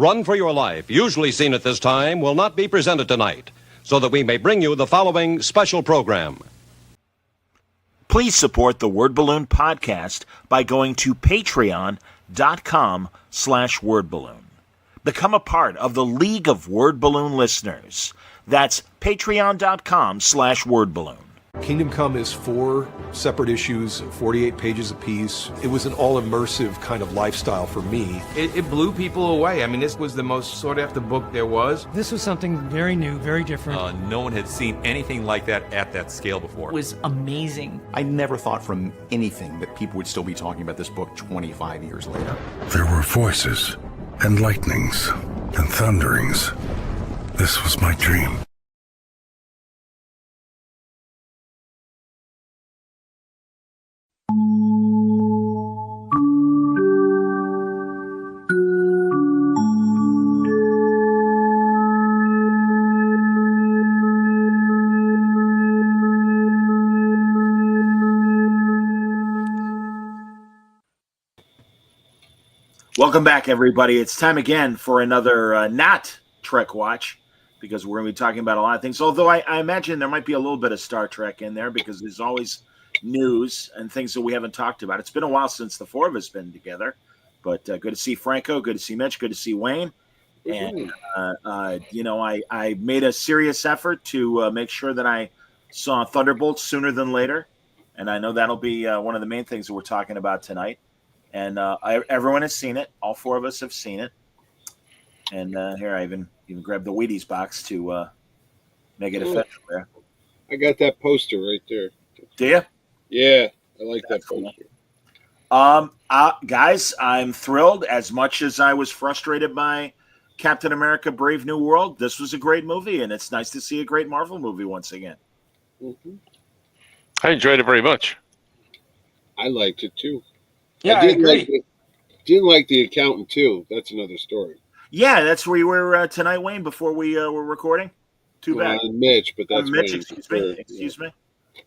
Run for Your Life, usually seen at this time, will not be presented tonight, so that we may bring you the following special program. Please support the Word Balloon podcast by going to patreon.com/wordballoon. Become a part of the League of Word Balloon listeners. That's patreon.com/wordballoon. Kingdom Come is 4 separate issues, 48 pages apiece. It was an all-immersive kind of lifestyle for me. It blew people away. I mean, this was the most sought-after book there was. This was something very new, very different. No one had seen anything like that at that scale before. It was amazing. I never thought from anything that people would still be talking about this book 25 years later. There were voices and lightnings and thunderings. This was my dream. Welcome back, everybody. It's time again for another not Trek Watch, because we're going to be talking about a lot of things. Although I imagine there might be a little bit of Star Trek in there, because there's always news and things that we haven't talked about. It's been a while since the four of us been together, but good to see Franco, good to see Mitch, good to see Wayne. And, I made a serious effort to make sure that I saw Thunderbolts sooner than later, and I know that'll be one of the main things that we're talking about tonight. And everyone has seen it. All four of us have seen it. And here, I even grabbed the Wheaties box to make it official there. I got that poster right there. Do you? Yeah, I like that poster. Guys, I'm thrilled. As much as I was frustrated by Captain America Brave New World, this was a great movie, and it's nice to see a great Marvel movie once again. Mm-hmm. I enjoyed it very much. I liked it, too. Yeah, I agree. Didn't like The Accountant, too. That's another story. Yeah, that's where you were tonight, Wayne, before we were recording. Too bad. Mitch, but that's Mitch, excuse me.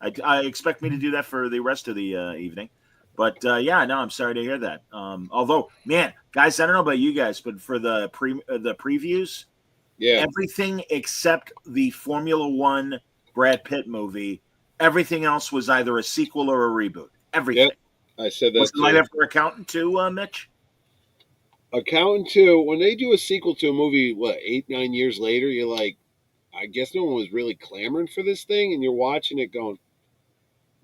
I expect me to do that for the rest of the evening. But, I'm sorry to hear that. Although, man, guys, I don't know about you guys, but for the previews, everything except the Formula One Brad Pitt movie, everything else was either a sequel or a reboot. Everything. Yep. I said that. Was it Light After Accountant 2, Mitch? Accountant 2, when they do a sequel to a movie, 8-9 years later, you're like, I guess no one was really clamoring for this thing, and you're watching it going,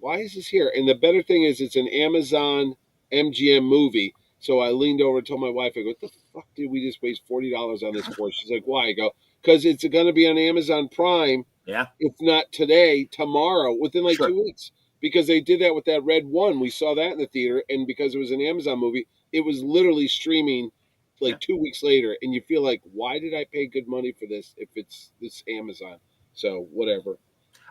why is this here? And the better thing is it's an Amazon MGM movie. So I leaned over and told my wife, I go, what the fuck did we just waste $40 on this for? She's like, why? I go, because it's going to be on Amazon Prime. Yeah. If not today, tomorrow, within 2 weeks. Because they did that with that Red One. We saw that in the theater, and because it was an Amazon movie, it was literally streaming 2 weeks later, and you feel like, why did I pay good money for this if it's this Amazon? So whatever.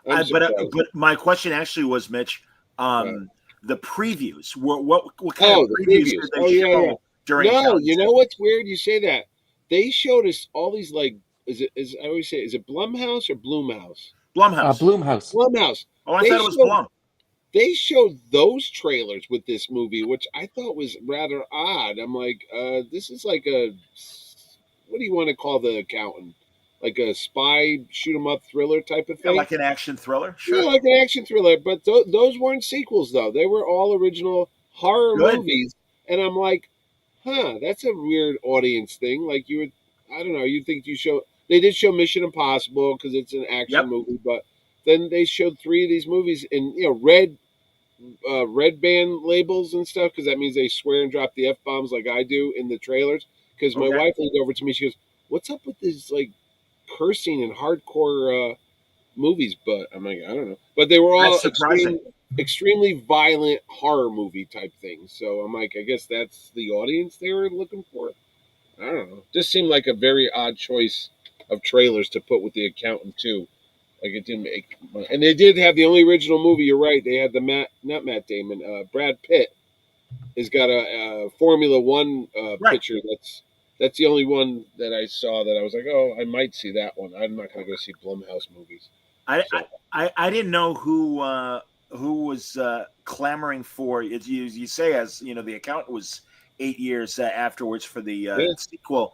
But my question actually was, Mitch, the previews. What kind of previews did they show during? No, you know what's weird? You say that they showed us all these I always say, is it Blumhouse or Blumhouse? Blumhouse. Blumhouse. Oh, I thought it was Blum. They showed those trailers with this movie, which I thought was rather odd. I'm like, this is like what do you want to call The Accountant? Like a spy, shoot-'em-up thriller type of thing? Yeah, like an action thriller? Sure. Yeah, like an action thriller. But those weren't sequels, though. They were all original horror movies. And I'm like, that's a weird audience thing. Like, you would, I don't know, you think they did show Mission Impossible because it's an action movie, but then they showed 3 of these movies in, red band labels and stuff, because that means they swear and drop the F-bombs like I do in the trailers. Because my wife leaned over to me, she goes, what's up with this, cursing and hardcore movies? But I'm like, I don't know. But they were all extremely violent horror movie type things. So I'm like, I guess that's the audience they were looking for. I don't know. Just seemed like a very odd choice of trailers to put with The Accountant too. Like, it didn't make money. And they did have the only original movie. You're right. They had not Matt Damon. Brad Pitt has got a Formula One picture. That's the only one that I saw that I was like, oh, I might see that one. I'm not going to go see Blumhouse movies. I didn't know who was clamoring for, as you say, as The Accountant was 8 years afterwards for the sequel.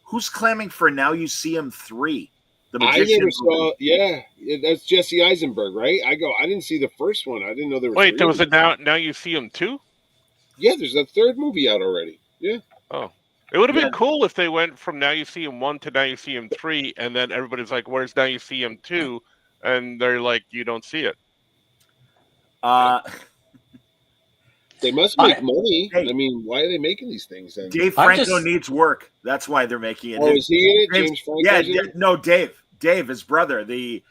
Who's clamming for Now You See Him 3? The I magician never movie. saw. Yeah, that's Jesse Eisenberg, right? I didn't see the first one. I didn't know there were. Wait, three there of was a them. now you see him too? Yeah, there's a third movie out already. Yeah. Oh. It would have Yeah. been cool if they went from Now You See Him 1 to Now You See Him 3, and then everybody's like, where's Now You See Him 2? And they're like, you don't see it. They must make I- money. Hey. I mean, why are they making these things then? Dave I'm Franco just- needs work. That's why they're making it. Oh, is he in it? James- James Franco's Yeah, in it? no, Dave. Dave, his brother, the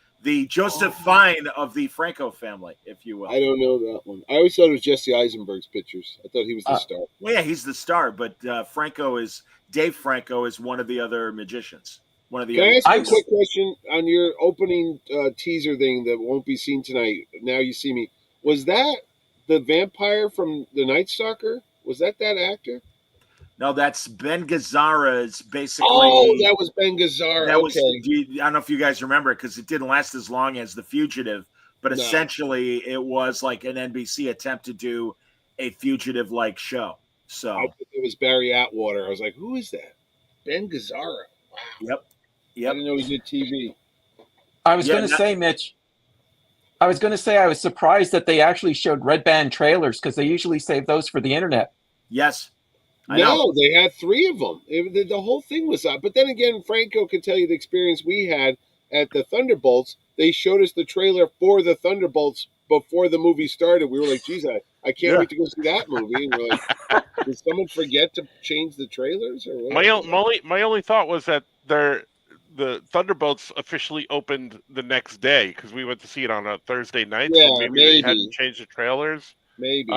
Joseph Fine of the Franco family, if you will. I don't know that one. I always thought it was Jesse Eisenberg's pictures. I thought he was the star. Well, yeah, he's the star, but Dave Franco is one of the other magicians. One of the Can I other. ask you I'm a quick question on your opening teaser thing that won't be seen tonight? Now You See Me. Was that the vampire from The Night Stalker? Was that actor? No, that's Ben Gazzara's basically. Oh, that was Ben Gazzara. That was. Okay. I don't know if you guys remember it because it didn't last as long as The Fugitive, but No. essentially it was like an NBC attempt to do a fugitive-like show. So. I think it was Barry Atwater. I was like, who is that? Ben Gazzara. Wow. Yep. I didn't know he did TV. I was Yeah, going to say, Mitch, I was going to say I was surprised that they actually showed red band trailers because they usually save those for the internet. Yes. I know. No, they had three of them. The whole thing was up. But then again, Franco could tell you the experience we had at the Thunderbolts. They showed us the trailer for the Thunderbolts before the movie started. We were like, geez, I can't wait to go see that movie. And we're like, did someone forget to change the trailers? Or what? My only thought was that the Thunderbolts officially opened the next day because we went to see it on a Thursday night. Yeah, so maybe they hadn't changed the trailers. Maybe.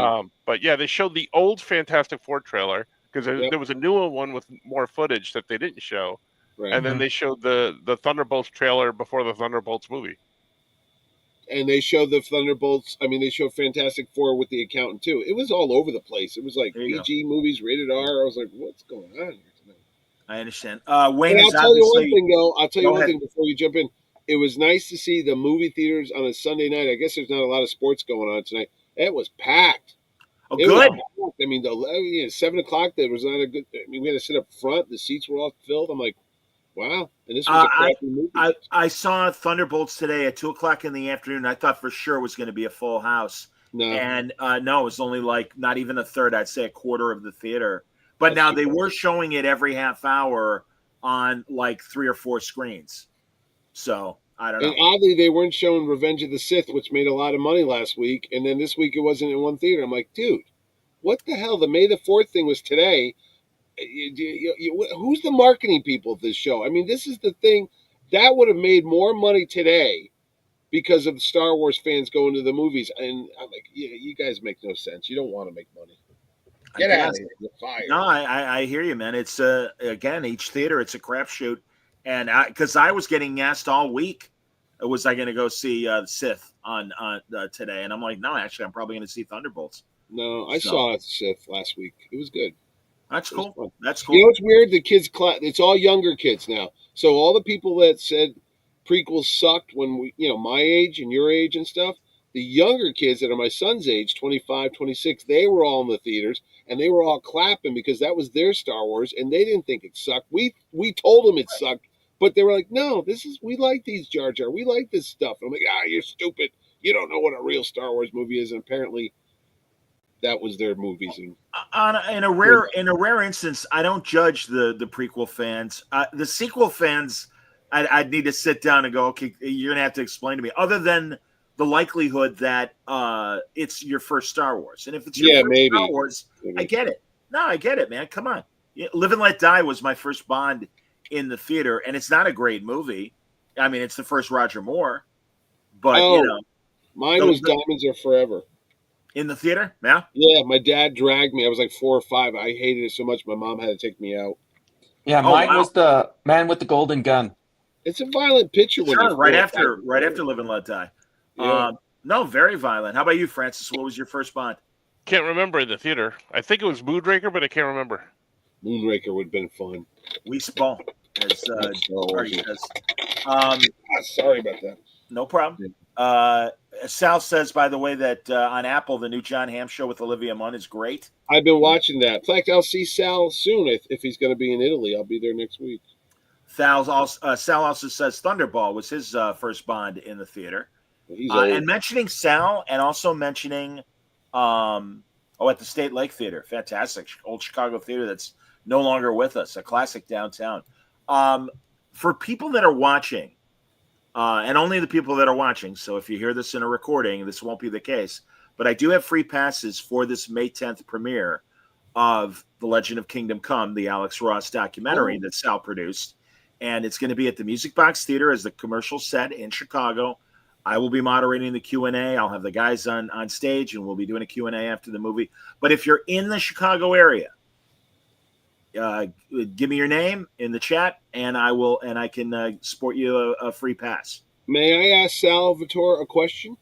But yeah, they showed the old Fantastic Four trailer because there was a newer one with more footage that they didn't show. Right. And then they showed the Thunderbolts trailer before the Thunderbolts movie. And they showed the Thunderbolts. I mean, they showed Fantastic Four with the accountant too. It was all over the place. It was like PG movies, rated R. I was like, what's going on here tonight? I understand. Wayne And is I'll tell you one obviously. thing, though. I'll tell you Go one ahead. thing before you jump in. It was nice to see the movie theaters on a Sunday night. I guess there's not a lot of sports going on tonight. It was packed. Oh, It good. was packed. I mean, 7 o'clock. There was not a good. I mean, we had to sit up front. The seats were all filled. I'm like, wow. And this was a crappy movie. I saw Thunderbolts today at 2:00 in the afternoon. I thought for sure it was going to be a full house. No. And no, it was only like not even a third. I'd say a quarter of the theater. But now they were showing it every half hour on like 3 or 4 screens. So I don't know. And oddly, they weren't showing Revenge of the Sith, which made a lot of money last week. And then this week it wasn't in one theater. I'm like, dude, what the hell? The May the 4th thing was today. Who's the marketing people of this show? I mean, this is the thing. That would have made more money today because of Star Wars fans going to the movies. And I'm like, you guys make no sense. You don't want to make money. Get out of here. You're fired. No, I hear you, man. It's again, each theater, it's a crapshoot. And because I was getting asked all week, was I going to go see Sith on today? And I'm like, no, actually, I'm probably going to see Thunderbolts. No, I saw Sith last week. It was good. That's cool. Fun. That's cool. You know what's weird? The kids' class, it's all younger kids now. So all the people that said prequels sucked when we, my age and your age and stuff, the younger kids that are my son's age, 25, 26, they were all in the theaters and they were all clapping because that was their Star Wars and they didn't think it sucked. We told them it sucked, but they were like, no, we like these Jar Jar. We like this stuff. And I'm like, you're stupid. You don't know what a real Star Wars movie is. And apparently that was their movies. And in a rare instance, I don't judge the prequel fans. The sequel fans, I'd need to sit down and go, okay, you're gonna have to explain to me. Other than the likelihood that it's your first Star Wars, and if it's your first Star Wars, I get it. No, I get it, man. Come on, Live and Let Die was my first Bond in the theater, and it's not a great movie. I mean, it's the first Roger Moore, but mine was Diamonds Are Forever. In the theater? Yeah? Yeah, my dad dragged me. I was like 4 or 5. I hated it so much my mom had to take me out. Yeah, mine was the Man with the Golden Gun. It's a violent picture. Sure, right after Live and Let Die. Yeah. No, very violent. How about you, Francis? What was your first Bond? Can't remember in the theater. I think it was Moonraker, but I can't remember. Moonraker would have been fun. We spawn, as Artie says. Sorry about that. No problem. Sal says, by the way, that on Apple, the new John Hamm show with Olivia Munn is great. I've been watching that. In fact, I'll see Sal soon if he's going to be in Italy. I'll be there next week. Sal also says Thunderball was his first Bond in the theater. He's old. And mentioning Sal and also mentioning at the State Lake Theater. Fantastic. Old Chicago theater that's no longer with us. A classic downtown. For people that are watching, and only the people that are watching, so if you hear this in a recording, this won't be the case, but I do have free passes for this May 10th premiere of The Legend of Kingdom Come, the Alex Ross documentary that Sal produced. And it's going to be at the Music Box Theater as the commercial set in Chicago. I will be moderating the Q&A. I'll have the guys on stage, and we'll be doing a Q&A after the movie. But if you're in the Chicago area, give me your name in the chat, and I can sport you a free pass. May I ask Salvatore a question?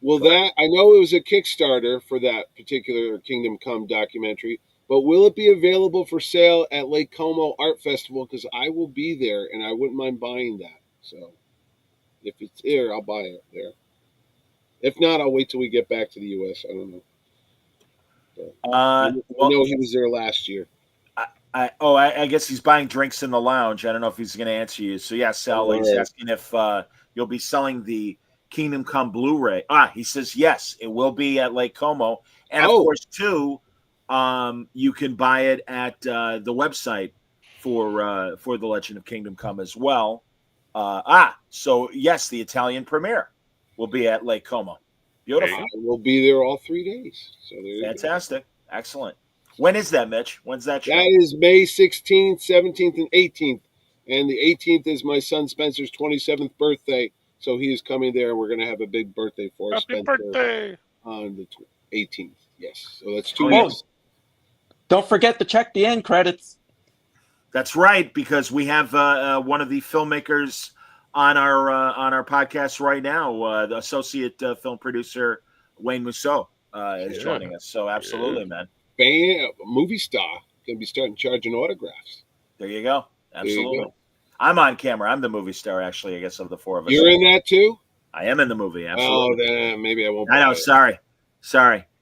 I know it was a Kickstarter for that particular Kingdom Come documentary, but will it be available for sale at Lake Como Art Festival? Because I will be there, and I wouldn't mind buying that. So if it's here, I'll buy it there. If not, I'll wait till we get back to the U.S. I don't know. I know he was there last year. I guess he's buying drinks in the lounge. I don't know if he's going to answer you. So, yeah, Sal, he's asking if you'll be selling the Kingdom Come Blu-ray. He says yes, it will be at Lake Como. And, of course, too, you can buy it at the website for The Legend of Kingdom Come as well. So, yes, the Italian premiere will be at Lake Como. Beautiful. We'll be there all 3 days. So fantastic. Excellent. When is that, Mitch? When's that show? That is May 16th, 17th, and 18th. And the 18th is my son Spencer's 27th birthday. So he is coming there. We're going to have a big birthday for Happy Spencer birthday on the 18th. Yes. So that's 2 weeks. Don't forget to check the end credits. That's right, because we have one of the filmmakers on our podcast right now. The associate film producer Wayne Musso is joining us. So absolutely, man. Movie star going to be starting charging autographs. There you go. Absolutely. You go. I'm on camera. I'm the movie star, actually, I guess, of the four of us. You're in that too? I am in the movie. Absolutely. Oh, then maybe I won't. I know. Sorry.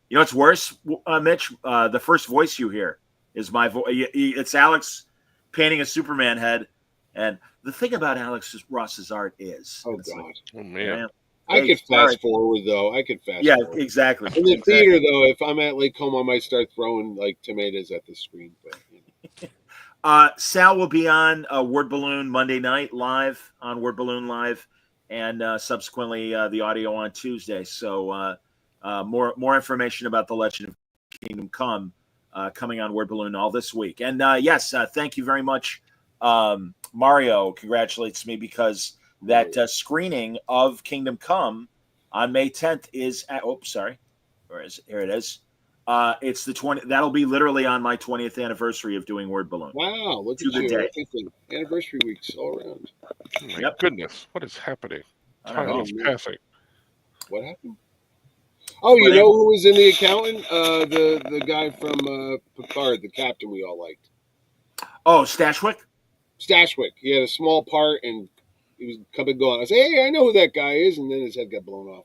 You know what's worse, Mitch? The first voice you hear is my voice. It's Alex painting a Superman head. And the thing about Alex Ross's art is, oh man, I could fast forward though. Yeah, exactly. In the theater though, if I'm at Lake Como, I might start throwing like tomatoes at the screen. But, Sal will be on Word Balloon Monday night live on Word Balloon Live, and subsequently the audio on Tuesday. So more information about The Legend of Kingdom Come coming on Word Balloon all this week. And yes, thank you very much. Mario congratulates me because that screening of Kingdom Come on May 10th is at, where is it? Here it is. It's the 20. That'll be literally on my 20th anniversary of doing Word Balloon. Wow, look at you! Everything. Anniversary weeks all around. Oh my goodness, what is happening? Time is passing. What happened? Oh, you know who was in The Accountant? The guy from Picard, the captain we all liked. Oh, Stashwick? Stashwick. He had a small part, and he was coming and going. I said, hey, I know who that guy is, and then his head got blown off.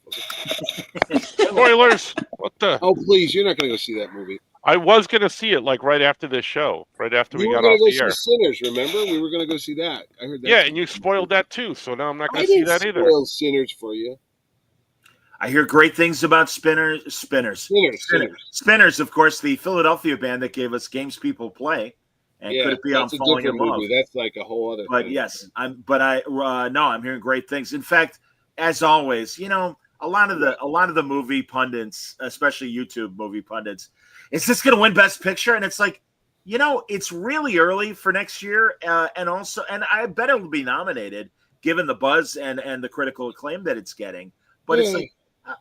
Spoilers! What the? Oh, please, you're not going to go see that movie. I was going to see it, like, right after this show, right after we got off the air. We were going to go see Sinners, remember? We were going to go see that. I heard that. Yeah, and you spoiled that, too, so now I'm not going to see that either. I didn't spoil Sinners for you. I hear great things about Spinners. Spinners, of course, the Philadelphia band that gave us Games People Play. And could it be I'm Falling in Love? That's like a whole other thing. Yes, I'm hearing great things. In fact, as always, you know, a lot of the movie pundits, especially YouTube movie pundits, is this going to win Best Picture? And it's like, you know, it's really early for next year, and I bet it will be nominated given the buzz and the critical acclaim that it's getting. But it's like,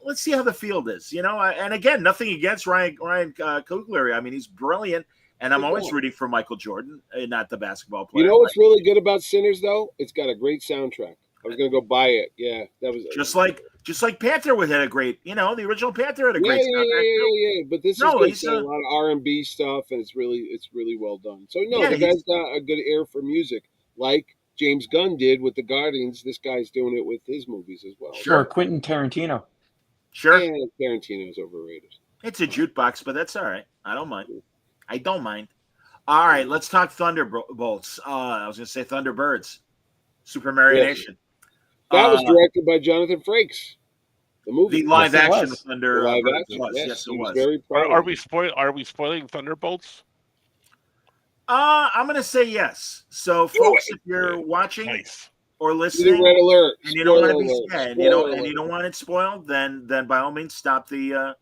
let's see how the field is, you know. And again, nothing against Ryan Coogler. I mean, he's brilliant. And I'm always rooting for Michael Jordan, not the basketball player. You know what's really good about Sinners, though? It's got a great soundtrack. I was going to go buy it. Yeah, that was just like Panther had a great, you know, the original Panther had a great soundtrack. Yeah. But this is a lot of R&B stuff, and it's really well done. So the guy's got a good ear for music, like James Gunn did with the Guardians, this guy's doing it with his movies as well. Or Quentin Tarantino. Sure. And Tarantino's overrated. It's a jukebox, but that's all right. I don't mind. I don't mind. All right, let's talk Thunderbolts. I was going to say Thunderbirds. Super Mario Nation. That was directed by Jonathan Frakes. The movie. The live action Thunder. Live action. Yes, it was. Very proud. Are we spoiling Thunderbolts? I'm going to say yes. So, folks, if you're watching or listening, Red alert. and you don't want to be scared, and you don't want it spoiled, then by all means stop the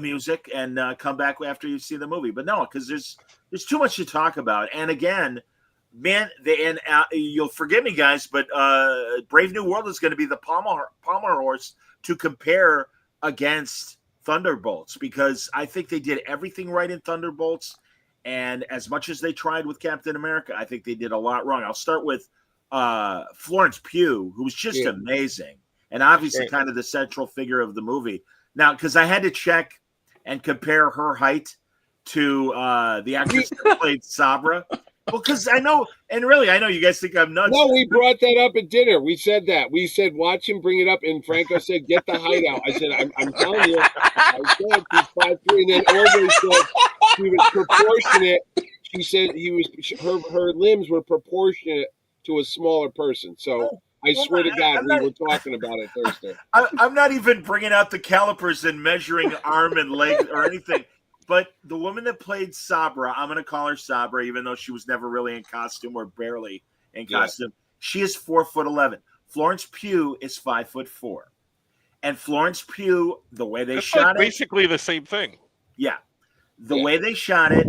music and come back after you see the movie. But no, because there's too much to talk about. And again, man, you'll forgive me, guys, but Brave New World is going to be the Palmer horse to compare against Thunderbolts, because I think they did everything right in Thunderbolts. And as much as they tried with Captain America, I think they did a lot wrong. I'll start with Florence Pugh, who was just amazing, and obviously kind of the central figure of the movie. Now, because I had to check and compare her height to the actress that played Sabra. Well, because I know you guys think I'm nuts. No, we brought that up at dinner. We said that. We said, watch him bring it up. And Franco said, get the height out. I said, I'm telling you. I said, he's 5'3". And then Audrey said he was proportionate. She said her limbs were proportionate to a smaller person. So I swear to God, we were talking about it Thursday. I'm not even bringing out the calipers and measuring arm and leg or anything. But the woman that played Sabra, I'm going to call her Sabra, even though she was never really in costume or barely in costume. She is 4'11". Florence Pugh is 5'4". And Florence Pugh, the way they shot it, basically the same thing. Yeah, the way they shot it,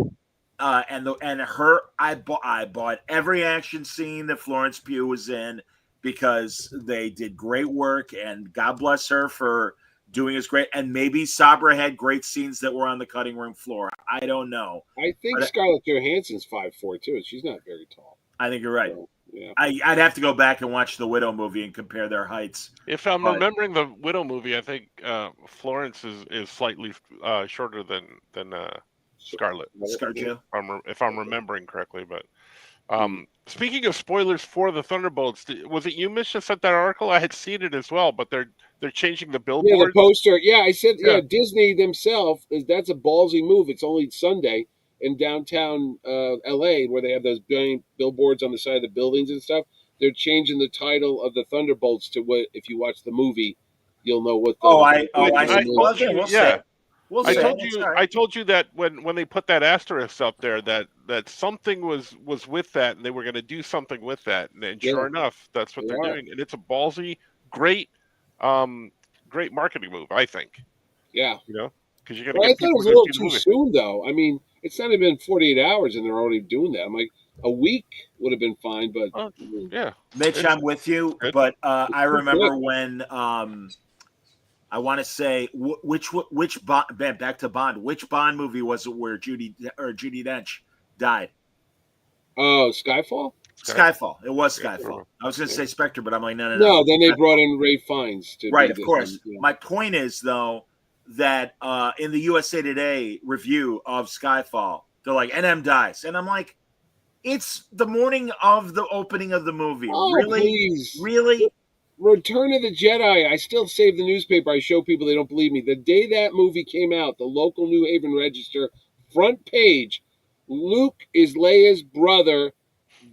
I bought every action scene that Florence Pugh was in, because they did great work, and God bless her for doing is great. And maybe Sabra had great scenes that were on the cutting room floor. I don't know. I think Scarlett Johansson's 5'4" too. She's not very tall. I think you're right. So, yeah. I'd have to go back and watch the Widow movie and compare their heights. If I'm remembering the Widow movie, I think Florence is slightly shorter than Scarlett. ScarJo. If I'm remembering correctly, but. Speaking of spoilers for the Thunderbolts, was it you, Mitch, that sent that article? I had seen it as well, but they're changing the billboard. Yeah, the poster. Yeah, I said, Disney themselves, that's a ballsy move. It's only Sunday in downtown L.A., where they have those billboards on the side of the buildings and stuff. They're changing the title of the Thunderbolts to what, if you watch the movie, you'll know what. I told you that when they put that asterisk up there, that something was with that, and they were going to do something with that, and sure enough, that's what they're doing, and it's a ballsy, great marketing move, I think. Yeah, because you're going to. I thought it was a little too soon, though. I mean, it's not even 48 hours, and they're already doing that. I'm like, a week would have been fine, but Mitch, I'm with you, but I remember when. I want to say which Bond, back to Bond. Which Bond movie was it where Judi Dench died? Oh, Skyfall. Skyfall. It was Skyfall. I was going to say Spectre, but I'm like, no. No, then they brought in Ray Fiennes to right, of course. My point is though that in the USA Today review of Skyfall, they're like, NM dies, and I'm like, it's the morning of the opening of the movie. Oh, really, please. really. Return of the Jedi. I still save the newspaper. I show people, they don't believe me. The day that movie came out, the local New Haven Register front page, Luke is Leia's brother.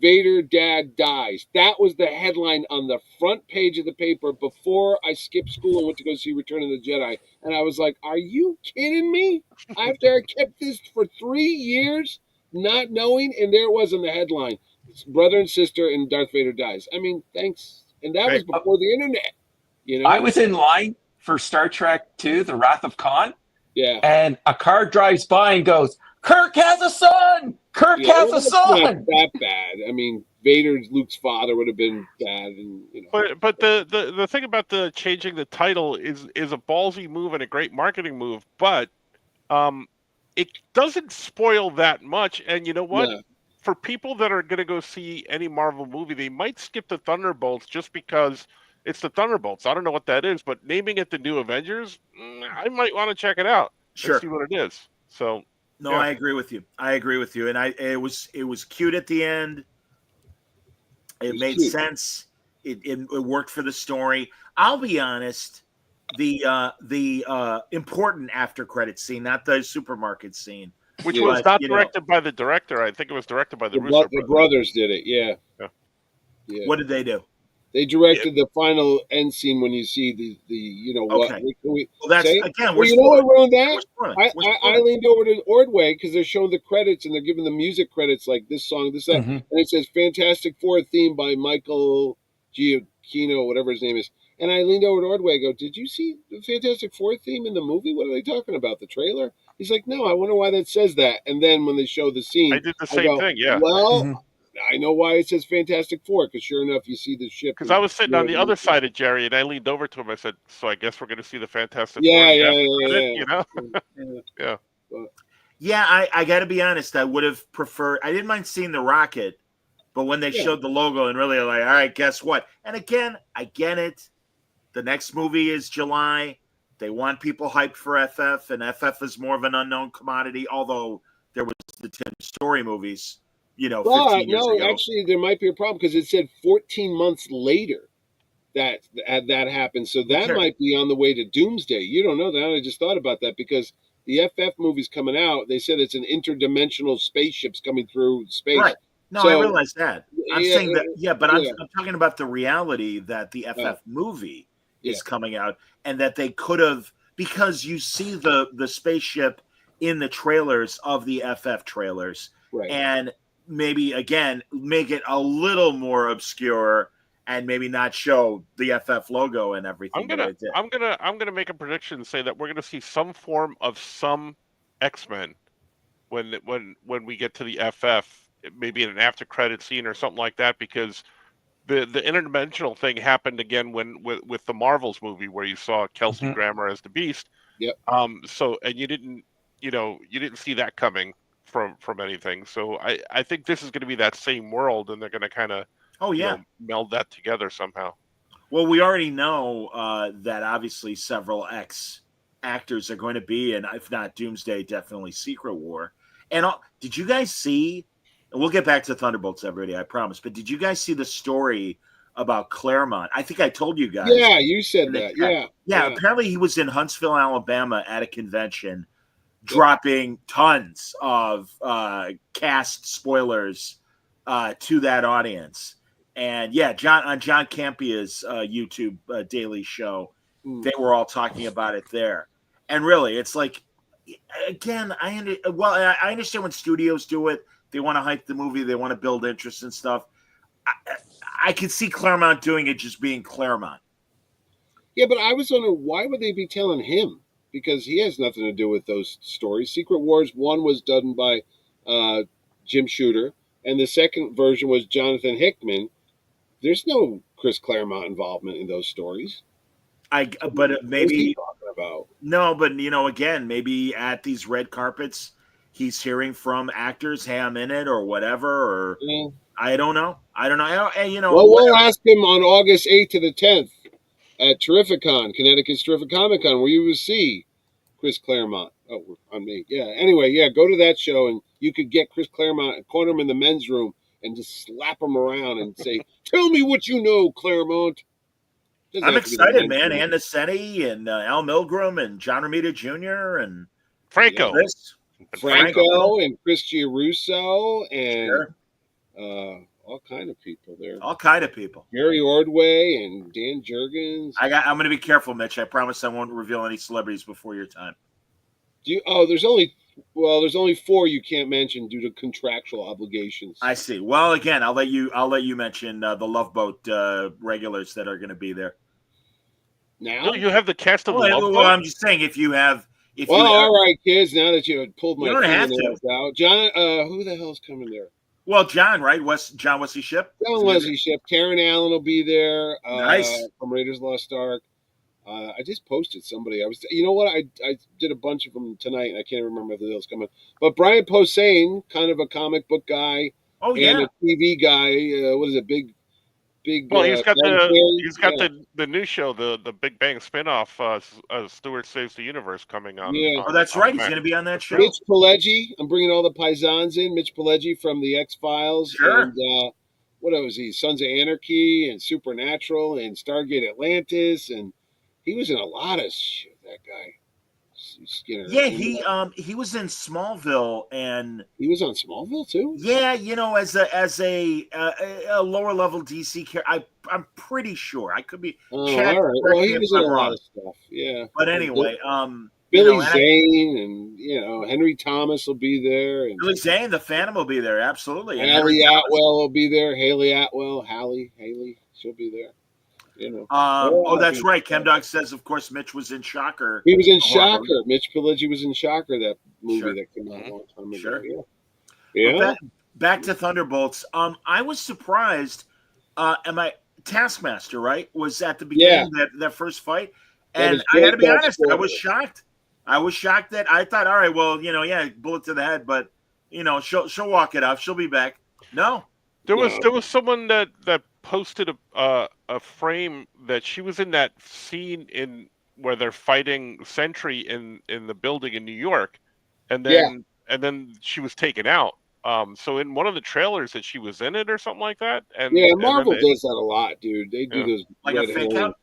Vader dad dies. That was the headline on the front page of the paper before I skipped school and went to go see Return of the Jedi. And I was like, are you kidding me? After I kept this for 3 years, not knowing, and there it was on the headline. It's brother and sister and Darth Vader dies. I mean, thanks. And that was before the internet, I was in line for Star Trek II, The Wrath of Khan. Yeah. And a car drives by and goes, Kirk has a son! Kirk has a son! Not that bad. I mean, Vader, Luke's father, would have been bad. And, But the thing about the changing the title is a ballsy move and a great marketing move, but it doesn't spoil that much. And you know what? Yeah. For people that are going to go see any Marvel movie, they might skip the Thunderbolts just because it's the Thunderbolts. I don't know what that is, but naming it the New Avengers, I might want to check it out and see what it is. So, no, I agree with you. And it was cute at the end. It made sense. It worked for the story. I'll be honest. The important after credit scene, not the supermarket scene, which was not directed by the director. I think it was directed by the Russo brothers. The brothers did it. Yeah. What did they do? They directed the final end scene when you see the what. Okay. Well, that's say? Again. Well, what ruined that? I leaned over to Ordway because they're showing the credits and they're giving the music credits like this song, this, that, and it says Fantastic Four theme by Michael Giacchino, whatever his name is. And I leaned over to Ordway and go, "Did you see the Fantastic Four theme in the movie? What are they talking about? The trailer?" He's like, "No, I wonder why that says that." And then when they show the scene, I did the same thing. Yeah. Well. I know why it says Fantastic Four, because sure enough, you see the ship. Because I was sitting on the other side of Jerry, and I leaned over to him. I said, "So I guess we're going to see the Fantastic Four." Yeah. You know? Yeah, I got to be honest. I would have preferred. I didn't mind seeing the rocket, but when they showed the logo and really like, all right, guess what? And again, I get it. The next movie is July. They want people hyped for FF, and FF is more of an unknown commodity. Although there was the Tim Story movies. 15 years ago. Actually, there might be a problem because it said 14 months later that happened. So that might be on the way to Doomsday. You don't know that. I just thought about that because the FF movie's coming out. They said it's an interdimensional spaceships coming through space. Right. No, I realize that. I'm saying that, but I'm talking about the reality that the FF movie is coming out and that they could have, because you see the spaceship in the trailers of the FF trailers. Right. And maybe again make it a little more obscure and maybe not show the FF logo and everything. I'm gonna make a prediction and say that we're gonna see some form of some X-Men when we get to the FF, maybe in an after credit scene or something like that, because the interdimensional thing happened again with the Marvels movie where you saw Kelsey Grammer as the Beast. Yep. So and you didn't see that coming from anything. So I think this is going to be that same world, and they're going to kind of meld that together somehow. Well, we already know that obviously several X actors are going to be in, if not Doomsday, definitely Secret War. And did you guys see? And we'll get back to Thunderbolts everybody, I promise. But did you guys see the story about Claremont? I think I told you guys. Yeah, you said that. Yeah. Apparently, he was in Huntsville, Alabama, at a convention, dropping tons of cast spoilers to that audience. And on John Campia's YouTube daily show, they were all talking about it there. And really, it's like, again, I understand when studios do it. They want to hype the movie. They want to build interest and stuff. I could see Claremont doing it just being Claremont. Yeah, but I was wondering, why would they be telling him? Because he has nothing to do with those stories. Secret Wars 1 was done by Jim Shooter, and the second version was Jonathan Hickman. There's no Chris Claremont involvement in those stories. But maybe talking about? No, but again, maybe at these red carpets, he's hearing from actors, "Hey, I'm in it," or whatever. Or I don't know. Well, we'll ask him on August 8th to the 10th at Terrificon, Connecticut's Terrific Comic Con, where you will see Chris Claremont. Oh, on me. Yeah. Anyway, go to that show, and you could get Chris Claremont and corner him in the men's room and just slap him around and say, "Tell me what you know, Claremont." I'm excited, man. Ann Nessetti and Al Milgrom and John Romita Jr. and Franco. Franco and Chris Giarrusso and all kind of people there. All kind of people. Gary Ordway and Dan Jurgens. I'm going to be careful, Mitch. I promise I won't reveal any celebrities before your time. There's only 4 you can't mention due to contractual obligations. I see. Well, again, I'll let you mention the Love Boat regulars that are going to be there. Now you have the cast of Love Boat. Well, I'm just saying if you have. All right, kids. Now that you had pulled my fingernails out, John. Who the hell's coming there? Well, John, right? John Wesley Shipp. John Wesley Shipp. Karen Allen will be there. Nice. From Raiders Lost Ark. I just posted somebody. You know what? I did a bunch of them tonight, and I can't remember who else coming. But Brian Posehn, kind of a comic book guy. Oh yeah. And a TV guy. What is it? Big. Well, he's got the new show, the Big Bang spinoff, Stewart Saves the Universe, coming on. Yeah. That's right. He's going to be on that show. Mitch Pileggi. I'm bringing all the Paisans in. Mitch Pileggi from the X-Files. Sure. And what was he? Sons of Anarchy and Supernatural and Stargate Atlantis, and he was in a lot of shit. That guy, Skinner. Yeah, And, he was in Smallville, and he was on Smallville too. yeah, as a lower level DC character. I'm pretty sure. I could be. Oh, Chad, all right. Well, he was in a lot of stuff. Yeah. But anyway, Billy Zane and Henry Thomas will be there, and Billy Zane, the Phantom will be there, absolutely. And Haley Atwell will be there. Haley, she'll be there. That's right. ChemDog says, of course, Mitch was in Shocker. He was in Shocker. Mitch Pileggi was in Shocker, that movie Sure. that came out a long time ago. Sure. Yeah. Back to Thunderbolts. I was surprised. Taskmaster, right, was at the beginning that first fight, and I got to be honest, I was shocked. I was shocked that I thought, all right, well, bullet to the head, but she'll walk it off. She'll be back. No, there was someone that posted a frame that she was in that scene where they're fighting Sentry in the building in New York, and then she was taken out. So in one of the trailers that she was in it or something like that. And Marvel does that a lot, dude. They do those like a fake out.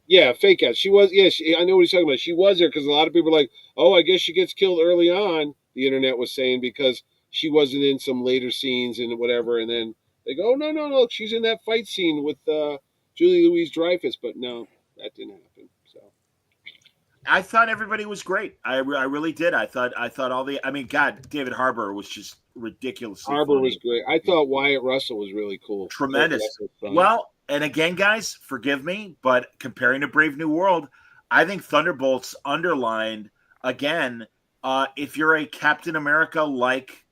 Yeah, fake out. She was. Yeah, I know what he's talking about. She was there because a lot of people are like, "Oh, I guess she gets killed early on." The internet was saying because she wasn't in some later scenes and whatever, and then they go, "Oh, no, she's in that fight scene with Julie Louis-Dreyfus," but no, that didn't happen. So I thought everybody was great. I really did. I thought all the. I mean, God, David Harbour was just ridiculous. Harbour was great. I thought Wyatt Russell was really cool. Tremendous. Well, and again, guys, forgive me, but comparing to Brave New World, I think Thunderbolts underlined again. If you're a Captain America like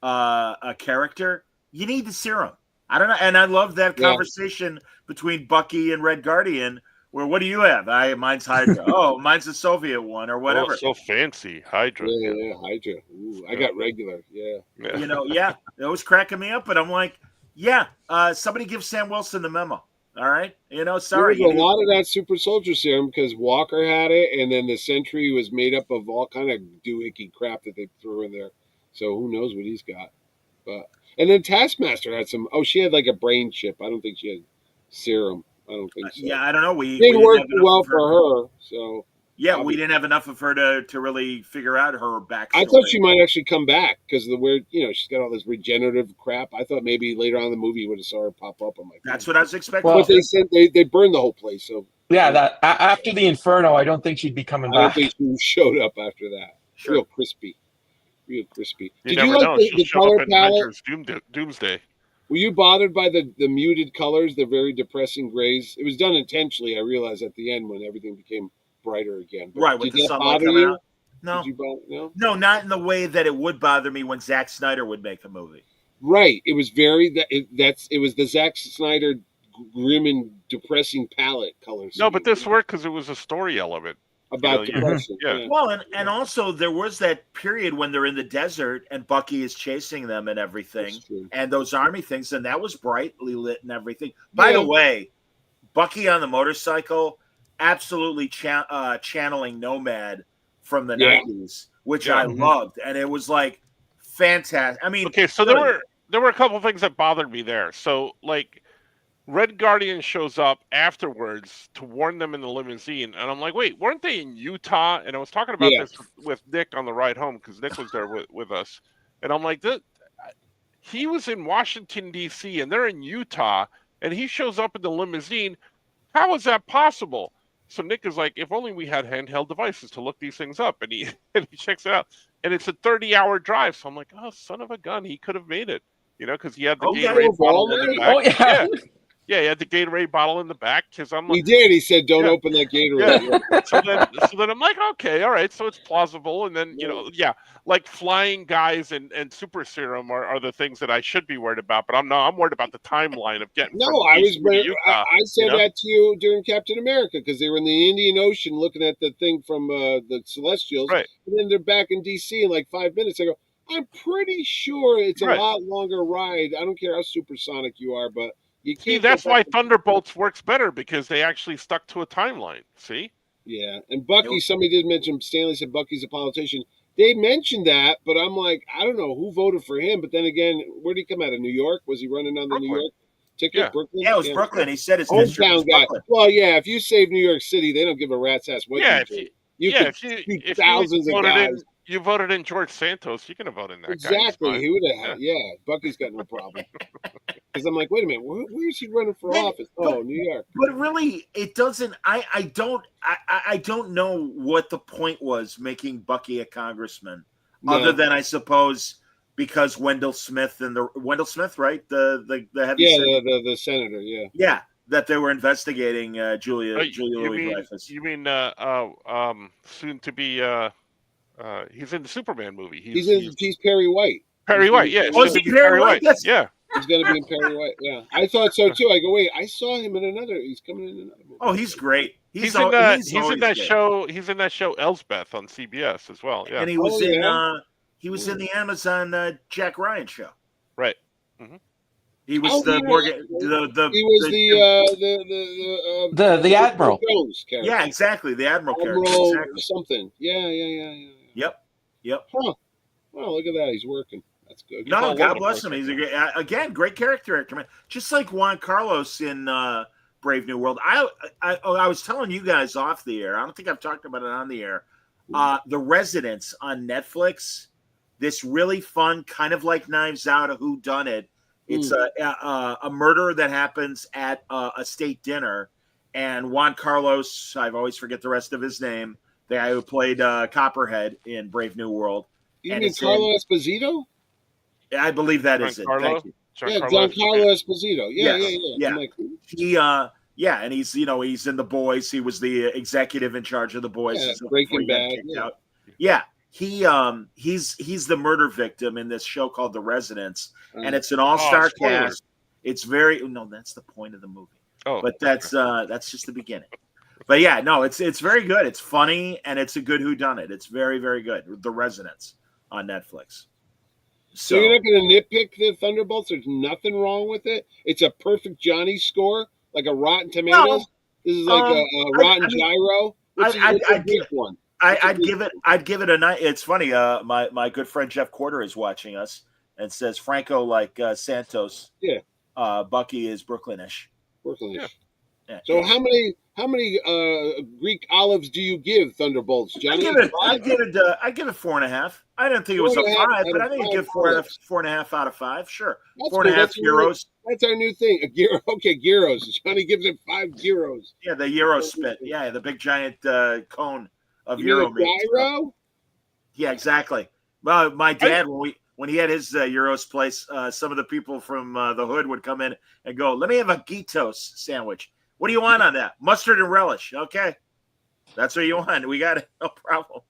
a character, you need the serum. I don't know, and I love that conversation between Bucky and Red Guardian. Where what do you have? Mine's Hydra. Oh, mine's the Soviet one or whatever. Oh, so fancy, Hydra. Yeah, Hydra. Ooh, I got regular. Yeah. It was cracking me up, but I'm like, somebody give Sam Wilson the memo. All right, sorry. There was a lot of that super soldier serum because Walker had it, and then the Sentry was made up of all kind of doohickey crap that they threw in there. So who knows what he's got? And then Taskmaster had some. Oh, she had like a brain chip. I don't think she had serum. I don't think so. I don't know. We didn't work well for her. So we didn't have enough of her to really figure out her backstory. I thought she might actually come back because of the weird, she's got all this regenerative crap. I thought maybe later on in the movie you would have saw her pop up. I'm like, that's what I was expecting. But they said they burned the whole place. So that after the Inferno, I don't think she'd be coming back. I don't think she showed up after that. Sure. Real crispy. Did you like the color palette? Doomsday. Were you bothered by the muted colors, the very depressing grays? It was done intentionally, I realized, at the end when everything became brighter again. But right, with the sunlight coming out? No, not in the way that it would bother me when Zack Snyder would make a movie. Right. It was it was the Zack Snyder grim and depressing palette colors. No, but this worked because it was a story element. About depression. Well, and also there was that period when they're in the desert and Bucky is chasing them and everything, and those army things, and that was brightly lit and everything. By the way, Bucky on the motorcycle, absolutely channeling Nomad from the 90s, which I loved, and it was like fantastic. I mean, okay, so there were a couple of things that bothered me there. So like, Red Guardian shows up afterwards to warn them in the limousine, and I'm like, wait, weren't they in Utah? And I was talking about this with Nick on the ride home because Nick was there with us, and I'm like, he was in Washington D.C. and they're in Utah, and he shows up in the limousine. How is that possible? So Nick is like, if only we had handheld devices to look these things up, and he checks it out, and it's a 30-hour drive. So I'm like, oh, son of a gun, he could have made it, because he had the Gatorade bottle in the back. Oh yeah. Yeah, he had the Gatorade bottle in the back because I'm like, he did. He said, "Don't open that Gatorade." Yeah. so then I'm like, okay, all right, so it's plausible. And then like flying guys and super serum are the things that I should be worried about. But I'm worried about the timeline of getting. No, I said that to you during Captain America because they were in the Indian Ocean looking at the thing from the Celestials, right? And then they're back in DC in like 5 minutes. I go, I'm pretty sure it's a lot longer ride. I don't care how supersonic you are, but. See, that's why Thunderbolts works better because they actually stuck to a timeline. See? Yeah, and Bucky. Somebody did mention. Stanley said Bucky's a politician. They mentioned that, but I'm like, I don't know who voted for him. But then again, where did he come out of? New York? Was he running on the New Brooklyn. York ticket? Yeah. Brooklyn? Yeah, it was Brooklyn. He said his district was Hometown guy. Brooklyn. Well, yeah, if you save New York City, they don't give a rat's ass what Yeah, you if do. you could if you thousands of voted guys. in, you voted in George Santos, you can vote in that guy. It's Exactly. fine. He would have. Yeah, Bucky's got no problem. Because I'm like, wait a minute, where is he running for office? Oh, New York. But really, it doesn't. I don't know what the point was making Bucky a congressman, other than I suppose because Wendell Smith, right? The heavy the senator, yeah, that they were investigating Julia Louis-Dreyfus. You mean soon to be he's in the Superman movie. He's Perry White. Perry White, yeah. Oh, is he Perry White? Yes. Yeah. He's going to be in Perry White. Yeah, I thought so too. I go, wait, I saw him in another. He's coming in another movie. Oh, he's great. He's in that great. show. He's in that show Elsbeth on CBS as well. Yeah, and he was in the Amazon Jack Ryan show. Right. Mm-hmm. He was the Morgan. He was the Admiral. Jones character. Yeah, exactly. The Admiral character. Exactly. Something. Yeah. Yep. Huh. Well, look at that. He's working. That's good. No, God bless him. He's a great character actor, man. Just like Juan Carlos in Brave New World. I was telling you guys off the air. I don't think I've talked about it on the air. The Residence on Netflix. This really fun, kind of like Knives Out, a whodunit. It's a murder that happens at a state dinner, and Juan Carlos. I always forget the rest of his name. The guy who played Copperhead in Brave New World. You mean Carlo Esposito? I believe that is it. Thank you. Giancarlo Esposito. Yeah. Like, and he's he's in The Boys. He was the executive in charge of The Boys. Yeah, Breaking Bad. Yeah. He's the murder victim in this show called The Residence, and it's an all-star cast. It's that's the point of the movie. Oh, but that's just the beginning. But yeah, no, it's very good. It's funny and it's a good whodunit. It's very, very good. The Residence on Netflix. So you're not going to nitpick the Thunderbolts? There's nothing wrong with it. It's a perfect Johnny score, like a Rotten Tomatoes. No, this is like a Rotten Gyro. I'd give it a night. It's funny. My good friend Jeff Quarter is watching us and says Franco like Santos. Yeah. Bucky is Brooklynish. Yeah. So how many Greek olives do you give Thunderbolts, Johnny? I give it 4.5. I didn't think it was a 5, but I think you give 4.5 out of 5. Sure, 4.5 gyros. That's our new thing. A gyro. Okay, gyros. Johnny gives it 5 gyros. Yeah, the gyro spit. Yeah, the big giant cone of gyro meat. Gyro? Yeah, exactly. Well, my dad when he had his gyros place, some of the people from the hood would come in and go, "Let me have a gyros sandwich." What do you want on that? Mustard and relish. Okay. That's what you want. We got it. No problem.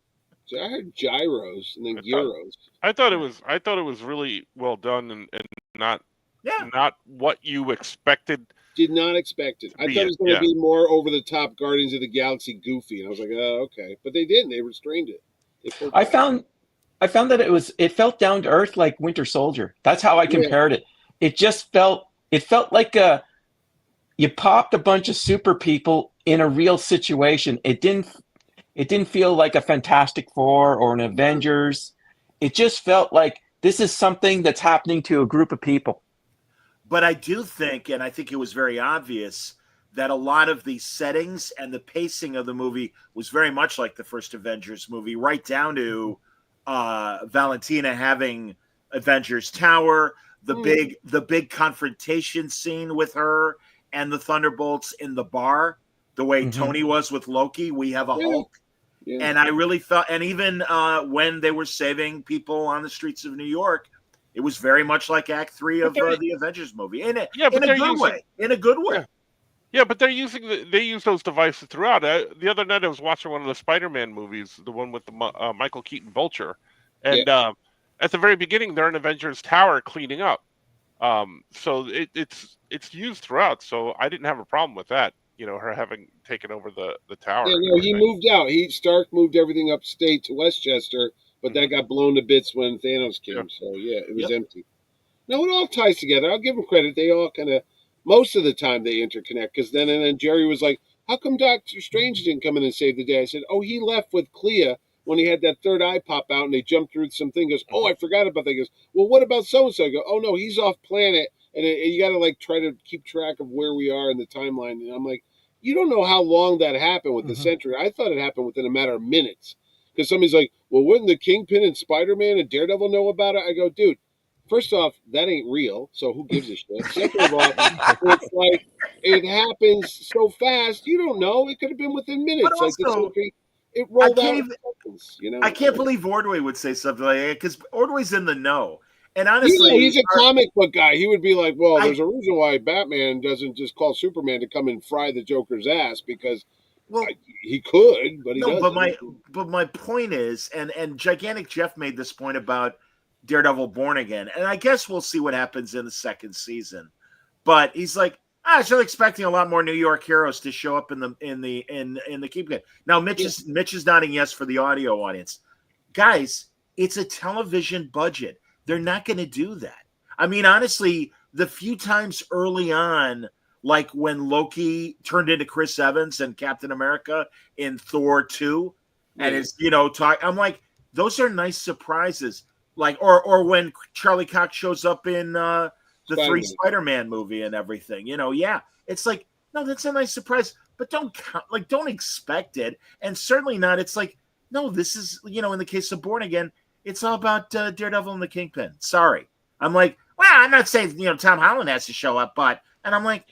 So I heard gyros and then gyros. I thought it was really well done and not what you expected. Did not expect it. I thought it was going to be more over the top Guardians of the Galaxy goofy. And I was like, oh, okay. But they didn't. They restrained it. I found that it felt down to earth like Winter Soldier. That's how I compared it. It felt like you popped a bunch of super people in a real situation. It didn't feel like a Fantastic Four or an Avengers. It just felt like this is something that's happening to a group of people. But I do think, and I think it was very obvious, that a lot of the settings and the pacing of the movie was very much like the first Avengers movie, right down to Valentina having Avengers Tower, the big confrontation scene with her and the Thunderbolts in the bar, the way Tony was with Loki. We have a Hulk. Yeah. And I really felt, and even when they were saving people on the streets of New York, it was very much like Act 3 of the Avengers movie. In a good way. Yeah, but they use those devices throughout. The other night I was watching one of the Spider-Man movies, the one with the Michael Keaton Vulture, and at the very beginning they're in Avengers Tower cleaning up. So it's used throughout. So I didn't have a problem with that. Her having taken over the tower. Yeah, no, he moved out. Stark moved everything upstate to Westchester, but that got blown to bits when Thanos came. Yeah. So it was empty. No, it all ties together. I'll give them credit. They all kind of, most of the time they interconnect. Because then Jerry was like, "How come Doctor Strange didn't come in and save the day?" I said, "Oh, he left with Clea when he had that third eye pop out and they jumped through something. Goes, oh, I forgot about that. He goes, well, what about so and so? I go, oh no, he's off planet, and you got to like try to keep track of where we are in the timeline. And I'm like, you don't know how long that happened with the Sentry. I thought it happened within a matter of minutes. Because somebody's like, well, wouldn't the Kingpin and Spider-Man and Daredevil know about it? I go, dude, first off, that ain't real, so who gives a shit? Second of all, it's like it happens so fast, you don't know. It could have been within minutes. But also, it rolled out in seconds. I can't believe Ordway would say something like that because Ordway's in the know. And honestly, he's a comic book guy. He would be like, well, there's a reason why Batman doesn't just call Superman to come and fry the Joker's ass because he could, but he doesn't. But my point is, and Gigantic Jeff made this point about Daredevil Born Again, and I guess we'll see what happens in the second season. But he's like, I was really expecting a lot more New York heroes to show up in the Keep. Now Mitch is nodding yes for the audio audience. Guys, it's a television budget. They're not going to do that. I mean, honestly, the few times early on, like when Loki turned into Chris Evans and Captain America in Thor 2, and is I'm like, those are nice surprises. Like, or when Charlie Cox shows up in the Spider-Man. 3 Spider-Man movie and everything, it's like, no, that's a nice surprise, but don't expect it, and certainly not. It's like, no, this is in the case of Born Again, it's all about Daredevil and the Kingpin. Sorry, I'm like, well, I'm not saying Tom Holland has to show up, but and I'm like,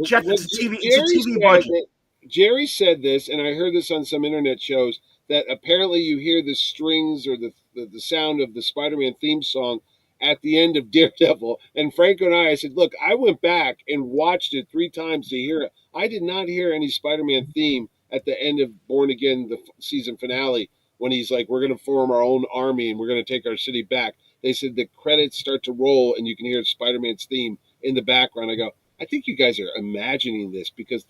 Jeff, it's a TV budget. Jerry said this, and I heard this on some internet shows, that apparently you hear the strings or the sound of the Spider-Man theme song at the end of Daredevil. And Franco and I said, look, I went back and watched it 3 times to hear it. I did not hear any Spider-Man theme at the end of Born Again, the season finale, when he's like, we're going to form our own army and we're going to take our city back. They said the credits start to roll and you can hear Spider-Man's theme in the background. I go, I think you guys are imagining this because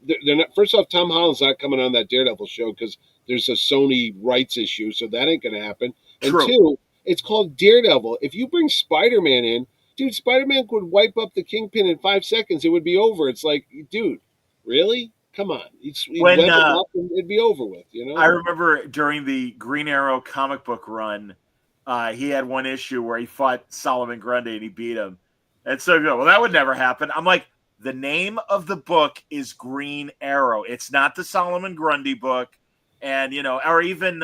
they're not. First off, Tom Holland's not coming on that Daredevil show because there's a Sony rights issue, so that ain't going to happen. And True. 2, it's called Daredevil. If you bring Spider-Man in, dude, Spider-Man could wipe up the Kingpin in 5 seconds. It would be over. It's like, dude, really? Come on. It'd be over with, I remember during the Green Arrow comic book run, he had one issue where he fought Solomon Grundy and he beat him. And so, well, that would never happen. I'm like, the name of the book is Green Arrow. It's not the Solomon Grundy book. And, or even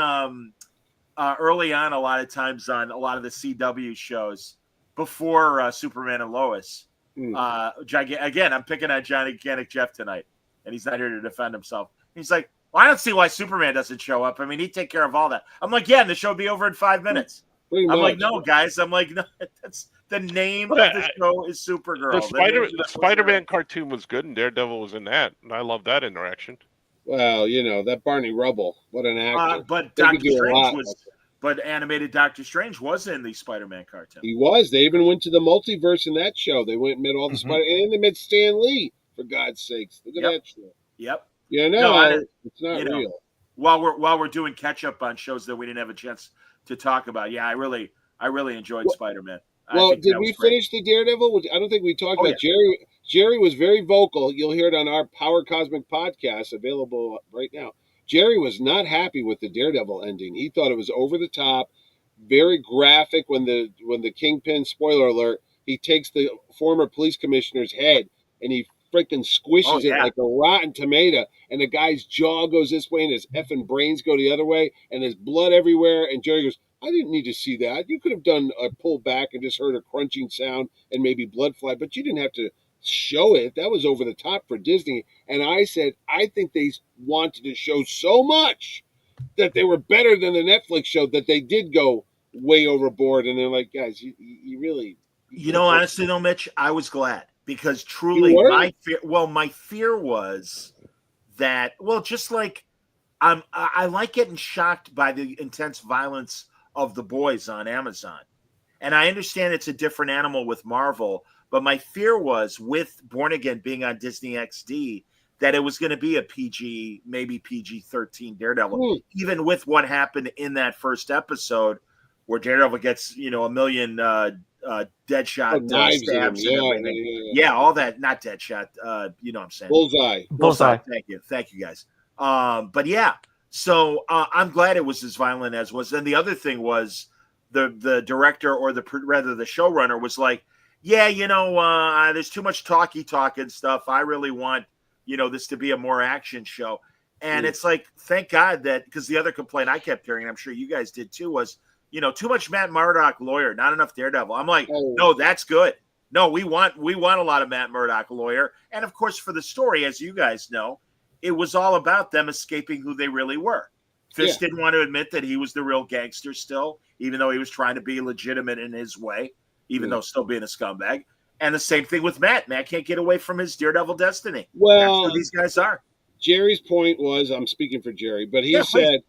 early on, a lot of times on a lot of the CW shows before Superman and Lois. Again, I'm picking on Gigantic Jeff tonight, and he's not here to defend himself. He's like, well, I don't see why Superman doesn't show up. I mean, he'd take care of all that. I'm like, yeah, and the show would be over in 5 minutes. I'm like, no, guys. I'm like, no, that's the name of the show is Supergirl. The Spider-Man cartoon was good, and Daredevil was in that, and I love that interaction. Well, that Barney Rubble, what an actor! But animated Doctor Strange was in the Spider-Man cartoon. He was. They even went to the multiverse in that show. They went and met all the Spider, and they met Stan Lee. For God's sakes, look at that show. Yep. It's not real. While we're doing catch up on shows that we didn't have a chance to talk about, I really enjoyed Spider-Man. Well, did we finish the Daredevil? I don't think we talked about Jerry. Jerry was very vocal. You'll hear it on our Power Cosmic podcast, available right now. Jerry was not happy with the Daredevil ending. He thought it was over the top, very graphic. When the Kingpin, spoiler alert, he takes the former police commissioner's head and he freaking squishes it like a rotten tomato, and the guy's jaw goes this way and his effing brains go the other way, and there's blood everywhere. And Jerry goes, I didn't need to see that. You could have done a pull back and just heard a crunching sound and maybe blood fly, but you didn't have to show it. That was over the top for Disney. And I said, I think they wanted to show so much that they were better than the Netflix show that they did go way overboard. And they're like, guys, you really... honestly though, Mitch, I was glad. Because truly, my fear was that, just like I like getting shocked by the intense violence of The Boys on Amazon. And I understand it's a different animal with Marvel, but my fear was with Born Again being on Disney XD that it was going to be a PG, maybe PG-13 Daredevil, even with what happened in that first episode where Daredevil gets, a million Deadshot stabs and everything. Yeah, all that. Not Deadshot. You know what I'm saying? Bullseye. Thank you, guys. But yeah, So I'm glad it was as violent as was. And the other thing was the director or the showrunner was like, yeah, there's too much talky talk and stuff. I really want, this to be a more action show. And it's like, thank God that, because the other complaint I kept hearing, and I'm sure you guys did too, was, too much Matt Murdock lawyer, not enough Daredevil. I'm like, no, that's good. No, we want a lot of Matt Murdock lawyer. And of course, for the story, as you guys know, it was all about them escaping who they really were. Fisk didn't want to admit that he was the real gangster still, even though he was trying to be legitimate in his way, even though still being a scumbag. And the same thing with Matt. Matt can't get away from his Daredevil destiny. Well, that's who these guys are. Jerry's point was, I'm speaking for Jerry, but he said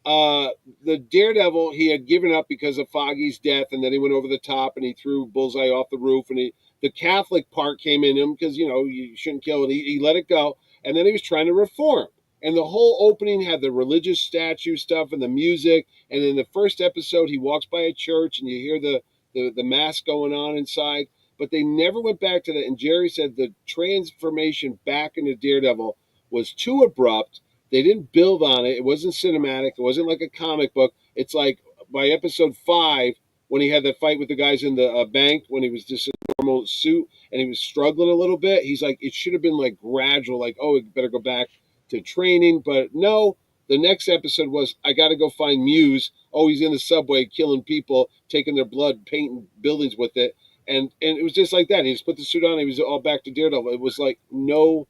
the Daredevil, he had given up because of Foggy's death, and then he went over the top and he threw Bullseye off the roof, and the Catholic part came in him because, you shouldn't kill it. He let it go, and then he was trying to reform. And the whole opening had the religious statue stuff and the music, and in the first episode, he walks by a church, and you hear the mass going on inside, but they never went back to that. And Jerry said the transformation back into Daredevil was too abrupt. They didn't build on it. It wasn't cinematic. It wasn't like a comic book. It's like by episode 5, when he had that fight with the guys in the bank, when he was just in a normal suit and he was struggling a little bit, he's like, it should have been like gradual, like, oh, we better go back to training. But no, the next episode was, I got to go find Muse. Oh, he's in the subway killing people, taking their blood, painting buildings with it. And it was just like that. He just put the suit on. He was all back to Daredevil. It was like no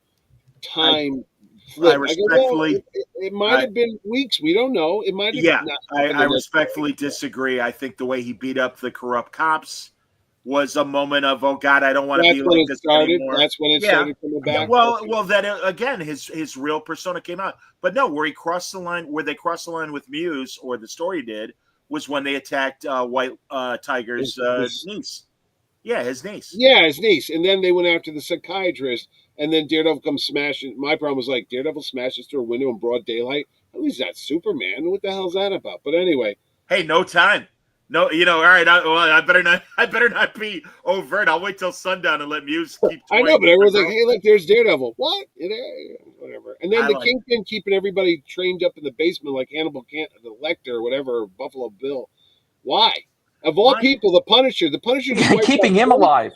time. I respectfully, it might have been weeks. We don't know. It might have. Yeah, I respectfully disagree. I think the way he beat up the corrupt cops was a moment of, oh God, I don't want to be like this anymore. That's when it started coming back. Well, then again, his real persona came out. But no, where they crossed the line with Muse, or the story did, was when they attacked White Tiger's niece. Yeah, his niece. Yeah, his niece. And then they went after the psychiatrist, and then Daredevil comes smashing. My problem was like, Daredevil smashes through a window in broad daylight. Oh, he's not Superman. What the hell's that about? But anyway. Hey, no time. No, all right. I better not be overt. I'll wait till sundown and let Muse keep. I know, but everyone's like, hey, look, there's Daredevil. What? Whatever. And then Kingpin keeping everybody trained up in the basement like Hannibal the Lecter or whatever, or Buffalo Bill. Why? Of all people, the Punisher just keeping him alive.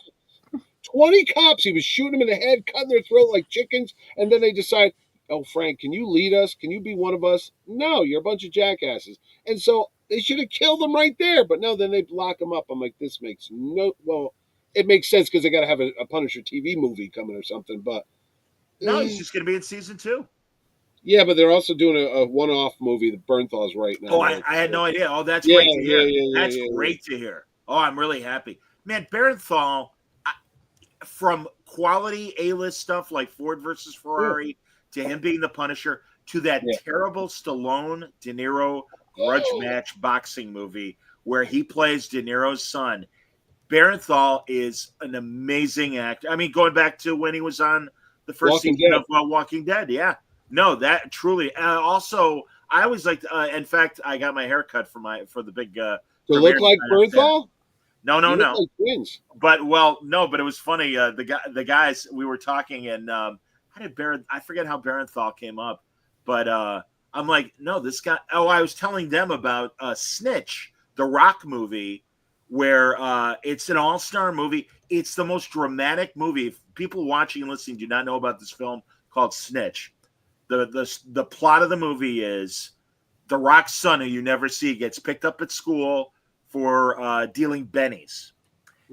20 cops. He was shooting them in the head, cutting their throat like chickens, and then they decide, oh, Frank, can you lead us? Can you be one of us? No, you're a bunch of jackasses. And so they should have killed him right there. But no, then they lock him up. I'm like, this makes it makes sense because they got to have a Punisher TV movie coming or something. But no, he's just going to be in season 2. Yeah, but they're also doing a one-off movie that Bernthal's right now. Oh, I had no idea. Oh, that's great to hear. That's great to hear. Oh, I'm really happy. Man, Bernthal, from quality A-list stuff like Ford versus Ferrari to him being the Punisher to that terrible Stallone De Niro grudge match boxing movie where he plays De Niro's son. Bernthal is an amazing actor. I mean, going back to when he was on the first season of Walking Dead. Yeah. No, that truly. Also, I always liked. In fact, I got my hair cut for the big. To look like Bernthal? No. Like twins. But it was funny. The guys we were talking, and how did I forget how Bernthal came up, but I'm like, no, this guy. Oh, I was telling them about Snitch, the Rock movie, where it's an all-star movie. It's the most dramatic movie. If people watching and listening do not know about this film called Snitch. The plot of the movie is the Rock's son, who you never see, gets picked up at school for dealing bennies.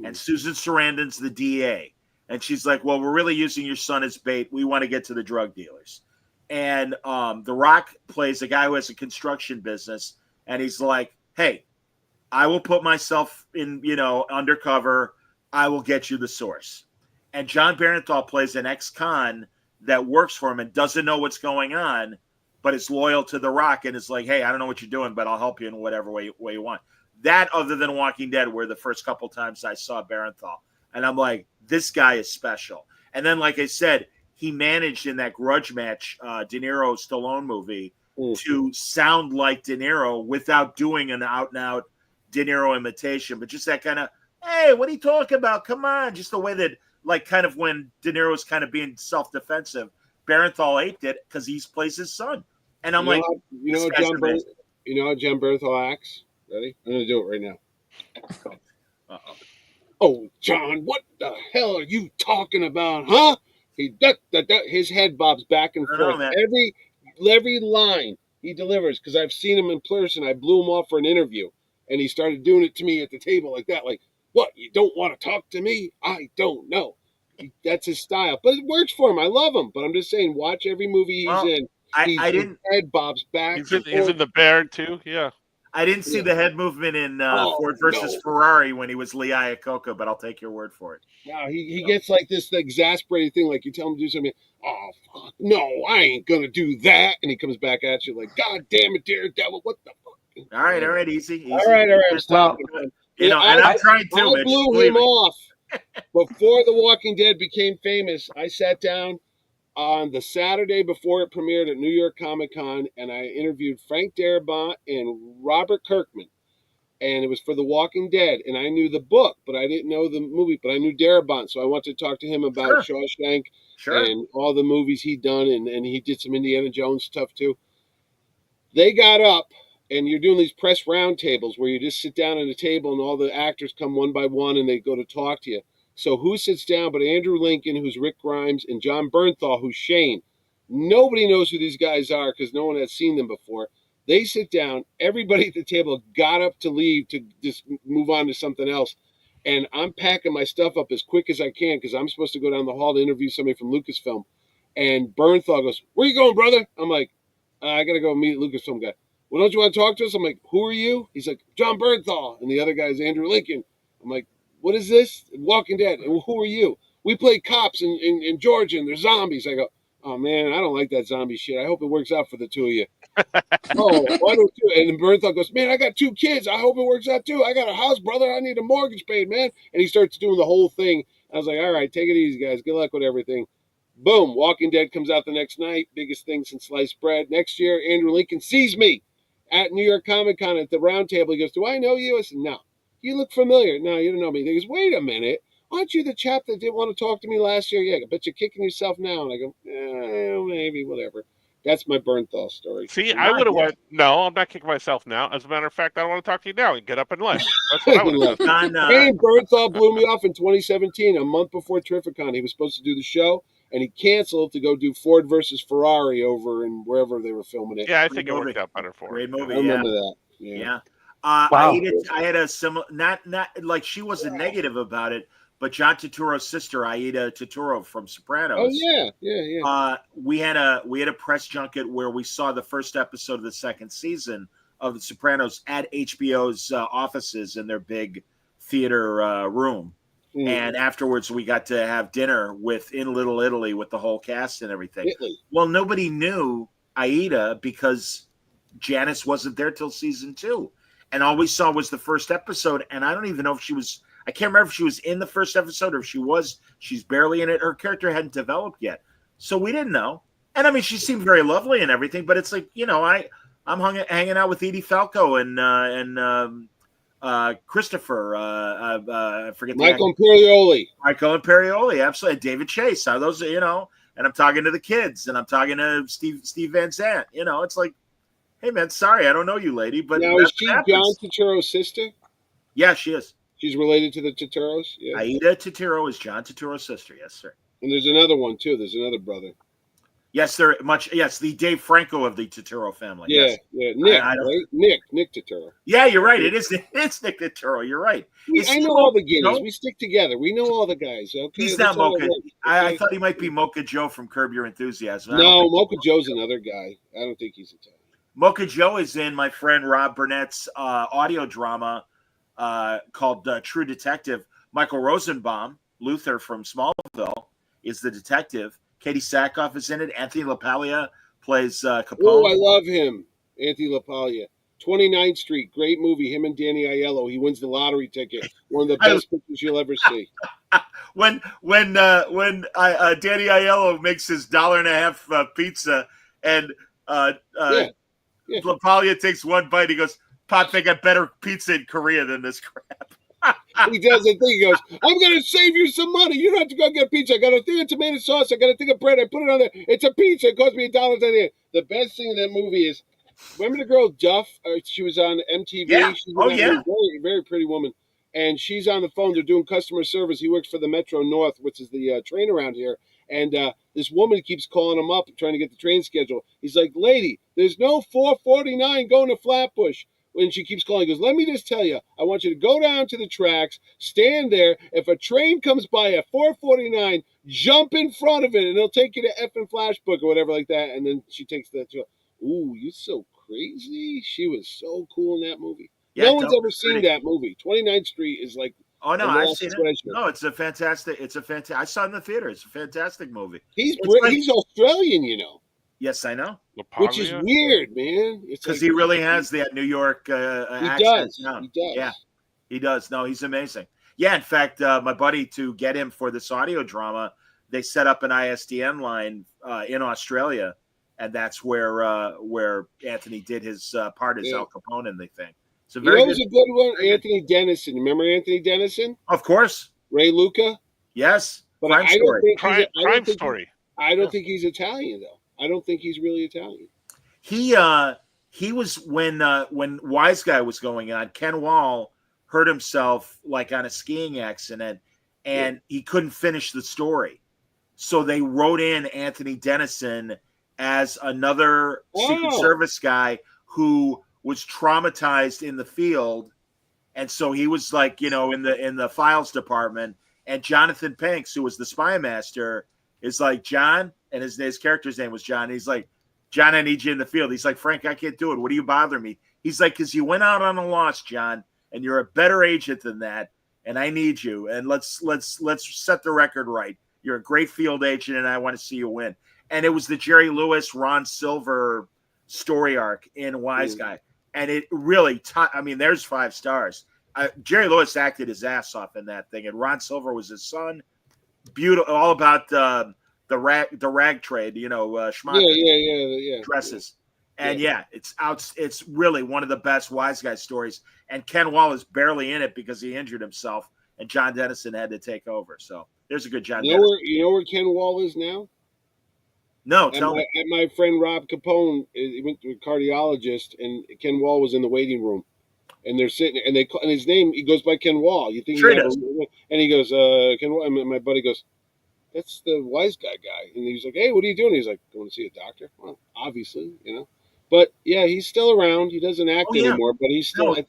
And Susan Sarandon's the DA. And she's like, well, we're really using your son as bait. We want to get to the drug dealers. And The Rock plays a guy who has a construction business. And he's like, hey, I will put myself in, undercover. I will get you the source. And John Barenthal plays an ex-con that works for him and doesn't know what's going on, but is loyal to The Rock and is like, hey, I don't know what you're doing, but I'll help you in whatever way you want. That, other than Walking Dead, were the first couple times I saw Barenthal. And I'm like, this guy is special. And then, like I said, he managed in that grudge match De Niro-Stallone movie to sound like De Niro without doing an out-and-out De Niro imitation, but just that kind of, hey, what are you talking about? Come on. Just the way that, like, kind of when De Niro's kind of being self-defensive, Barenthal aped it because he plays his son. And I'm you know how John Bernthal acts? Ready? I'm going to do it right now. Uh-oh. Oh, John, what the hell are you talking about, huh? His head bobs back and forth. Every line he delivers, because I've seen him in person. I blew him off for an interview, and he started doing it to me at the table like that. Like, what? You don't want to talk to me? I don't know. That's his style. But it works for him. I love him. But I'm just saying, watch every movie he's in. His head bobs back He's and in forth. the Bear, too. Yeah. I didn't see the head movement in Ford versus Ferrari when he was Lee Iacocca, but I'll take your word for it. No, he gets like this exasperated thing, like you tell him to do something. Oh, fuck, no, I ain't going to do that. And he comes back at you like, God damn it, Daredevil, what the fuck? All right, easy. All right, I'm stopping. And I'm trying to. I blew him off. Before The Walking Dead became famous, I sat down on the Saturday before it premiered at New York Comic Con, and I interviewed Frank Darabont and Robert Kirkman. And it was for The Walking Dead. And I knew the book, but I didn't know the movie. But I knew Darabont, so I wanted to talk to him about Shawshank and all the movies he'd done. And he did some Indiana Jones stuff, too. They got up, and you're doing these press roundtables where you just sit down at a table, and all the actors come one by one, and they go to talk to you. So who sits down but Andrew Lincoln, who's Rick Grimes, and John Bernthal, who's Shane. Nobody knows who these guys are because no one has seen them before. They sit down. Everybody at the table got up to leave to just move on to something else. And I'm packing my stuff up as quick as I can because I'm supposed to go down the hall to interview somebody from Lucasfilm. And Bernthal goes, "Where you going, brother?" I'm like, "I got to go meet Lucasfilm guy." "Well, don't you want to talk to us?" I'm like, "Who are you?" He's like, "John Bernthal." And the other guy is Andrew Lincoln. I'm like, "What is this?" "Walking Dead." "And who are you?" "We play cops in Georgia, and they're zombies." I go, "Oh, man, I don't like that zombie shit. I hope it works out for the two of you." "Oh, why don't you?" And Bernthal goes, "Man, I got 2 kids. I hope it works out too. I got a house, brother. I need a mortgage paid, man." And he starts doing the whole thing. I was like, "All right, take it easy, guys. Good luck with everything." Boom, Walking Dead comes out the next night. Biggest thing since sliced bread. Next year, Andrew Lincoln sees me at New York Comic Con at the round table. He goes, "Do I know you?" I said, "No." "You look familiar." "No, you don't know me." He goes, "Wait a minute. Aren't you the chap that didn't want to talk to me last year?" "Yeah, I bet you're kicking yourself now." And I go, maybe, whatever. That's my Bernthal story. See, I would have went, "No, I'm not kicking myself now. As a matter of fact, I don't want to talk to you now." And get up and left. That's what I would have done. Hey, Bernthal blew me off in 2017, a month before Terrificon. He was supposed to do the show, and he canceled to go do Ford versus Ferrari over in wherever they were filming it. Yeah, I think it worked out better for him. Great movie. I remember that. Yeah. Wow. I had a similar, not like she wasn't negative about it, but John Turturro's sister, Aida Turturro from Sopranos. Oh yeah. We had a press junket where we saw the first episode of the second season of The Sopranos at HBO's offices in their big theater room. And afterwards, we got to have dinner in Little Italy with the whole cast and everything. Italy. Well, nobody knew Aida because Janice wasn't there till season 2. And all we saw was the first episode. And I don't even know if I can't remember if she was in the first episode or if she's barely in it. Her character hadn't developed yet. So we didn't know. And I mean, she seemed very lovely and everything, but it's like, I'm hanging out with Edie Falco and Christopher, I forget Michael Imperioli. Michael Imperioli, absolutely. David Chase. Those, and I'm talking to the kids and I'm talking to Steve Van Zandt. It's like, hey man, sorry, I don't know you, lady. But now is she John Turturro's sister? Yeah, she is. She's related to the Turturros? Yeah. Aida Turturro is John Turturro's sister, yes, sir. And there's another one too. There's another brother. Yes, the Dave Franco of the Turturro family. Yeah, yes. yeah. Nick, right? Nick Turturro. Yeah, you're right. It's Nick Turturro. You're right. I know all the Guineas. We stick together. We know all the guys. Okay, he's not Mocha. I thought he might be Mocha Joe from Curb Your Enthusiasm. No, Mocha Joe's another guy. I don't think he's Italian. Mocha Joe is in my friend Rob Burnett's audio drama called True Detective. Michael Rosenbaum, Luther from Smallville, is the detective. Katie Sackhoff is in it. Anthony LaPaglia plays Capone. Oh, I love him. Anthony LaPaglia. 29th Street, great movie. Him and Danny Aiello. He wins the lottery ticket. One of the best pictures you'll ever see. When Danny Aiello makes his $1.50 pizza and LaPaglia takes one bite, he goes, "Pop, they got better pizza in Korea than this crap." He does the thing. He goes, I'm going to save you some money. You don't have to go get a pizza. I got a thing of tomato sauce. I got a thing of bread. I put it on there. It's a pizza. It cost me $1.98. The best thing in that movie is, remember the girl Duff? She was on MTV. Yeah. She's very, very pretty woman. And she's on the phone. They're doing customer service. He works for the Metro North, which is the train around here. And this woman keeps calling him up, trying to get the train schedule. He's like, lady, there's no 449 going to Flatbush. When she keeps calling, he goes, let me just tell you, I want you to go down to the tracks, stand there. If a train comes by at 449, jump in front of it, and it'll take you to effing Flashbook or whatever like that. And then she takes that. Ooh, you're so crazy. She was so cool in that movie. Yeah, no one's ever seen that movie. 29th Street is like. Oh no, I've seen it. No, it's a fantastic. I saw it in the theater. It's a fantastic movie. He's Australian, you know. Yes, I know. Which is weird, man. Because he really has that New York accent. He does. Yeah, he does. No, he's amazing. Yeah, in fact, my buddy, to get him for this audio drama, they set up an ISDN line in Australia, and that's where Anthony did his part as Al Capone in the thing. So a good one, Anthony Dennison. Remember Anthony Dennison? Of course. Ray Luca? Yes. But I don't think Story. I don't think he's Italian, though. I don't think he's really Italian. He was when Wise Guy was going on, Ken Wall hurt himself like on a skiing accident, and he couldn't finish the story. So they wrote in Anthony Dennison as another Secret Service guy who was traumatized in the field, and so he was like, in the files department. And Jonathan Panks, who was the spy master, is like, John, and his character's name was John. He's like, John, I need you in the field. He's like, Frank, I can't do it. What do you bother me? He's like, because you went out on a loss, John, and you're a better agent than that, and I need you. And let's set the record right. You're a great field agent, and I want to see you win. And it was the Jerry Lewis, Ron Silver story arc in Wise Guy. And it really, there's 5 stars. Jerry Lewis acted his ass off in that thing, and Ron Silver was his son. Beautiful, all about the rag trade, schmuck dresses. And it's really one of the best Wise Guy stories. And Ken Wall is barely in it because he injured himself, and John Dennison had to take over. So there's a good John. You know where Ken Wall is now? No, tell me. At my friend Rob Capone, he went to a cardiologist, and Ken Wall was in the waiting room. And they're sitting, and his name, he goes by Ken Wall. You think sure he does. And he goes, Ken Wall. And my buddy goes, that's the Wise Guy. And he's like, hey, what are you doing? He's like, going to see a doctor. Well, obviously, But yeah, he's still around. He doesn't act anymore, but he's still. I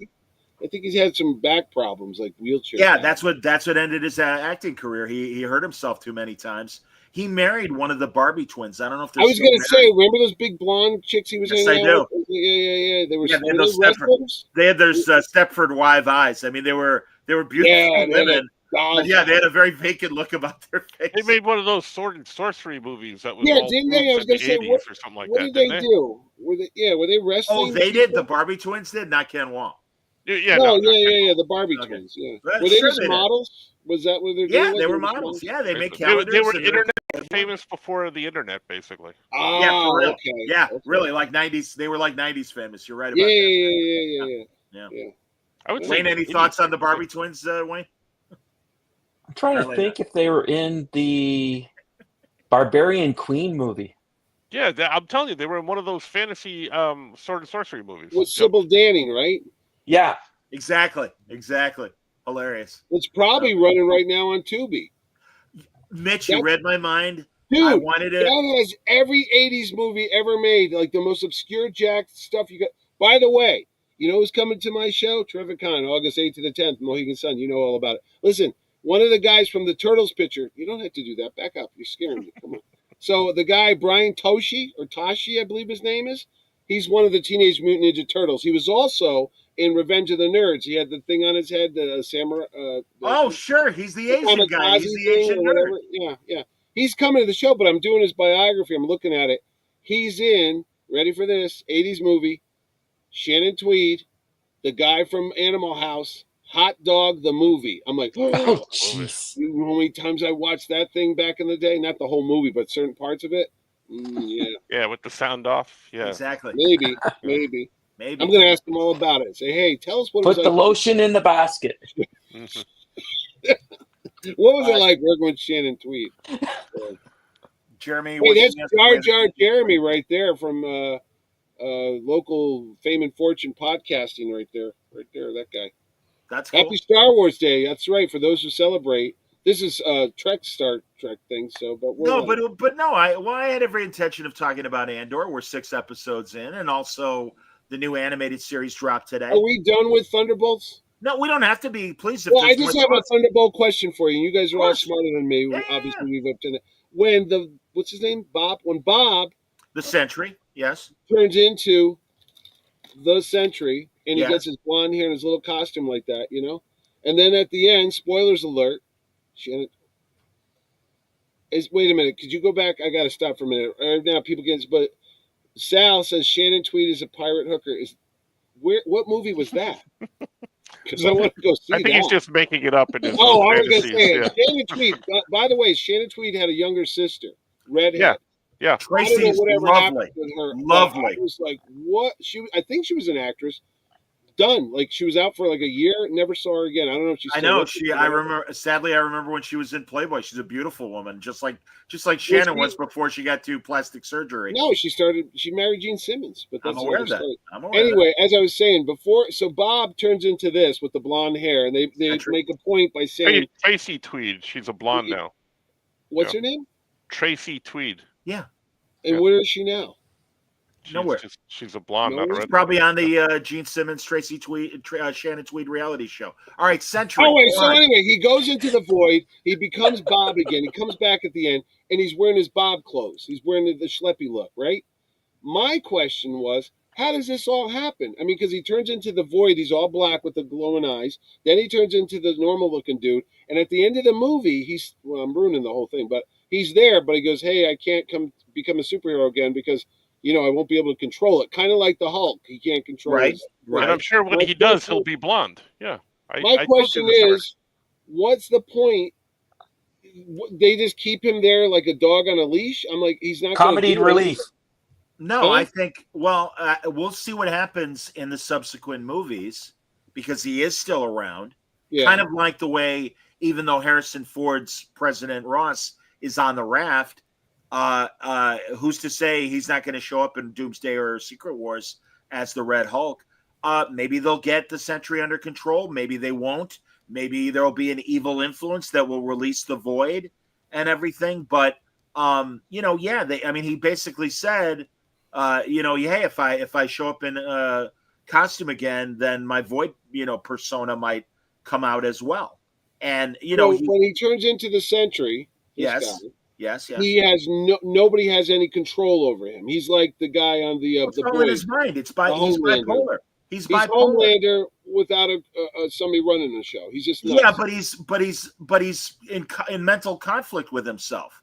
think he's had some back problems, like wheelchair. Yeah, back. that's what ended his acting career. He hurt himself too many times. He married one of the Barbie twins. I don't know if I was going to say, remember those big blonde chicks he was hanging out with? Yeah. They were they had those Stepford wife eyes. I mean, they were beautiful women. But yeah, they had a very vacant look about their face. They made one of those sword and sorcery movies that was didn't they? I was going to say, or something like what that. Did they do? Were they wrestling? Oh, they did. The Barbie twins did, not Ken Wall. Yeah, the Barbie twins. Yeah, were they just models? Was that what they're doing? Yeah, they were models. Yeah, they made calendars. They were internet famous before the internet, basically. Oh, yeah, for real. Okay. Yeah, really, like 90s. They were like 90s famous. You're right about that. Yeah. I would Wayne, any thoughts on the Barbie twins, Wayne? I'm trying to think if they were in the Barbarian Queen movie. Yeah, I'm telling you, they were in one of those fantasy sword and sorcery movies. With Sybil Danning, right? Yeah. Exactly. Hilarious. It's probably running right now on Tubi. Mitch, you read my mind. Dude, I wanted it. That has every 80s movie ever made, like the most obscure jack stuff you got. By the way, you know who's coming to my show? Terrific Con, August 8th to the 10th, Mohegan Sun. You know all about it. Listen, one of the guys from the Turtles picture, you don't have to do that. Back up. You're scaring me. Come on. So the guy, Brian Toshi, I believe his name is, he's one of the Teenage Mutant Ninja Turtles. He was also in Revenge of the Nerds. He had the thing on his head, the samurai. Sure. He's the Asian guy. He's the Asian nerd. Yeah. He's coming to the show, but I'm doing his biography. I'm looking at it. He's in, ready for this, 80s movie, Shannon Tweed, the guy from Animal House, Hot Dog the movie. I'm like, oh, jeez. You know how many times I watched that thing back in the day? Not the whole movie, but certain parts of it. Yeah. Yeah, with the sound off. Yeah. Exactly. Maybe. I'm going to ask them all about it. Say, hey, tell us what Put the lotion in the basket. What was it like working with Shannon Tweed? Jeremy, hey, that's Jar Jar Jeremy right there from local Fame and Fortune podcasting right there, that guy. That's cool. Happy Star Wars Day. That's right. For those who celebrate, this is Star Trek thing. So, but I had every intention of talking about Andor. We're 6 episodes in, and also the new animated series dropped today. Are we done with Thunderbolts? No, we don't have to be. Please. Well, I just have a Thunderbolt question for you. You guys are all smarter than me. Yeah, obviously, we've up to that. When what's his name? Bob. When Bob, the Sentry, yes, turns into the Sentry, and he gets his blonde hair and his little costume like that, and then at the end, spoilers alert. Shannon. Wait a minute. Could you go back? I got to stop for a minute. Right now, people get. But Sal says Shannon Tweed is a pirate hooker. What movie was that? Because I want to go see that. I think he's just making it up in his I was going to say yeah. Shannon Tweed. By the way, Shannon Tweed had a younger sister, redhead. Yeah. Tracy's lovely. With her. Lovely. I was like, what? I think she was an actress. Done. Like she was out for like a year. Never saw her again. I don't know if she's. I remember. Sadly, I remember when she was in Playboy. She's a beautiful woman, just like Shannon was before she got to plastic surgery. No, she married Gene Simmons. But that's I'm aware of that. Anyway, as I was saying before, so Bob turns into this with the blonde hair, and they make a point by saying Tracy Tweed. She's a blonde now. What's her name? Tracy Tweed. Yeah. And where is she now? Nowhere. She's a blonde. She's probably on the Gene Simmons, Tracy Tweed, Shannon Tweed reality show. All right, Sentry. Oh, wait. So anyway, he goes into the void. He becomes Bob again. He comes back at the end, and he's wearing his Bob clothes. He's wearing the schleppy look, right? My question was, how does this all happen? I mean, because he turns into the void. He's all black with the glowing eyes. Then he turns into the normal-looking dude. And at the end of the movie, I'm ruining the whole thing, but he's there, but he goes, hey, I can't become a superhero again because I won't be able to control it. Kind of like the Hulk. He can't control it. Right. And I'm sure when he does, he'll be blonde. Yeah. My question is, what's the point? They just keep him there like a dog on a leash? I'm like, he's not comedy relief. No, I think, we'll see what happens in the subsequent movies because he is still around. Yeah. Kind of like the way, even though Harrison Ford's President Ross is on the raft, who's to say he's not going to show up in Doomsday or Secret Wars as the Red Hulk? Maybe they'll get the Sentry under control. Maybe they won't. Maybe there'll be an evil influence that will release the void and everything. But, he basically said, hey, if I show up in a costume again, then my void, persona might come out as well. And, when he turns into the Sentry, yes. He has nobody has any control over him. He's like the guy on the all in his mind. He's bipolar. He's bipolar. Homelander without somebody running the show. He's just nuts. Yeah, but he's in mental conflict with himself.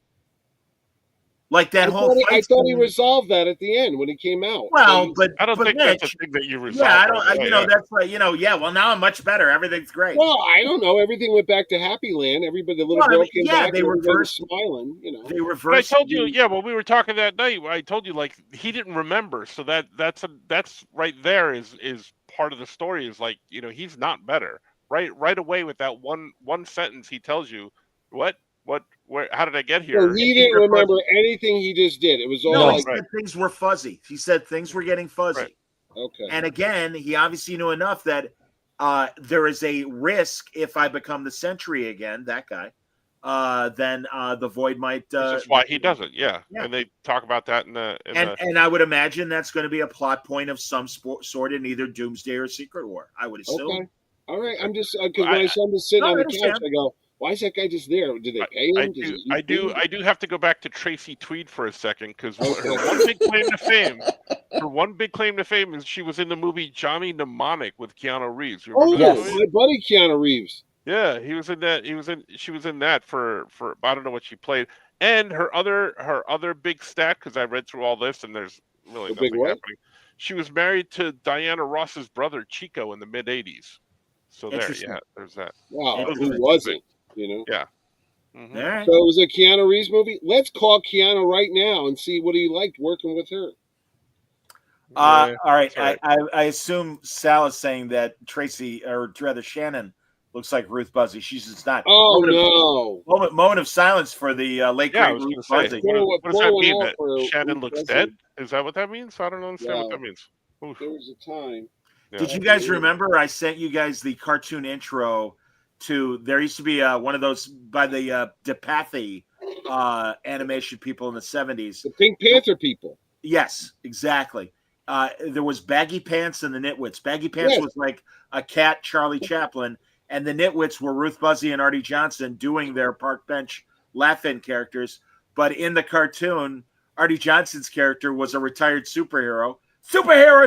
Like that I thought he resolved that at the end when he came out. Well, but I don't think that's a thing that you resolve. Yeah, that's right. Well, now I'm much better. Everything's great. Well, I don't know. Everything went back to Happy Land. Everybody, the little girl came back. They reversed smiling. They reversed. I told you, when we were talking that night, I told you like he didn't remember. So that's right there is part of the story. Is like he's not better. Right away with that one sentence, he tells you what. Where? How did I get here? So he didn't remember anything he just did. It was all he said things were fuzzy. He said things were getting fuzzy. Right. Okay. And again, he obviously knew enough that there is a risk if I become the Sentry again, that guy, then the void might. That's why he doesn't. Yeah. And they talk about that and I would imagine that's going to be a plot point of some sort in either Doomsday or Secret War. I would assume. Okay. All right. I'm just because when I saw him sitting on the couch, I go, why is that guy just there? Do they pay him? I do have to go back to Tracy Tweed for a second because her one big claim to fame is she was in the movie Johnny Mnemonic with Keanu Reeves. Oh, yes, my buddy Keanu Reeves. Yeah, he was in that. She was in that for I don't know what she played. And her other big stat, because I read through all this and there's really nothing happening. She was married to Diana Ross's brother Chico in the mid '80s. So there's that. Wow, who wasn't? Yeah. Mm-hmm. All right. So it was a Keanu Reeves movie. Let's call Keanu right now and see what he liked working with her. All right. I assume Sal is saying that Tracy, or rather Shannon, looks like Ruth Buzzy. She's just not. Oh, no. Moment of silence for the late Yeah, I great was Ruth going to say, Buzzy. what does that mean? Pour one out That for Shannon Ruth looks Buzzy. dead? Is that what that means? I don't understand what Wow. that means. Oof. There was a time. Yeah. Did you guys remember I sent you guys the cartoon intro to? There used to be one of those by the DePathy animation people in the 70s. The Pink Panther people. Yes, exactly. There was Baggy Pants and the Nitwits. Baggy Pants was like a cat, Charlie Chaplin, and the Nitwits were Ruth Buzzy and Artie Johnson doing their park bench laugh-in characters. But in the cartoon, Artie Johnson's character was a retired superhero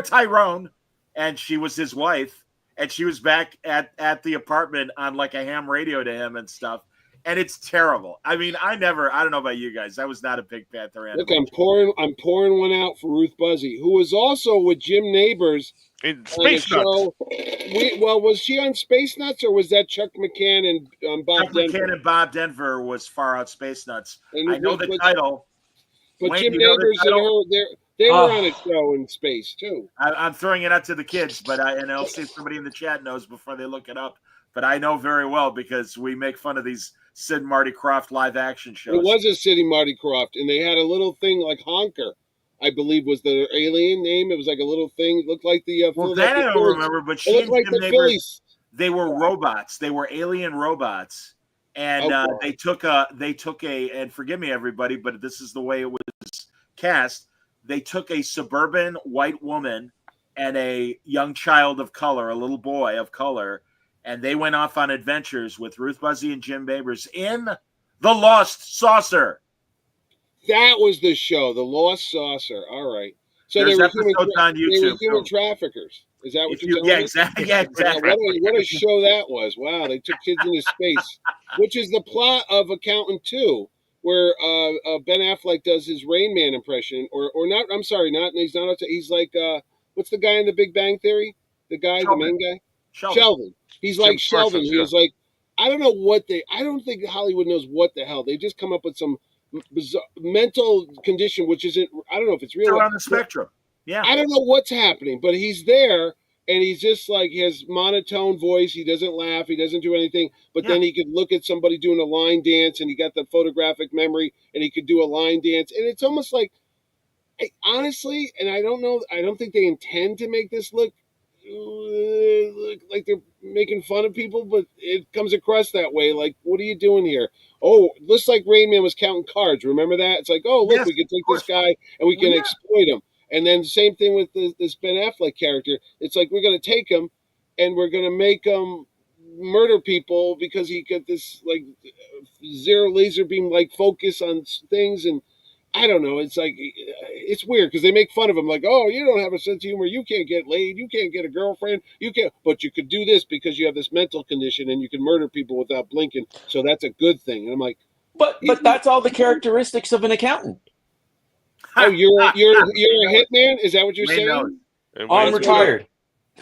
Tyrone, and she was his wife, and she was back at the apartment on like a ham radio to him and stuff. And it's terrible. I mean, I don't know about you guys. I was not a Pink Panther animator. Look, I'm pouring one out for Ruth Buzzy, who was also with Jim Neighbors in Space Nuts. Was she on Space Nuts, or was that Chuck McCann and Bob Chuck Denver? McCann and Bob Denver was Far Out Space Nuts. And I know the title. But Wayne, Jim you know the Neighbors and title? her, they were on a show in space too. I'm throwing it out to the kids, but I'll see if somebody in the chat knows before they look it up. But I know very well because we make fun of these Sid and Marty Krofft live action shows. It was a Sid and Marty Krofft, and they had a little thing like Honker, I believe was the alien name. It was like a little thing. It looked like the well, that I don't Phillies. remember, but she and like Jim the Neighbors, Phillies. They were robots. They were alien robots, and they took a and forgive me everybody, but this is the way it was cast. They took a suburban white woman and a young child of color, a little boy of color, and they went off on adventures with Ruth Buzzy and Jim Neighbors in The Lost Saucer. That was the show, The Lost Saucer. All right. So there's they were episodes on YouTube. They were human traffickers. Is that what you're telling me? Yeah, exactly. Yeah, exactly. What a show that was. Wow, they took kids into space, which is the plot of Accountant 2, where Ben Affleck does his Rain Man impression, or not. I'm sorry, he's not. He's like, what's the guy in The Big Bang Theory? The guy, Sheldon. the main guy, Sheldon. He's like Sheldon. Parsons, He was like, I don't know what I don't think Hollywood knows what the hell. They just come up with some bizarre mental condition, which isn't. I don't know if it's real. They're on the spectrum. Yeah. I don't know what's happening, but he's there. And he's just like, he has monotone voice. He doesn't laugh. He doesn't do anything. But then he could look at somebody doing a line dance, and he got the photographic memory, and he could do a line dance. And it's almost like, honestly, and I don't know, I don't think they intend to make this look like they're making fun of people, but it comes across that way. Like, what are you doing here? Oh, looks like Rain Man was counting cards. Remember that? It's like, oh, look, we can take this guy and we can exploit him. And then the same thing with this Ben Affleck character. It's like, we're going to take him and we're going to make him murder people because he got this like zero laser beam like focus on things. And I don't know. It's like, it's weird because they make fun of him like, oh, you don't have a sense of humor. You can't get laid. You can't get a girlfriend. You can't, but you could do this because you have this mental condition and you can murder people without blinking. So that's a good thing. And I'm like, but that's all the characteristics of an accountant. Oh, you're a hitman? Is that what you're saying? I'm retired.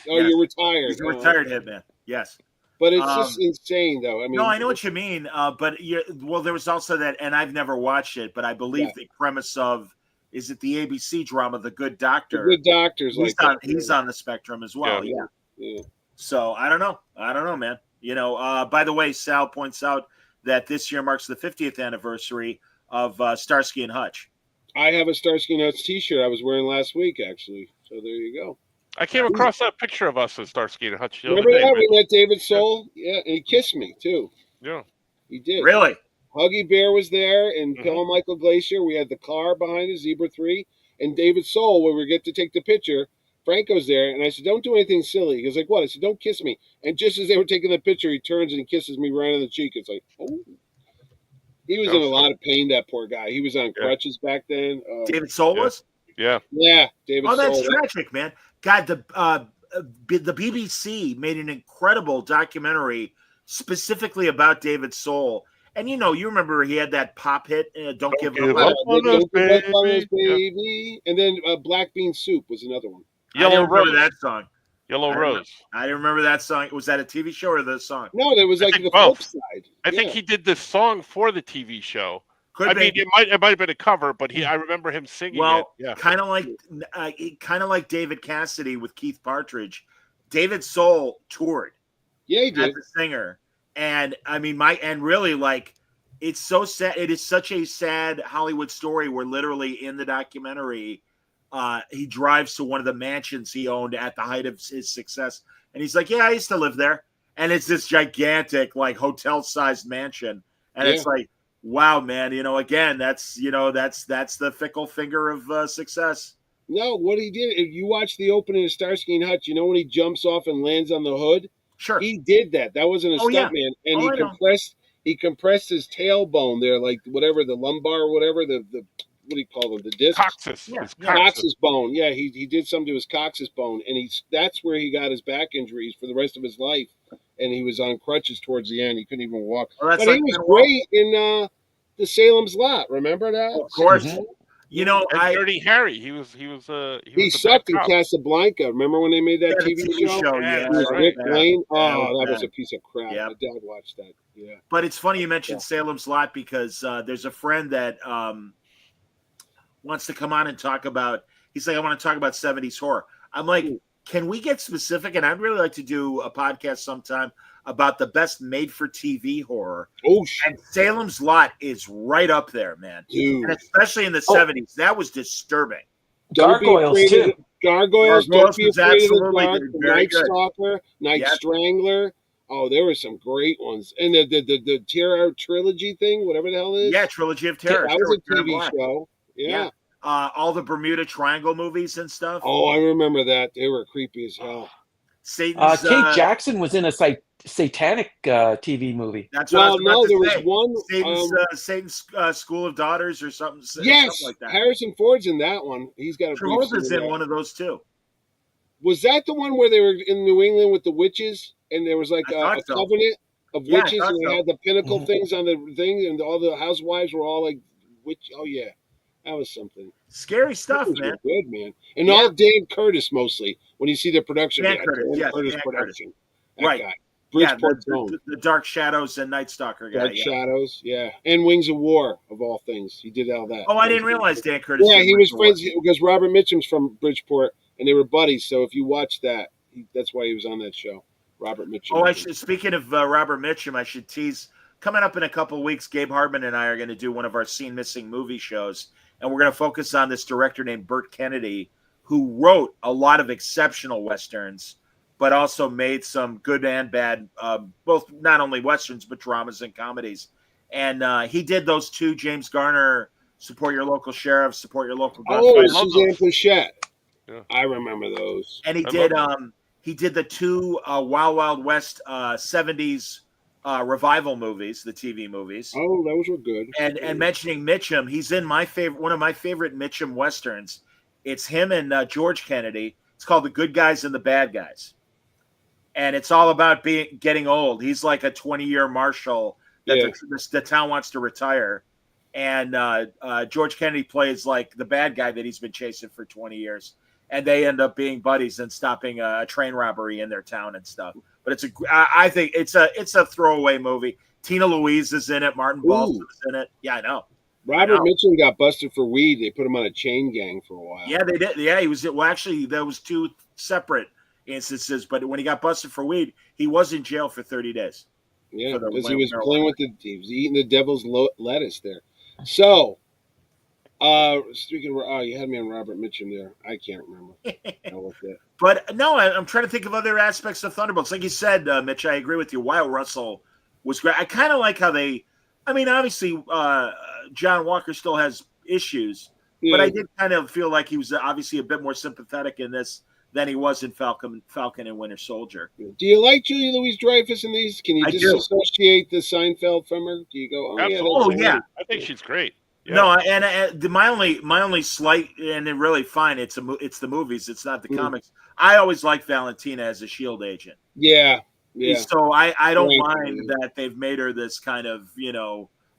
Oh, yes. You're retired. He's a retired hitman. Yes. But it's just insane, though. I mean, no, I know what you mean. But there was also that, and I've never watched it, but I believe the premise of, is it the ABC drama, The Good Doctor? The Good Doctor's he's on the spectrum as well. Yeah. So I don't know, man. You know, by the way, Sal points out that this year marks the 50th anniversary of Starsky and Hutch. I have a Starsky and Hutch T-shirt I was wearing last week, actually. So there you go. I came across that picture of us as Starsky and Hutch. Remember that? We met David Soul. Yeah, and he kissed me too. Yeah, he did. Really? Huggy Bear was there, and Bill Michael Glacier. We had the car behind us, Zebra 3, and David Soul. Where we get to take the picture, Franco's there, and I said, "Don't do anything silly." He goes like, "What?" I said, "Don't kiss me." And just as they were taking the picture, he turns and he kisses me right on the cheek. It's like, oh. He was in a lot of pain, that poor guy. He was on crutches back then. David Soul was? Yeah, David Soul. Oh, that's tragic, man. God, the BBC made an incredible documentary specifically about David Soul. And, you remember he had that pop hit, Don't Give Up on Us, Baby. And then Black Bean Soup was another one. Yellow Rose. That song. Yellow Rose. I didn't remember that song. Was that a TV show or the song? No, that was like the flip side. I think he did this song for the TV show. I mean, it might have been a cover, but I remember him singing it. Yeah, kind of like David Cassidy with Keith Partridge. David Soul toured. Yeah, he did. as a singer. And I mean, really, like, it's so sad. It is such a sad Hollywood story where literally in the documentary, he drives to one of the mansions he owned at the height of his success. And he's like, yeah, I used to live there. And it's this gigantic, like, hotel-sized mansion. And it's like, wow, man, again, that's the fickle finger of success. No, what he did, if you watch the opening of Starsky and Hutch, when he jumps off and lands on the hood? Sure. He did that. That wasn't a stuntman. And he compressed his tailbone there, like whatever, the lumbar or whatever, the what do you call them? The disc? Coccyx. Yeah. Coccyx bone. Yeah, he did something to his coccyx bone, and that's where he got his back injuries for the rest of his life. And he was on crutches towards the end. He couldn't even walk. Well, but he was great in the Salem's Lot. Remember that? Of course. And Dirty Harry. He sucked in Casablanca. Remember when they made that TV show? Yeah, he was Rick Blaine. Oh, that was a piece of crap. My dad watched that. Yeah. But it's funny you mentioned Salem's Lot because there's a friend that wants to come on and talk about. He's like, I want to talk about 70s horror. I'm like, can we get specific? And I'd really like to do a podcast sometime about the best made-for-TV horror. Oh, shit. And Salem's Lot is right up there, man. Dude. And especially in the 70s. That was disturbing. Gargoyles, too. Gargoyles, don't be afraid of the dark. Night good. Stalker, Night Strangler. Oh, there were some great ones. And the Terror Trilogy thing, whatever the hell it is. Yeah, Trilogy of Terror. That was a TV show. Yeah. All the Bermuda Triangle movies and stuff. Oh, I remember that. They were creepy as hell. Satan's, Kate Jackson was in a satanic TV movie. That's what I was about to say. Was one. Satan's School of Daughters or something. Yes, something like that. Harrison Ford's in that one. He's got a. Travolta's in one of those too. Was that the one where they were in New England with the witches and there was like a covenant of witches and they had the pinnacle things on the thing and all the housewives were all like witch? Oh yeah. That was something. Scary stuff, man. Good, man. And all Dan Curtis mostly. When you see the production. Dan Curtis production. Right. Guy. The Dark Shadows and Night Stalker guy. Dark Shadows, And Wings of War, of all things. He did all that. Oh, I didn't realize Dan Curtis. Yeah, he was friends because Robert Mitchum's from Bridgeport and they were buddies. So if you watch that, that's why he was on that show. Robert Mitchum. Oh, speaking of Robert Mitchum, I should tease. Coming up in a couple of weeks, Gabe Hardman and I are going to do one of our Scene Missing movie shows. And we're going to focus on this director named Burt Kennedy, who wrote a lot of exceptional Westerns, but also made some good and bad, both not only Westerns, but dramas and comedies. And he did those two, James Garner, Support Your Local Sheriff, Support Your Local Gunfighter. Oh, Suzanne Plachette. Yeah. I remember those. And he did the two Wild Wild West 70s revival movies, the TV movies. Oh, those were good. And mentioning Mitchum, he's in one of my favorite Mitchum Westerns. It's him and George Kennedy. It's called The Good Guys and the Bad Guys. And it's all about getting old. He's like a 20-year marshal that the town wants to retire. And George Kennedy plays like the bad guy that he's been chasing for 20 years. And they end up being buddies and stopping a train robbery in their town and stuff. But I think it's a throwaway movie. Tina Louise is in it. Martin Balsam is in it. Yeah, I know. Robert Mitchum got busted for weed. They put him on a chain gang for a while. Yeah, they did. Yeah, he was. Well, actually, there was two separate instances. But when he got busted for weed, he was in jail for 30 days. Yeah, because he was playing with he was eating the devil's lettuce there. So, speaking of, you had me on Robert Mitchum there. I can't remember. But no, I'm trying to think of other aspects of Thunderbolts. Like you said, Mitch, I agree with you. Wyatt Russell was great. I kind of like how obviously, John Walker still has issues, but I did kind of feel like he was obviously a bit more sympathetic in this than he was in Falcon and Winter Soldier. Do you like Julia Louis-Dreyfus in these? Can you disassociate the Seinfeld from her? Do you go, I think she's great. Yeah. No, and my only slight, and it really fine. It's the movies. It's not the comics. I always liked Valentina as a SHIELD agent. Yeah. So I don't mind that they've made her this kind of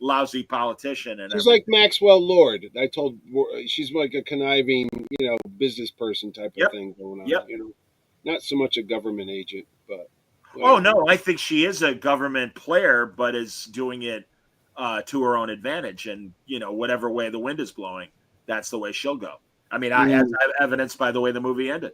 lousy politician. And she's like Maxwell Lord. She's like a conniving business person type of thing going on. Yep. Not so much a government agent, but. Oh no, I think she is a government player, but is doing it to her own advantage, and whatever way the wind is blowing, that's the way she'll go. I mean, as evidenced by the way the movie ended.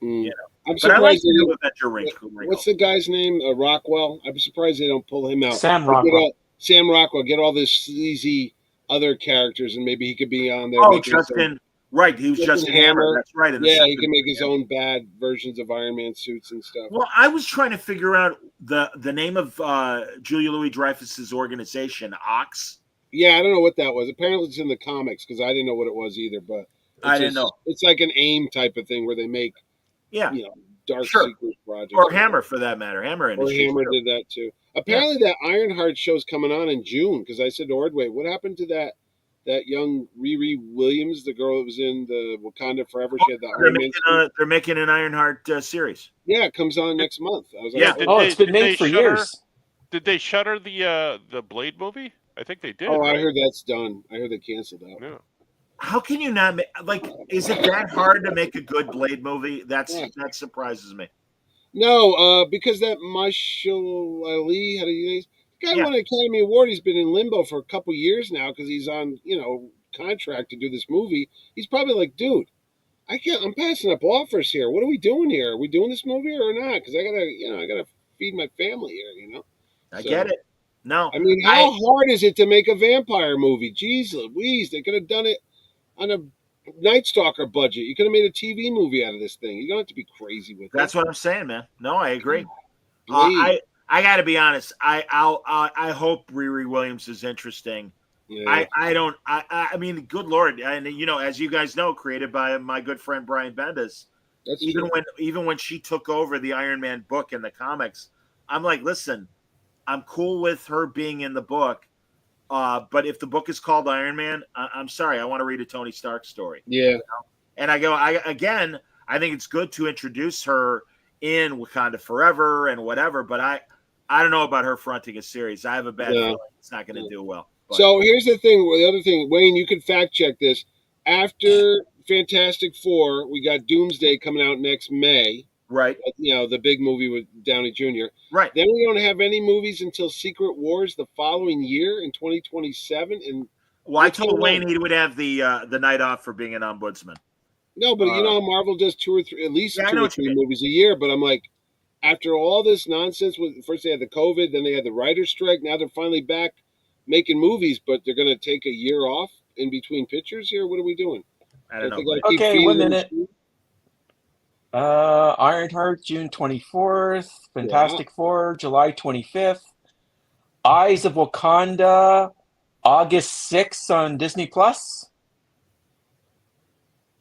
Mm. You know. I'm But I like surprised. the new Avenger wrinkle. What's the guy's name? Rockwell. I'm surprised they don't pull him out. Sam Or Rockwell. Sam Rockwell. Get all this sleazy other characters, and maybe he could be on there. Oh, making his own- Justin. Right, he was Justin Hammer. That's right. In the Yeah, he second can make his movie. own bad versions of Iron Man suits and stuff. Well, I was trying to figure out the name of Julia Louis-Dreyfus's organization, Ox. Yeah, I don't know what that was. Apparently, it's in the comics because I didn't know what it was either. But I didn't know. It's like an AIM type of thing where they make, dark secret projects. Or Hammer, for that matter. Hammer Or Industries. Hammer too. did that too. Apparently, that Ironheart show's coming on in June because I said to Ordway, "What happened to that young Riri Williams, the girl that was in the Wakanda Forever? She had the Iron Man suit." They're making an Ironheart series. Yeah, it comes on next month. I was Yeah. like, It's been made for years. Did they shutter the Blade movie? I think they did. Oh, I right? heard that's done. I heard they canceled that. Yeah. How can you not make is it that hard to make a good Blade movie? That surprises me. No, because that Marshall Ali, how do you name? The guy won an Academy Award. He's been in limbo for a couple years now because he's on, contract to do this movie. He's probably like, dude, I'm passing up offers here. What are we doing here? Are we doing this movie or not? Because I gotta feed my family here. I get it. No, I mean, how hard is it to make a vampire movie? Jeez Louise, they could have done it on a Night Stalker budget. You could have made a TV movie out of this thing. You don't have to be crazy with it. That's what I'm saying, man. No, I agree. I got to be honest. I hope Riri Williams is interesting. Yeah. I mean, good Lord, and as you guys know, created by my good friend Brian Bendis. That's even when she took over the Iron Man book in the comics, I'm like, listen, I'm cool with her being in the book. But if the book is called Iron Man, I'm sorry, I want to read a Tony Stark story. Yeah. And I think it's good to introduce her in Wakanda Forever and whatever, but I don't know about her fronting a series. I have a bad feeling it's not going to do well. But. So here's the thing. The other thing, Wayne, you can fact check this. After Fantastic Four, we got Doomsday coming out next May. Right. The big movie with Downey Jr. Right. Then we don't have any movies until Secret Wars the following year in 2027. And I told Wayne he would have the night off for being an ombudsman. No, but how Marvel does at least two or three movies a year. But I'm like, after all this nonsense, first they had the COVID, then they had the writer's strike. Now they're finally back making movies, but they're going to take a year off in between pictures here. What are we doing? I don't know. Okay, 1 minute. Ironheart, June 24th. Fantastic Four, July 25th. Eyes of Wakanda, August 6th on Disney Plus.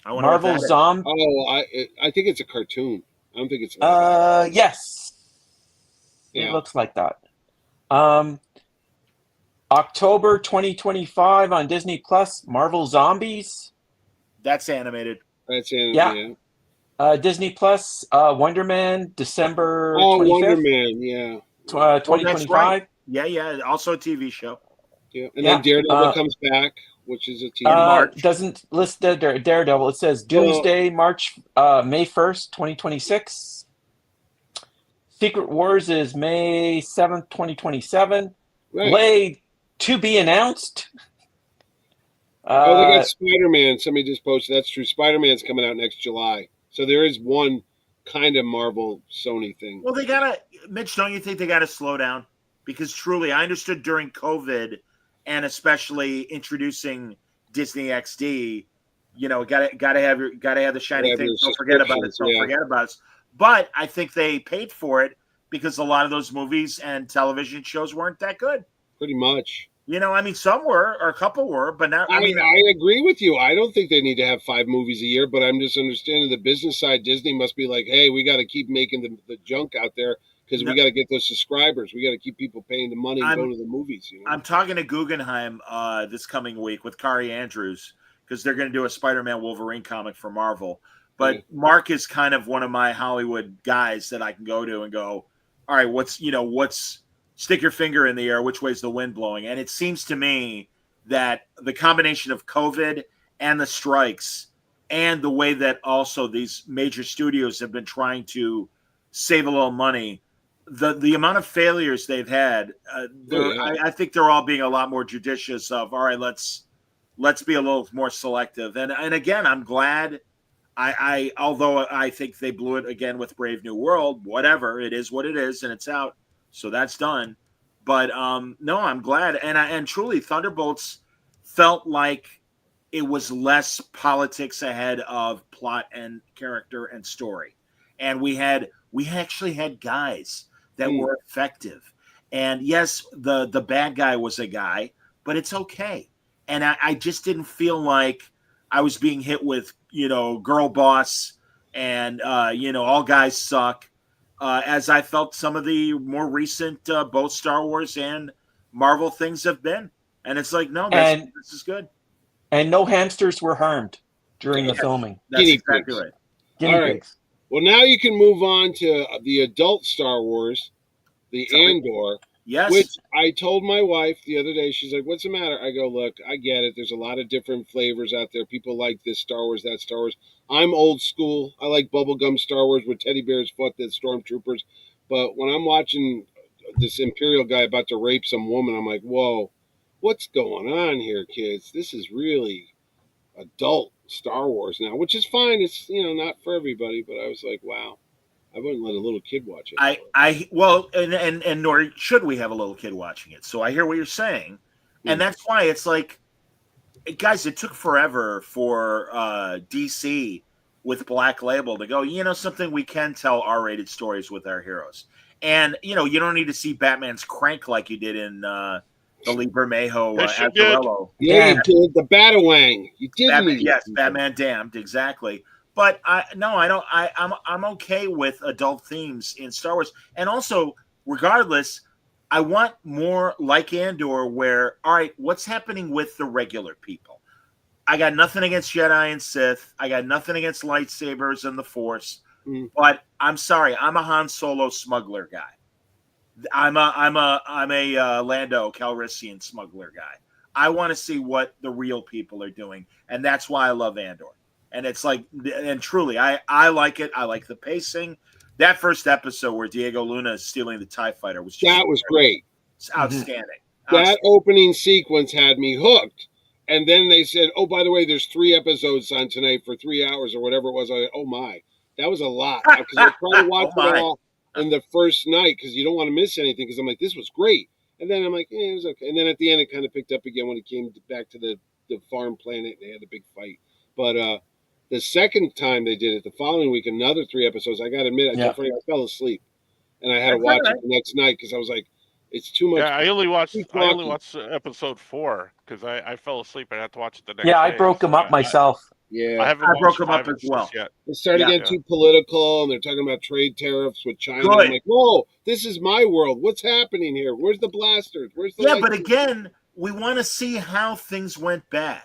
Marvel Zombie. Oh, I think it's a cartoon. I don't think it's. Yes. Yeah. It looks like that. October 2025 on Disney Plus, Marvel Zombies. That's animated. That's animated. Yeah. Disney Plus, Wonder Man, December 25th. Wonder Man, yeah. 2025. Right. Yeah. Also a TV show. Yeah, and then Daredevil comes back, which is a TV. March. Doesn't list the Daredevil. It says Doomsday, May 1st, 2026. Secret Wars is May 7th, 2027. Right. Blade to be announced. They got Spider-Man. Somebody just posted. That's true. Spider-Man's coming out next July. So there is one kind of Marvel Sony thing. Well, Mitch, don't you think they gotta slow down? Because truly, I understood during COVID and especially introducing Disney XD, gotta have the shiny thing. Don't forget about it. Don't forget about us. But I think they paid for it because a lot of those movies and television shows weren't that good. Pretty much. Some were, or a couple were, but now. I agree with you. I don't think they need to have 5 movies a year, but I'm just understanding the business side. Disney must be like, hey, we got to keep making the junk out there because we got to get those subscribers. We got to keep people paying the money and going to the movies. I'm talking to Guggenheim this coming week with Kari Andrews because they're going to do a Spider-Man Wolverine comic for Marvel. But Mark is kind of one of my Hollywood guys that I can go to and go, all right, what's stick your finger in the air, which way's the wind blowing? And it seems to me that the combination of COVID and the strikes and the way that also these major studios have been trying to save a little money, the amount of failures they've had, I think they're all being a lot more judicious of, all right, let's be a little more selective. And again, I'm glad Although I think they blew it again with Brave New World, whatever, it is what it is, and it's out, so that's done. But no, I'm glad, and truly, Thunderbolts felt like it was less politics ahead of plot and character and story, and we actually had guys that were effective, and yes, the bad guy was a guy, but it's okay, and I just didn't feel like I was being hit with, girl boss and, all guys suck, as I felt some of the more recent both Star Wars and Marvel things have been. And it's like, no, this is good. And no hamsters were harmed during the filming. That's exactly right. Guinea pigs. Well, now you can move on to the adult Star Wars, the Andor. Yes. Which I told my wife the other day. She's like, "What's the matter?" I go, "Look, I get it. There's a lot of different flavors out there. People like this Star Wars, that Star Wars. I'm old school. I like bubblegum Star Wars where teddy bears fought the stormtroopers. But when I'm watching this Imperial guy about to rape some woman, I'm like, whoa, what's going on here, kids? This is really adult Star Wars now, which is fine. It's, not for everybody. But I was like, wow. I wouldn't let a little kid watch it. Well, and nor should we have a little kid watching it. So I hear what you're saying, and that's why it's like, guys, it took forever for DC with Black Label to go, something, we can tell R-rated stories with our heroes, and you don't need to see Batman's crank like you did in the Lee Bermejo Azzarello. Yeah, you did the Batawang. You did. Yes, Batman Damned, exactly. But I don't. I'm okay with adult themes in Star Wars, and also, regardless, I want more like Andor, where, all right, what's happening with the regular people? I got nothing against Jedi and Sith. I got nothing against lightsabers and the Force. But I'm sorry, I'm a Han Solo smuggler guy. I'm a Lando Calrissian smuggler guy. I want to see what the real people are doing, and that's why I love Andor. And it's like, and truly, I like it. I like the pacing. That first episode where Diego Luna is stealing the TIE fighter was great. It's outstanding. That opening sequence had me hooked. And then they said, oh, by the way, there's 3 episodes on tonight for 3 hours or whatever it was. I oh my, that was a lot. Because I tried to watch it all in the first night because you don't want to miss anything. Because I'm like, this was great. And then I'm like, it was okay. And then at the end, it kind of picked up again when it came back to the farm planet and they had the big fight. But the second time they did it, the following week, another 3 episodes. I got to admit, I fell asleep, and I had to watch it the next night because I was like, "It's too much." Yeah, I only watched episode 4 because I fell asleep and I had to watch it the next day. Yeah, I broke them up myself. I broke them up as well. Yet. It started getting too political, and they're talking about trade tariffs with China. I'm like, whoa, this is my world. What's happening here? Where's the blasters? Where's the but again, we want to see how things went bad.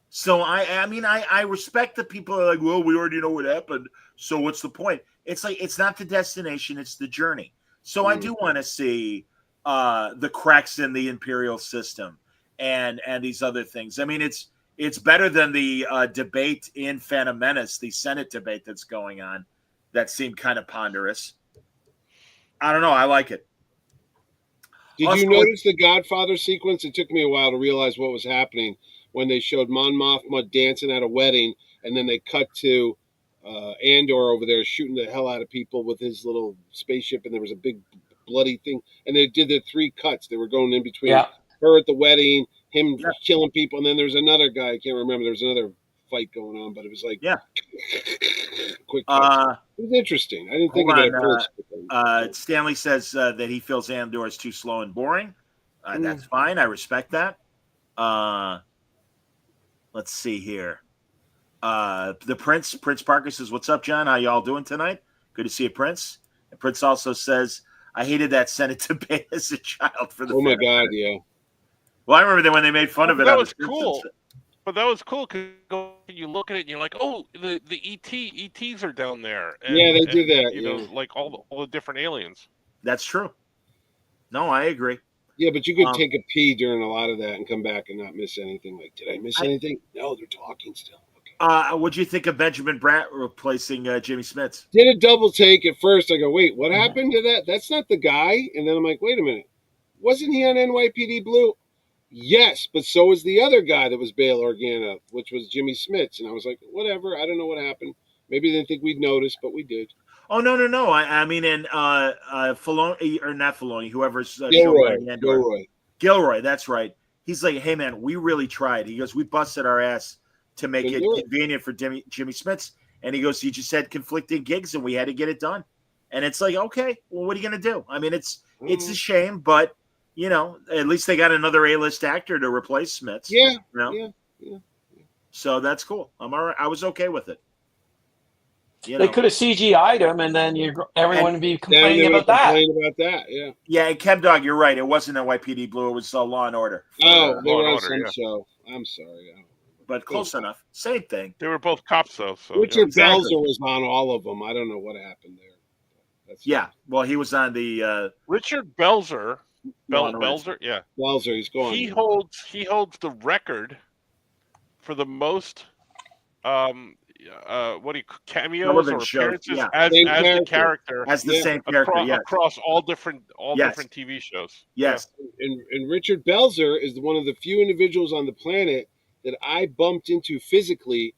So I respect the people who are like, well, we already know what happened, so what's the point? It's like, it's not the destination, it's the journey. So I do want to see the cracks in the imperial system and these other things. I mean, it's better than the debate in Phantom Menace, the Senate debate that's going on, that seemed kind of ponderous. I don't know, I like it. Did you notice the Godfather sequence? It took me a while to realize what was happening when they showed Mon Mothma dancing at a wedding, and then they cut to Andor over there shooting the hell out of people with his little spaceship, and there was a big bloody thing. And they did the 3 cuts. They were going in between her at the wedding, him killing people, and then there's another guy, I can't remember. There was another fight going on, but it was like quick cuts. It was interesting. I didn't think of it at first. Stanley says that he feels Andor is too slow and boring. That's fine. I respect that. Let's see here. The Prince Parker says, what's up, John? How y'all doing tonight? Good to see you, Prince. And Prince also says, I hated that Senate debate as a child for the Oh my God, yeah. Well, I remember that when they made fun of it. That was cool. But that was cool because you look at it and you're like, oh, the ETs are down there. And, they do that. You know, like all the different aliens. That's true. No, I agree. Yeah, but you could take a pee during a lot of that and come back and not miss anything. Like, did I miss anything? No, they're talking still. Okay. What'd you think of Benjamin Bratt replacing Jimmy Smits? Did a double take at first. I go, wait, what happened to that? That's not the guy. And then I'm like, wait a minute. Wasn't he on NYPD Blue? Yes, but so was the other guy that was Bail Organa, which was Jimmy Smits. And I was like, whatever. I don't know what happened. Maybe they didn't think we'd notice, but we did. Oh no! I mean, and Filoni or not Filoni, whoever's Gilroy, showrunning Andor, Gilroy. That's right. He's like, hey man, we really tried. He goes, we busted our ass to make it convenient for Jimmy Smits, and he goes, he just had conflicting gigs, and we had to get it done. And it's like, okay, well, what are you gonna do? I mean, it's a shame, but you know, at least they got another A-list actor to replace Smits. Yeah, you know? yeah. So that's cool. I'm all right. I was okay with it. You They know. could have CGI'd him, and then everyone would be complaining about that. Yeah. Yeah, and Chemdog, you're right. It wasn't NYPD Blue. It was Law and Order. They were on some show. I'm sorry. But close enough. Same thing. They were both cops, though. So Richard Belzer was on all of them. I don't know what happened there. Well, he was on the Richard Belzer. Belzer, yeah. Belzer, he's gone. He holds the record for the most cameos or appearances as the character, as the same character, across all different TV shows. Yes, and Richard Belzer is one of the few individuals on the planet that I bumped into physically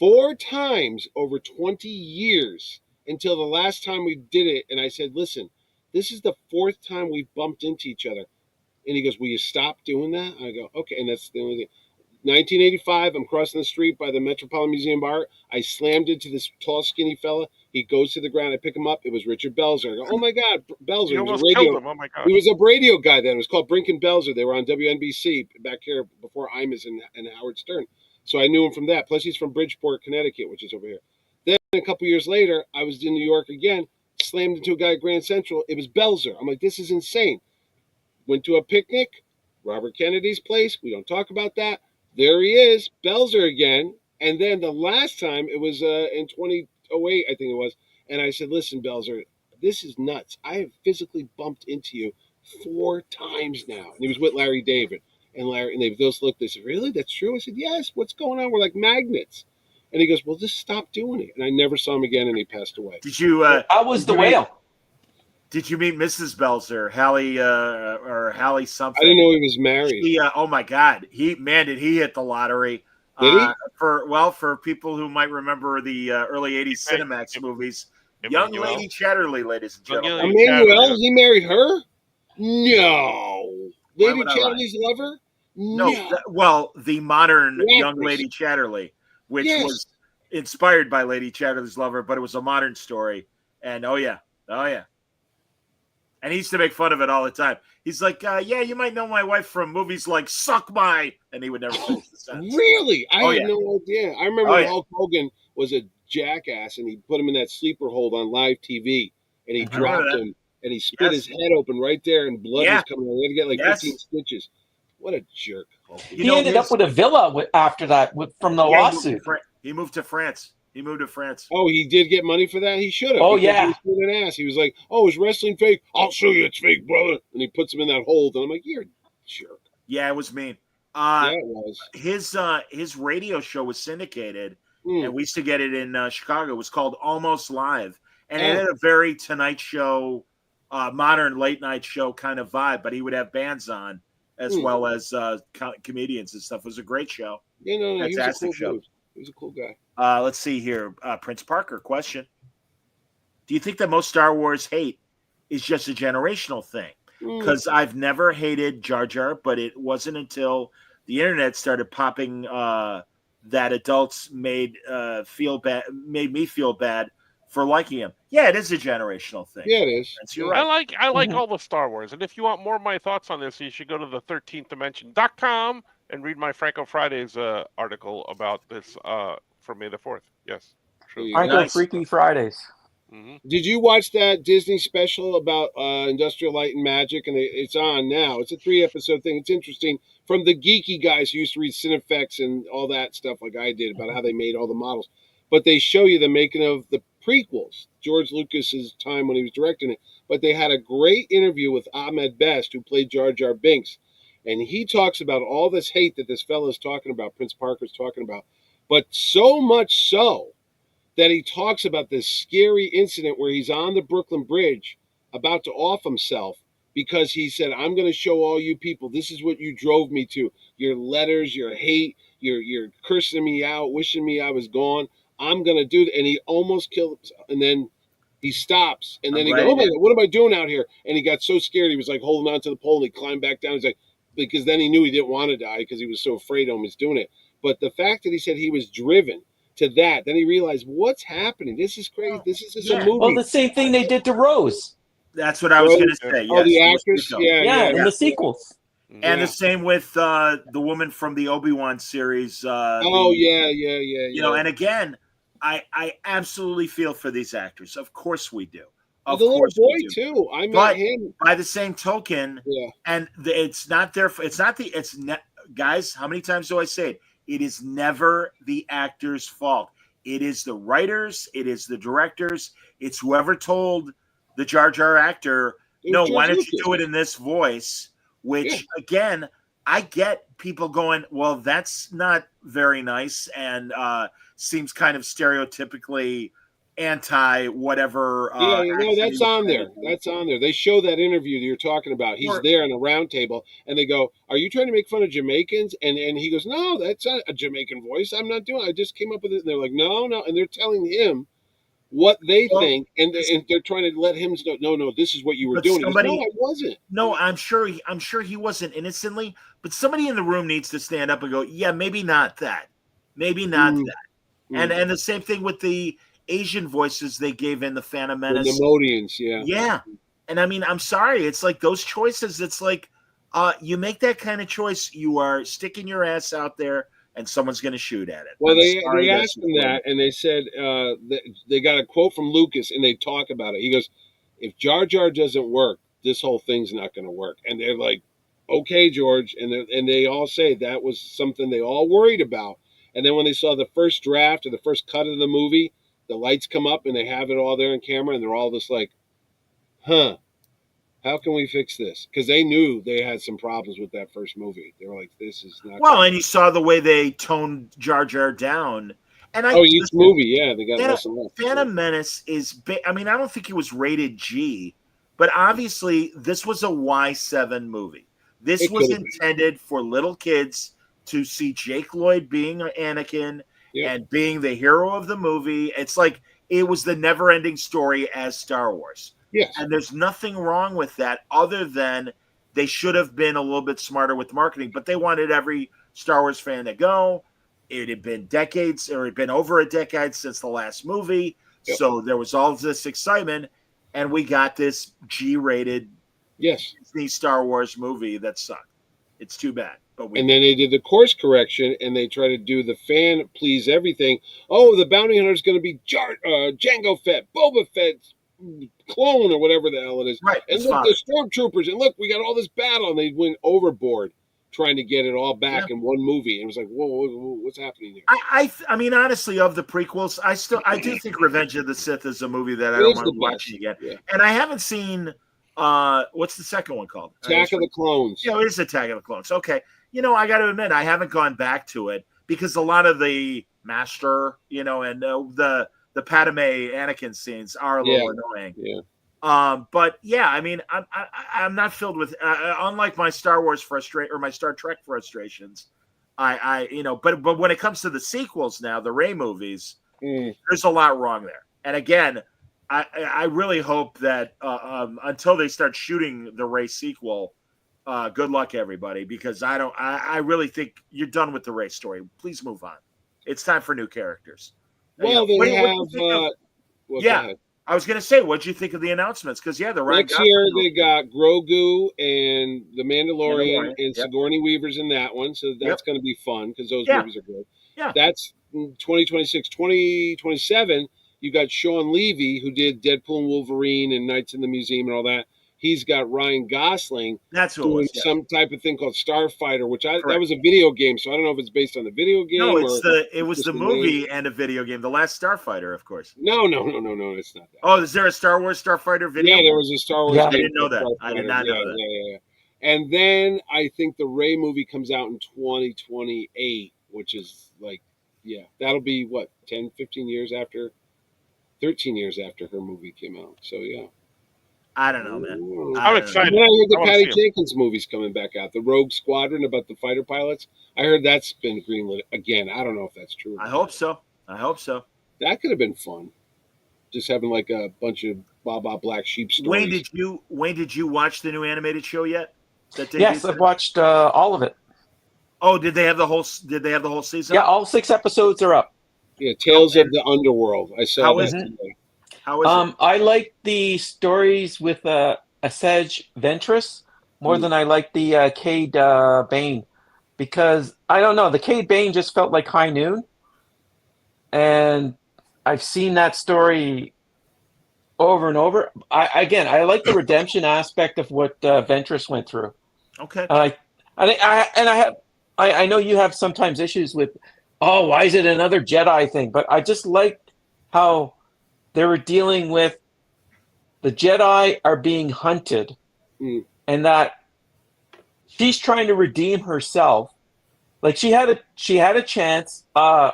4 times over 20 years until the last time we did it, and I said, "Listen, this is the 4th time we've bumped into each other," and he goes, "Will you stop doing that?" I go, "Okay," and that's the only thing. 1985, I'm crossing the street by the Metropolitan Museum of Art. I slammed into this tall, skinny fella. He goes to the ground. I pick him up. It was Richard Belzer. I go, "Oh my God, Belzer!" You almost killed him. Oh my God! He was a radio guy then. It was called Brink and Belzer. They were on WNBC back here before Imus and Howard Stern. So I knew him from that. Plus, he's from Bridgeport, Connecticut, which is over here. Then a couple years later, I was in New York again. Slammed into a guy at Grand Central. It was Belzer. I'm like, this is insane. Went to a picnic, Robert Kennedy's place. We don't talk about that. There he is, Belzer again. And then the last time, it was in 2008, I think it was. And I said, "Listen, Belzer, this is nuts. I have physically bumped into you 4 times now." And he was with Larry David. And they both looked, they said, "Really? That's true?" I said, "Yes. What's going on? We're like magnets." And he goes, "Well, just stop doing it." And I never saw him again, and he passed away. Did you? I was the whale. Did you meet Mrs. Belzer, Hallie or Hallie something? I didn't know he was married. Oh my God, did he hit the lottery? Did he? For people who might remember the early '80s Cinemax movies, Young Lady Chatterley, ladies and gentlemen. Emmanuel, he married her? No. Lady Chatterley's lover? No. The modern Young Lady Chatterley, which was inspired by Lady Chatterley's lover, but it was a modern story. And oh yeah. And he used to make fun of it all the time. He's like, "Yeah, you might know my wife from movies like Suck My," and he would never finish the sentence. Really? I had no idea. I remember when Hulk Hogan was a jackass, and he put him in that sleeper hold on live TV, and he dropped him, and he split his head open right there, and blood was coming out. He had to get like 15 stitches. What a jerk. He ended up with a villa after that from the lawsuit. He moved to France. Oh, he did get money for that? He should have. Oh, yeah. He was an ass. He was like, "Oh, is wrestling fake? I'll show you it's fake, brother." And he puts him in that hold. And I'm like, "You're a jerk." Yeah, it was mean. Yeah, it was. His radio show was syndicated, and we used to get it in Chicago. It was called Almost Live. And it had a very Tonight Show, modern late night show kind of vibe, but he would have bands on as well as comedians and stuff. It was a great show. Yeah, no, fantastic he was a cool show. dude. He was a cool guy. Let's see here. Prince Parker, question. Do you think that most Star Wars hate is just a generational thing? Because I've never hated Jar Jar, but it wasn't until the internet started popping that adults made me feel bad for liking him. Yeah, it is a generational thing. Yeah, it is. You're right. I like all the Star Wars. And if you want more of my thoughts on this, you should go to the 13thdimension.com and read my Franco Fridays article about this from May the 4th. Yes. Franco Freaky Fridays. Mm-hmm. Did you watch that Disney special about Industrial Light and Magic? And it's on now. It's a 3-episode thing. It's interesting. From the geeky guys who used to read Cinefex and all that stuff like I did about how they made all the models. But they show you the making of the prequels, George Lucas's time when he was directing it. But they had a great interview with Ahmed Best, who played Jar Jar Binks. And he talks about all this hate that this fellow is talking about, Prince Parker's talking about. But so much so that he talks about this scary incident where he's on the Brooklyn Bridge about to off himself because he said, "I'm going to show all you people, this is what you drove me to. Your letters, your hate, you're cursing me out, wishing me I was gone. I'm gonna do it, and he almost killed himself, and then he stops, and then he Right. goes, "Oh my God, what am I doing out here?" And he got so scared, he was like holding on to the pole, and he climbed back down. He's like, because then he knew he didn't want to die because he was so afraid of him doing it. But the fact that he said he was driven to that, then he realized, what's happening? This is crazy. This is just a movie. Well, the same thing they did to Rose. That's what I was going to say. Oh, the Yes, actress? Yeah. In the sequels. And the same with the woman from the Obi-Wan series. Yeah. You know, and again, I absolutely feel for these actors. Of course we do. Of the little course boy we do. too. I met But him. by the same token, and it's not their. It's not the. It's ne- guys. How many times do I say it? It is never the actor's fault. It is the writers. It is the directors. It's whoever told the Jar Jar actor, no, why don't you do it in this voice? Which again, I get people going, well, that's not very nice and seems kind of stereotypically anti whatever. That's on there. That's on there. They show that interview that you're talking about. He's there in a round table, and they go, "Are you trying to make fun of Jamaicans?" And he goes, "No, that's not a Jamaican voice. I'm not doing it. I just came up with it." And they're like, "No," and they're telling him what they think, and they're trying to let him know, no, this is what you were doing. Somebody, he goes, no, I wasn't. No, I'm sure he wasn't innocently, but somebody in the room needs to stand up and go, yeah, maybe not that. Maybe not that. And the same thing with the Asian voices they gave in the Phantom Menace. The Nemodians, yeah. Yeah. And I mean, I'm sorry. It's like those choices. It's like you make that kind of choice, you are sticking your ass out there and someone's going to shoot at it. Well, they asked him that, and they said they got a quote from Lucas, and they talk about it. He goes, if Jar Jar doesn't work, this whole thing's not going to work. And they're like, okay, George. And they all say that was something they all worried about. And then when they saw the first draft or the first cut of the movie, the lights come up and they have it all there in camera, and they're all just like, huh, how can we fix this? Because they knew they had some problems with that first movie. They were like, this is not well, and you saw the way they toned Jar Jar down. And each movie, they got less and less. Phantom Menace is, I mean, I don't think it was rated G, but obviously this was a Y7 movie. This was intended for little kids to see Jake Lloyd being Anakin and being the hero of the movie. It's like it was the never-ending story as Star Wars. Yes. And there's nothing wrong with that other than they should have been a little bit smarter with marketing, but they wanted every Star Wars fan to go. It had been decades, or it had been over a decade since the last movie. Yep. So there was all this excitement, and we got this G-rated Disney Star Wars movie that sucked. It's too bad. And then they did the course correction, and they tried to do the fan please everything. Oh, the bounty hunter is going to be Jango Fett, Boba Fett's clone, or whatever the hell it is. Right. And look, the stormtroopers, and look, we got all this battle, and they went overboard trying to get it all back in one movie. And it was like, whoa, what's happening here? I mean, honestly, of the prequels, I do think Revenge of the Sith is a movie that I don't mind watching again. Yeah. And I haven't seen what's the second one called? Attack of the Clones. Yeah, it is Attack of the Clones. Okay. You know, I got to admit, I haven't gone back to it because a lot of the Master, and the Padme Anakin scenes are a little annoying. Yeah. But yeah, I mean, I'm not filled with unlike my Star Wars or my Star Trek frustrations. But when it comes to the sequels now, the Rey movies, there's a lot wrong there. And again, I really hope that until they start shooting the Rey sequel. Good luck, everybody, because I really think you're done with the Rey story. Please move on. It's time for new characters. Well, they have. I was going to say, what'd you think of the announcements? Because the next year they got Grogu and the Mandalorian and Sigourney Weaver's in that one, so that's going to be fun because those movies are good. Yeah, that's 2026, 2027. You got Sean Levy, who did Deadpool and Wolverine and Nights in the Museum and all that. He's got Ryan Gosling doing some type of thing called Starfighter, which that was a video game, so I don't know if it's based on the video game. No, it was the movie and a video game. The Last Starfighter, of course. No, it's not that. Oh, is there a Star Wars Starfighter video? Yeah, there was a Star Wars. Yeah. I didn't know that. I did not know that. Yeah. And then I think the Rey movie comes out in 2028, which is like, that'll be what, 10, 15 years after, 13 years after her movie came out. So I don't know, man. I'm excited. And then I heard the Patty Jenkins movie's coming back out. The Rogue Squadron about the fighter pilots. I heard that's been greenlit again. I don't know if that's true. I hope so. That could have been fun. Just having like a bunch of Baba Black Sheep stories. Wayne, did you watch the new animated show yet? Yes, I've watched all of it. Oh, did they have the whole season? Yeah, all 6 episodes are up. Yeah, Tales of the Underworld. I saw that today. How is it? I like the stories with Asajj Ventress more than I like the Cade Bane, because I don't know, the Cade Bane just felt like High Noon, and I've seen that story over and over. I like the redemption aspect of what Ventress went through. Okay. I know you have sometimes issues with, why is it another Jedi thing? But I just like how they were dealing with the Jedi are being hunted, and that she's trying to redeem herself. Like she had a chance. I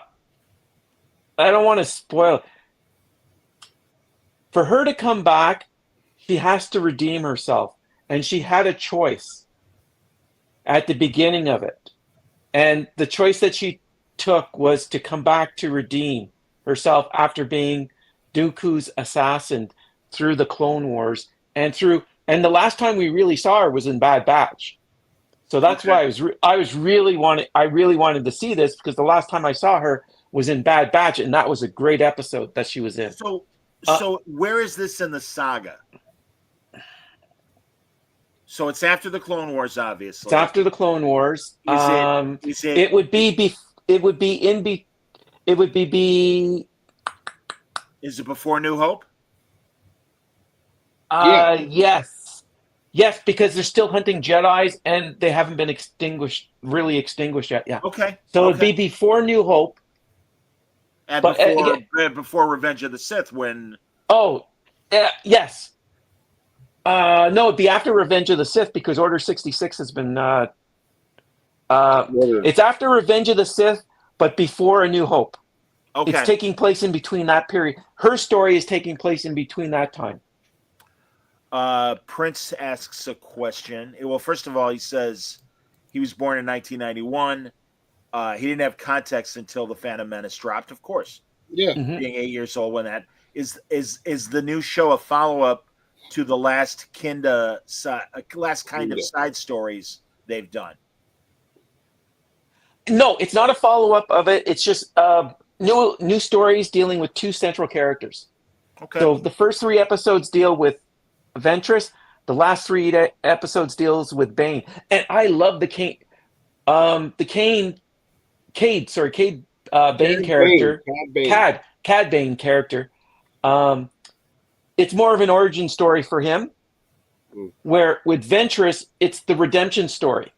don't want to spoil it. For her to come back, she has to redeem herself, and she had a choice at the beginning of it. And the choice that she took was to come back to redeem herself after being Dooku's assassin through the Clone Wars and the last time we really saw her was in Bad Batch. So that's why I really wanted to see this, because the last time I saw her was in Bad Batch, and that was a great episode that she was in. So where is this in the saga? So it's after the Clone Wars, obviously. It's after the Clone Wars. It would be. Is it before New Hope? Yes, because they're still hunting Jedis and they haven't been really extinguished yet. Yeah. Okay. So it'd be before New Hope. And before Revenge of the Sith, when. Oh, yes. No, it'd be after Revenge of the Sith, because Order 66 has been. It's after Revenge of the Sith, but before A New Hope. Okay. It's taking place in between that period. Her story is taking place in between that time. Prince asks a question. Well, first of all, he says he was born in 1991. He didn't have context until The Phantom Menace dropped, of course. Yeah. Being 8 years old when that is the new show a follow-up to the last kind of side stories they've done? No, it's not a follow-up of it. It's just new stories dealing with 2 central characters. Okay. So the first 3 episodes deal with Ventress. The last 3 episodes deals with Bane. And I love the Cade Bane character. Cad Bane character. It's more of an origin story for him, where with Ventress, it's the redemption story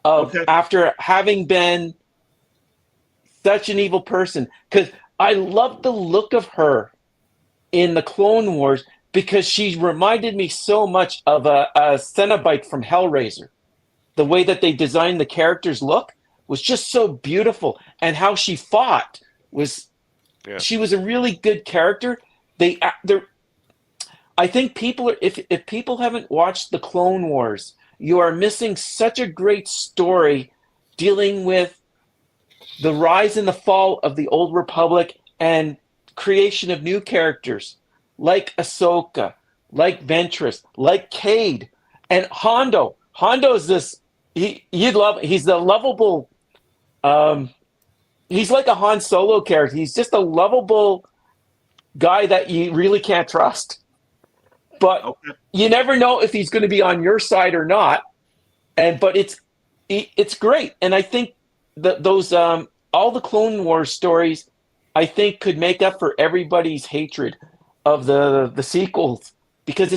of after having been such an evil person. Because I love the look of her in the Clone Wars, because she reminded me so much of a Cenobite from Hellraiser. The way that they designed the character's look was just so beautiful, and how she fought was. Yeah. She was a really good character. I think if people haven't watched the Clone Wars, you are missing such a great story dealing with the rise and the fall of the Old Republic and creation of new characters like Ahsoka, like Ventress, like Cade, and Hondo. Hondo's this he's the lovable. He's like a Han Solo character. He's just a lovable guy that you really can't trust. But you never know if he's going to be on your side or not. But it's great. And I think those all the Clone Wars stories, I think, could make up for everybody's hatred of the sequels, because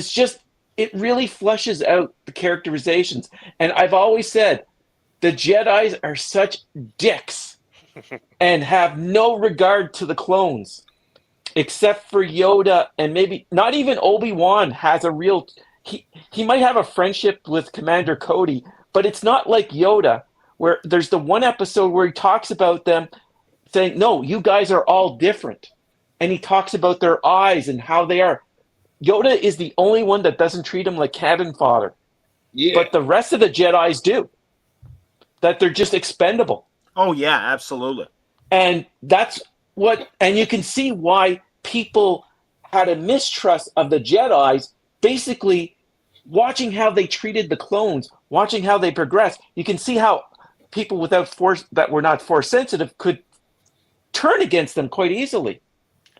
it really fleshes out the characterizations. And I've always said the Jedis are such dicks and have no regard to the clones, except for Yoda, and maybe not even Obi-Wan has a real. He might have a friendship with Commander Cody, but it's not like Yoda, where there's the one episode where he talks about them saying, "No, you guys are all different," and he talks about their eyes and how they are. Yoda is the only one that doesn't treat him like cannon fodder. Yeah. But the rest of the Jedis do. That they're just expendable. Oh, yeah, absolutely. And that's and you can see why people had a mistrust of the Jedis, basically watching how they treated the clones, watching how they progressed. You can see how people without force, that were not force sensitive, could turn against them quite easily.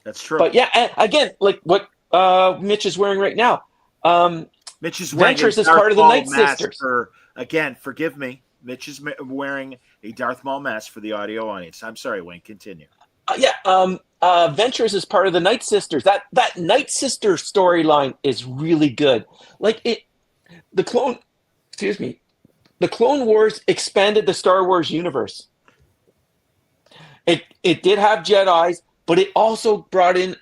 That's true. But yeah, and again, like what Mitch is wearing right now. Mitch is wearing Ventress a is part of the Maul Night mask Sisters. again, forgive me. Mitch is wearing a Darth Maul mask for the audio audience. I'm sorry, Wayne. Continue. Ventress is part of the Night Sisters. That Night Sister storyline is really good. Like the Clone Wars expanded the Star Wars universe. It did have Jedis, but it also brought in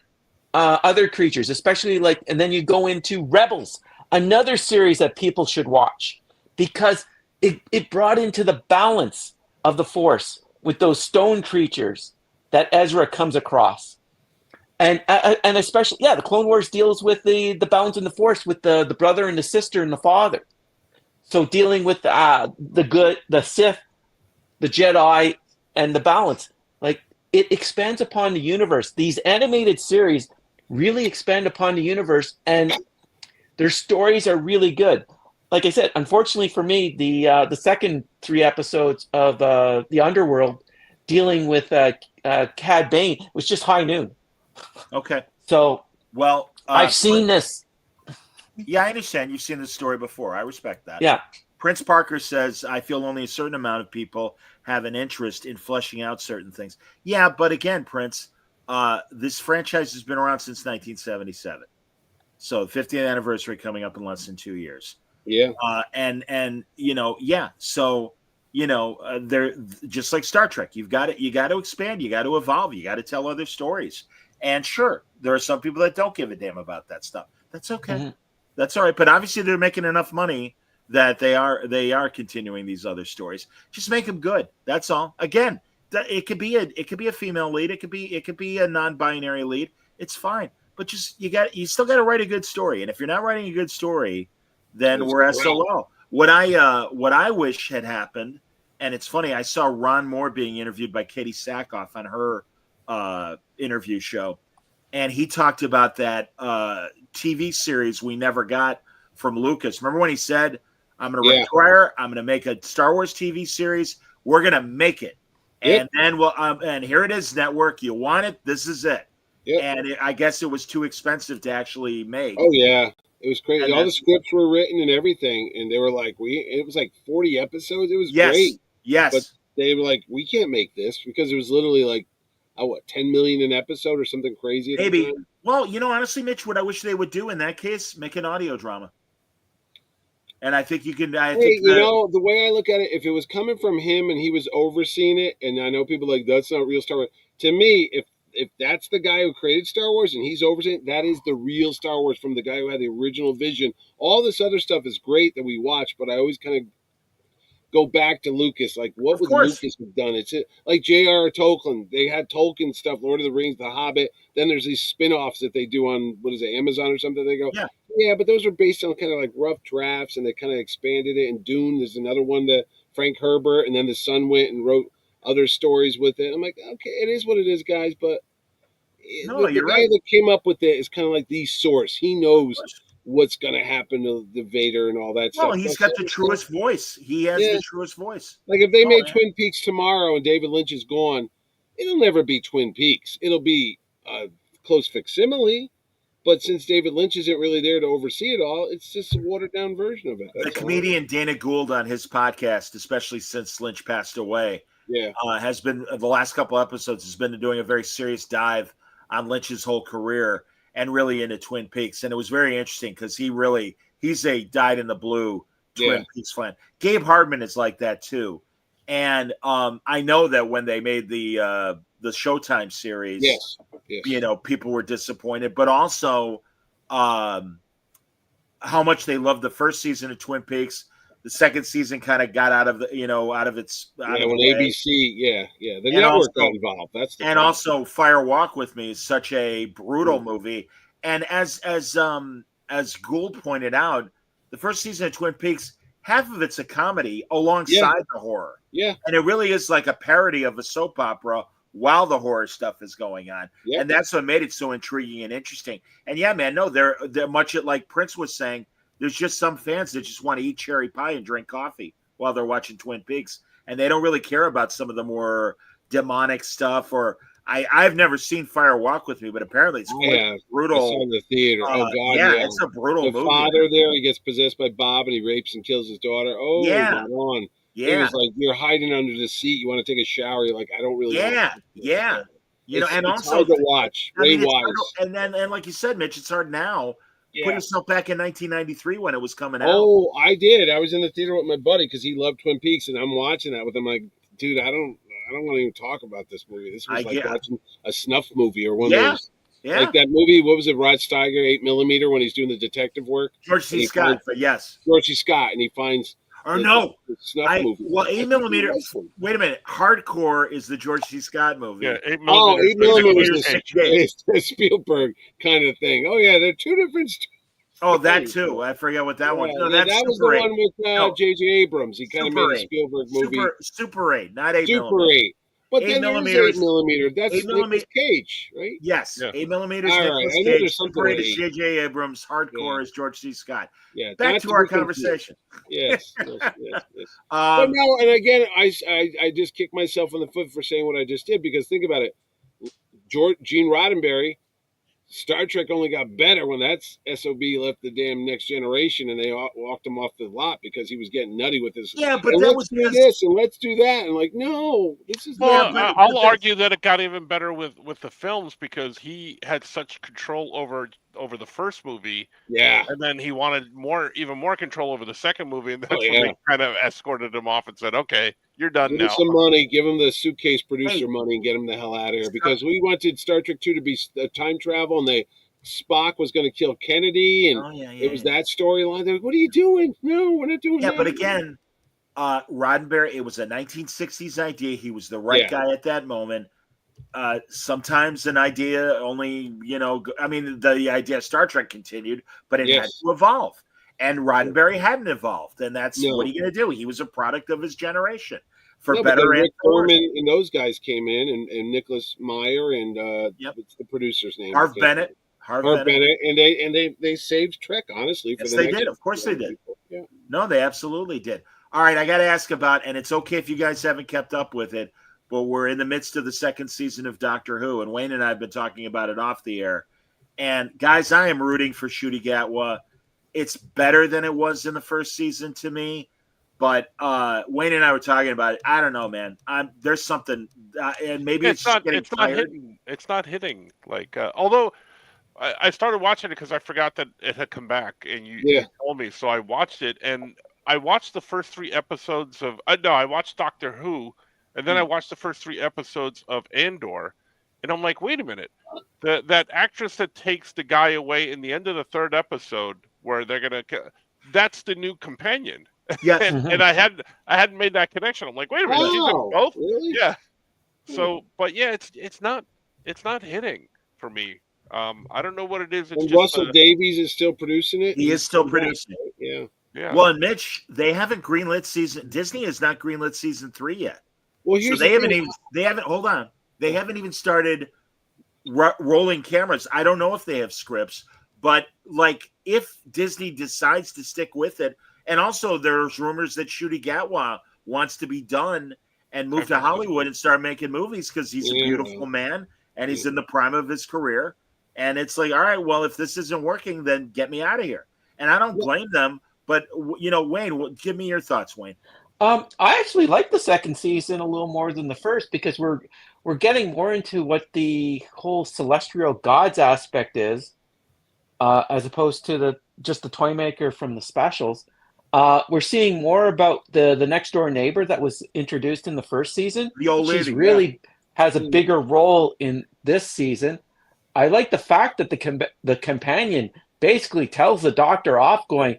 other creatures, especially and then you go into Rebels, another series that people should watch, because it brought into the balance of the Force with those stone creatures that Ezra comes across. And especially, the Clone Wars deals with the balance in the Force with the brother and the sister and the father. So dealing with the good, the Sith, the Jedi, and the balance. Like, it expands upon the universe. These animated series really expand upon the universe, and their stories are really good. Like I said, unfortunately for me, the second 3 episodes of the Underworld dealing with Cad Bane was just high noon. Okay. So, well, I've seen this. Yeah, I understand. You've seen this story before. I respect that. Yeah. Prince Parker says, I feel only a certain amount of people have an interest in fleshing out certain things. Yeah, but again, Prince, this franchise has been around since 1977. So 50th anniversary coming up in less than 2 years. Yeah. And so, they're just like Star Trek. You got to expand, you got to evolve, you got to tell other stories. And sure, there are some people that don't give a damn about that stuff. That's okay. Mm-hmm. That's all right. But obviously they're making enough money that they are continuing these other stories. Just make them good. That's all. Again, it could be a female lead. It could be a non-binary lead. It's fine. But just you still got to write a good story. And if you're not writing a good story, then we're SOL. What I wish had happened, and it's funny, I saw Ron Moore being interviewed by Katie Sackhoff on her interview show, and he talked about that TV series we never got from Lucas. Remember when he said, I'm going to retire, I'm going to make a Star Wars TV series, we're going to make it. And then and here it is, network, you want it, this is it. And I guess it was too expensive to actually make. Oh, yeah. It was crazy. All the scripts were written and everything, and they were like, it was like 40 episodes. It was great. Yes. But they were like, we can't make this, because it was literally like, 10 million an episode or something crazy. Maybe. Well, honestly, Mitch, what I wish they would do in that case, make an audio drama. And I think you can. The way I look at it, if it was coming from him and he was overseeing it, and I know people like, that's not real Star Wars. To me, if that's the guy who created Star Wars and he's overseeing it, that is the real Star Wars from the guy who had the original vision. All this other stuff is great that we watch, but I always kind of go back to Lucas. Like, what would Lucas have done? It's like J.R.R. Tolkien. They had Tolkien stuff, Lord of the Rings, The Hobbit. Then there's these spin-offs that they do on, Amazon or something. They go, yeah, but those are based on kind of like rough drafts, and they kind of expanded it. And Dune, there's another one that Frank Herbert, and then the son went and wrote other stories with it. I'm like, okay, it is what it is, guys, but the guy that came up with it is kind of like the source. He knows what's going to happen to the Vader and all that stuff. Well, he's got the truest voice. He has the truest voice. Like, if they made Twin Peaks tomorrow and David Lynch is gone, it'll never be Twin Peaks. It'll be a close facsimile. But since David Lynch isn't really there to oversee it all, it's just a watered-down version of it. The comedian Dana Gould on his podcast, especially since Lynch passed away, has been, the last couple episodes, has been doing a very serious dive on Lynch's whole career and really into Twin Peaks. And it was very interesting because he's a dyed in the blue Twin Peaks fan. Gabe Hardman is like that too. And I know that when they made the Showtime series, people were disappointed, but also how much they loved the first season of Twin Peaks. The second season kind of got out of the, when ABC, the network got involved. That's the problem. Also Fire Walk with Me is such a brutal movie. And as Gould pointed out, the first season of Twin Peaks, half of it's a comedy alongside the horror. Yeah. And it really is like a parody of a soap opera while the horror stuff is going on. Yep. And that's what made it so intriguing and interesting. And yeah, man, no, they're much like Prince was saying, there's just some fans that just want to eat cherry pie and drink coffee while they're watching Twin Peaks. And they don't really care about some of the more demonic stuff. Or I've never seen Fire Walk with Me, but apparently it's quite brutal. I saw in the theater. Oh God, yeah, it's a brutal the movie. The father there, he gets possessed by Bob and he rapes and kills his daughter. Oh, yeah. God, on. Yeah. It was like you're hiding under the seat. You want to take a shower. You're like, I don't really. Yeah, yeah. You know, and it's also hard to watch. Ray Wise. And like you said, Mitch, it's hard now. Yeah. Put yourself back in 1993 when it was coming out. Oh, I did. I was in the theater with my buddy because he loved Twin Peaks, and I'm watching that with him. Like, dude, I don't want to even talk about this movie. This was like watching a snuff movie or one of those. Yeah. Like that movie, what was it, Rod Steiger, 8mm, when he's doing the detective work? George C. Scott, but yes. George C. Scott, and he finds... the snuff movie. Well, 8mm, wait a minute. Hardcore is the George C. Scott movie. Yeah, 8mm. Oh, 8mm is the Spielberg kind of thing. Oh, yeah, they're two different... Oh, that too. I forget what that one. No, that was the one with J.J. Abrams. He kind of made a Super Spielberg movie. Super 8, not 8mm. Super 8. But 8 then there's millimeters. 8mm. That's 8 Nicolas Cage, right? Yes, Yeah. 8mm. All right, Nicolas I know Cage. there's something Super 8 with is J.J. Abrams. Hardcore is George C. Scott. Yeah. Back to our conversation. Yes. But no, and again, I just kicked myself in the foot for saying what I just did because think about it. Gene Roddenberry, Star Trek only got better when that SOB left the damn Next Generation and they walked him off the lot because he was getting nutty with this. Yeah, but let's do this and let's do that. And like, no, this is well, I'll argue that it got even better with the films because he had such control over the first movie. Yeah. And then he wanted even more control over the second movie. And that's when they kind of escorted him off and said, okay, you're done give now. Him some money, give him the suitcase producer money and get him the hell out of here. Because we wanted Star Trek 2 to be time travel and Spock was going to kill Kennedy and it was that storyline. They're like, what are you doing? No, we're not doing that. Yeah, but again, Roddenberry, it was a 1960s idea. He was the right guy at that moment. Sometimes an idea only, the idea of Star Trek continued, but it had to evolve. And Roddenberry hadn't evolved. And that's what are you going to do? He was a product of his generation. For better and Rick Berman and those guys came in and Nicholas Meyer and what's the producer's name? Harv Bennett. Harv Bennett. And they saved Trek, honestly. Yes, they did. Of course they did. Yeah. No, they absolutely did. All right, I got to ask about, and it's okay if you guys haven't kept up with it, but we're in the midst of the second season of Doctor Who, and Wayne and I have been talking about it off the air. And guys, I am rooting for Ncuti Gatwa. It's better than it was in the first season to me, but Wayne and I were talking about it. I don't know, man. There's something, and maybe it's not hitting. It's not hitting. Like, although I started watching it because I forgot that it had come back, and you told me, so I watched it, and I watched the first 3 episodes of. I watched Doctor Who. And then I watched the first 3 episodes of Andor, and I'm like, wait a minute. That actress that takes the guy away in the end of the 3rd episode, where they're that's the new companion. Yeah, and I hadn't made that connection. I'm like, wait a minute, she's in both. Really? Yeah. So, but yeah, it's not hitting for me. I don't know what it is. It's and just, Russell Davies is still producing it. He is still producing it. Yeah. Yeah. Well, and Mitch, they haven't greenlit season. Disney has not greenlit season 3 yet. Well, so they haven't hold on. They haven't even started rolling cameras. I don't know if they have scripts, but like if Disney decides to stick with it, and also there's rumors that Ncuti Gatwa wants to be done and move to Hollywood and start making movies because he's a beautiful man and he's in the prime of his career. And it's like, all right, well, if this isn't working, then get me out of here. And I don't blame them, but Wayne, give me your thoughts, Wayne. I actually like the second season a little more than the first because we're getting more into what the whole celestial gods aspect is, as opposed to just the toy maker from the specials. We're seeing more about the next door neighbor that was introduced in the first season. The old lady, she's really has a bigger role in this season. I like the fact that the companion basically tells the Doctor off, going,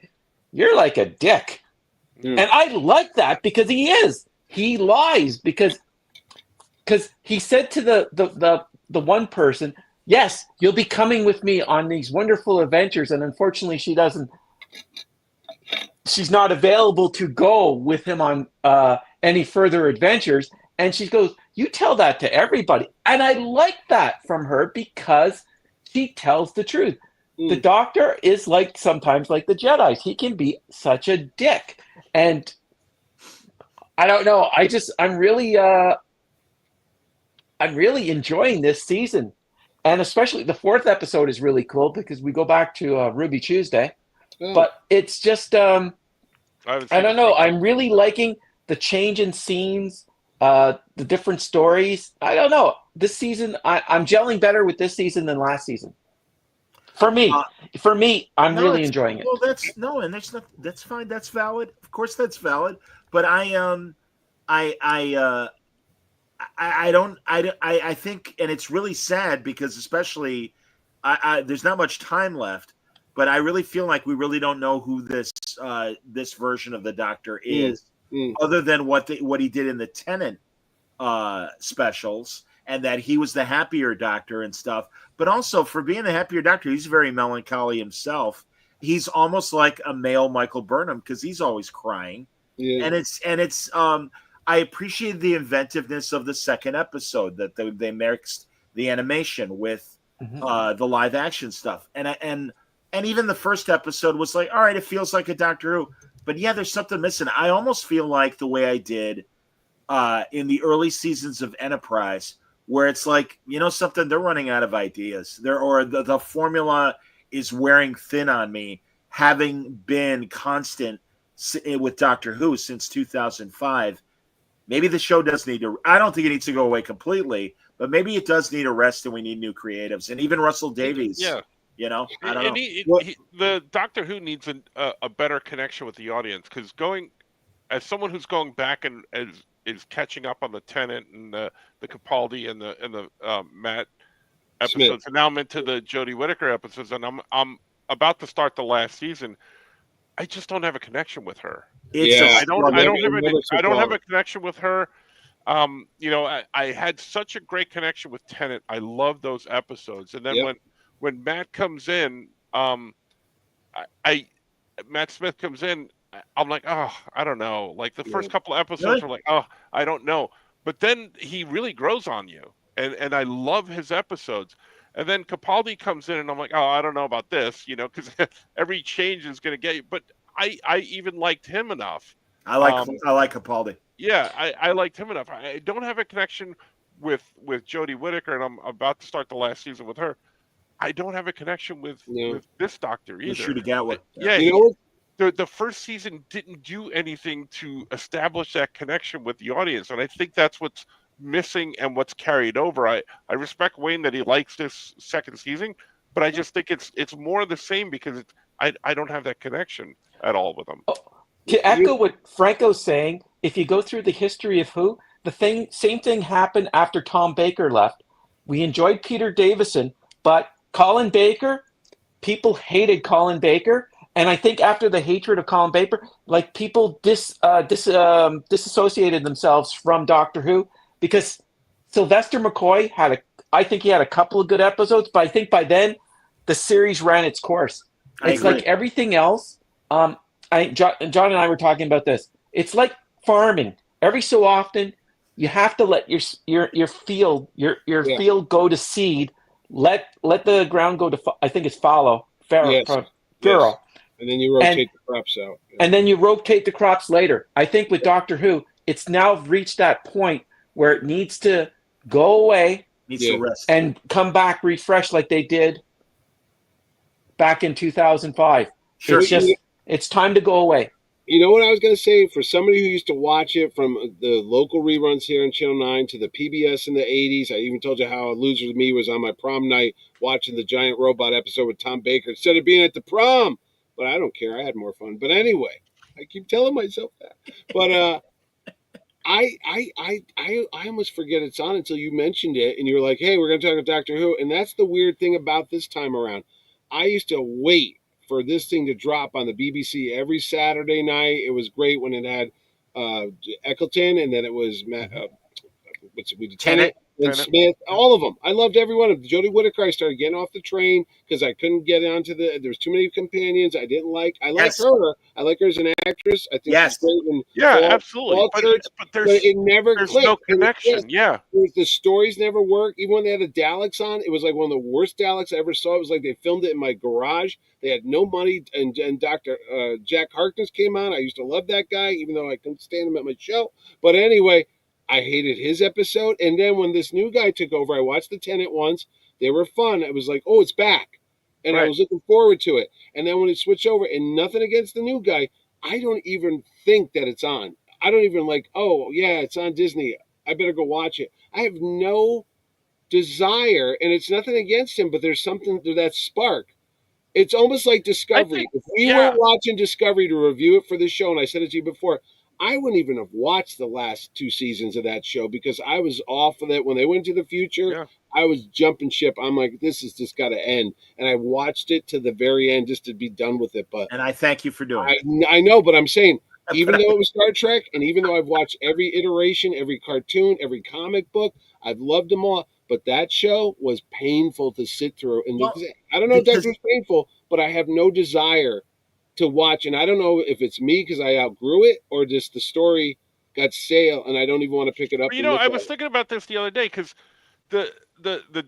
"You're like a dick." And I like that because he is. He lies because he said to the one person, "Yes, you'll be coming with me on these wonderful adventures," and unfortunately, she's not available to go with him on any further adventures. And she goes, You tell that to everybody. And I like that from her because she tells the truth. The Doctor is sometimes like the Jedi. He can be such a dick. And I don't know. I'm really enjoying this season. And especially the 4th episode is really cool because we go back to Ruby Tuesday. Oh. But it's just, I don't know. I'm really liking the change in scenes, the different stories. I don't know. This season, I'm gelling better with this season than last season. For me, I'm really enjoying it. Well, that's fine. That's valid. Of course, that's valid. But I think, and it's really sad because especially, there's not much time left. But I really feel like we really don't know who this version of the Doctor is, other than what he did in the Tennant specials, and that he was the happier Doctor and stuff. But also, for being the happier Doctor, he's very melancholy himself. He's almost like a male Michael Burnham because he's always crying. Yeah. And it's I appreciate the inventiveness of the 2nd episode that they mixed the animation with the live action stuff, and even the 1st episode was like, all right, it feels like a Doctor Who, but yeah, there's something missing. I almost feel like the way I did in the early seasons of Enterprise, where it's like, something, they're running out of ideas. The formula is wearing thin on me, having been constant with Doctor Who since 2005. Maybe the show does need to, I don't think it needs to go away completely, but maybe it does need a rest and we need new creatives. And even Russell Davies. Yeah. I don't know. The Doctor Who needs a better connection with the audience, because as someone who's going back and is catching up on the Tennant and the Capaldi and the Matt episodes, and now I'm into the Jodie Whittaker episodes, and I'm about to start the last season. I just don't have a connection with her. I don't have a connection with her. I had such a great connection with Tennant. I love those episodes, and then when Matt comes in, Matt Smith comes in, I'm like, oh, I don't know. Like the first couple of episodes were like, oh, I don't know. But then he really grows on you, and I love his episodes. And then Capaldi comes in, and I'm like, oh, I don't know about this, because every change is going to get you. But I even liked him enough. I like Capaldi. Yeah, I liked him enough. I don't have a connection with Jodie Whittaker, and I'm about to start the last season with her. I don't have a connection with this Doctor either. Shooty Gatwick. Yeah, the first season didn't do anything to establish that connection with the audience, and I think that's what's missing and what's carried over. I respect Wayne that he likes this second season, but I just think it's more of the same because I don't have that connection at all with them. To echo what Franco's saying, if you go through the history of Who, same thing happened after Tom Baker left. We enjoyed Peter Davison, but Colin Baker, people hated Colin Baker, and I think after the hatred of Colin Baker, like people disassociated themselves from Doctor Who because Sylvester McCoy I think he had a couple of good episodes, but I think by then the series ran its course. It's like everything else. John and I were talking about this. It's like farming. Every so often, you have to let your field field go to seed. Let the ground go to I think it's furrow. And then you rotate the crops out. Yeah. And then you rotate the crops later. I think with Doctor Who, it's now reached that point where it needs to go away, needs to rest, and come back refreshed like they did back in 2005. Sure. It's time to go away. You know what I was going to say? For somebody who used to watch it from the local reruns here on Channel 9 to the PBS in the 80s, I even told you how a loser to me was on my prom night watching the giant robot episode with Tom Baker instead of being at the prom. But I don't care. I had more fun. But anyway, I keep telling myself that. But I almost forget it's on until you mentioned it, and you're like, hey, we're going to talk about Doctor Who. And that's the weird thing about this time around. I used to wait for this thing to drop on the BBC every Saturday night. It was great when it had Eccleston, and then it was Tennant. and Smith, all of them. I loved every one of them. Jodie Whittaker, I started getting off the train because I couldn't get onto there was too many companions I didn't like. I like her. I like her as an actress. I think she's great. Absolutely. But it never there's clicked. no connection. The stories never work. Even when they had the Daleks on, it was like one of the worst Daleks I ever saw. It was like they filmed it in my garage. They had no money, and Dr. Jack Harkness came on. I used to love that guy, even though I couldn't stand him at my show. But anyway, I hated his episode. And then when this new guy took over, I watched the Tenet ones. They were fun. I was like, oh, it's back. And I was looking forward to it. And then when it switched over, and nothing against the new guy, I don't even think that it's on. I don't even oh, yeah, it's on Disney. I better go watch it. I have no desire, and it's nothing against him, but there's something to that spark. It's almost like Discovery. If we weren't watching Discovery to review it for this show, and I said it to you before, I wouldn't even have watched the last 2 seasons of that show because I was off of it. When they went to the future, I was jumping ship. I'm like, this has just got to end. And I watched it to the very end just to be done with it. And I thank you for doing it. I know, but I'm saying, even though it was Star Trek, and even though I've watched every iteration, every cartoon, every comic book, I've loved them all. But that show was painful to sit through. And I don't know if that was painful, but I have no desire to watch. And I don't know if it's me because I outgrew it or just the story got stale and I don't even want to pick it up. I was thinking about this the other day because the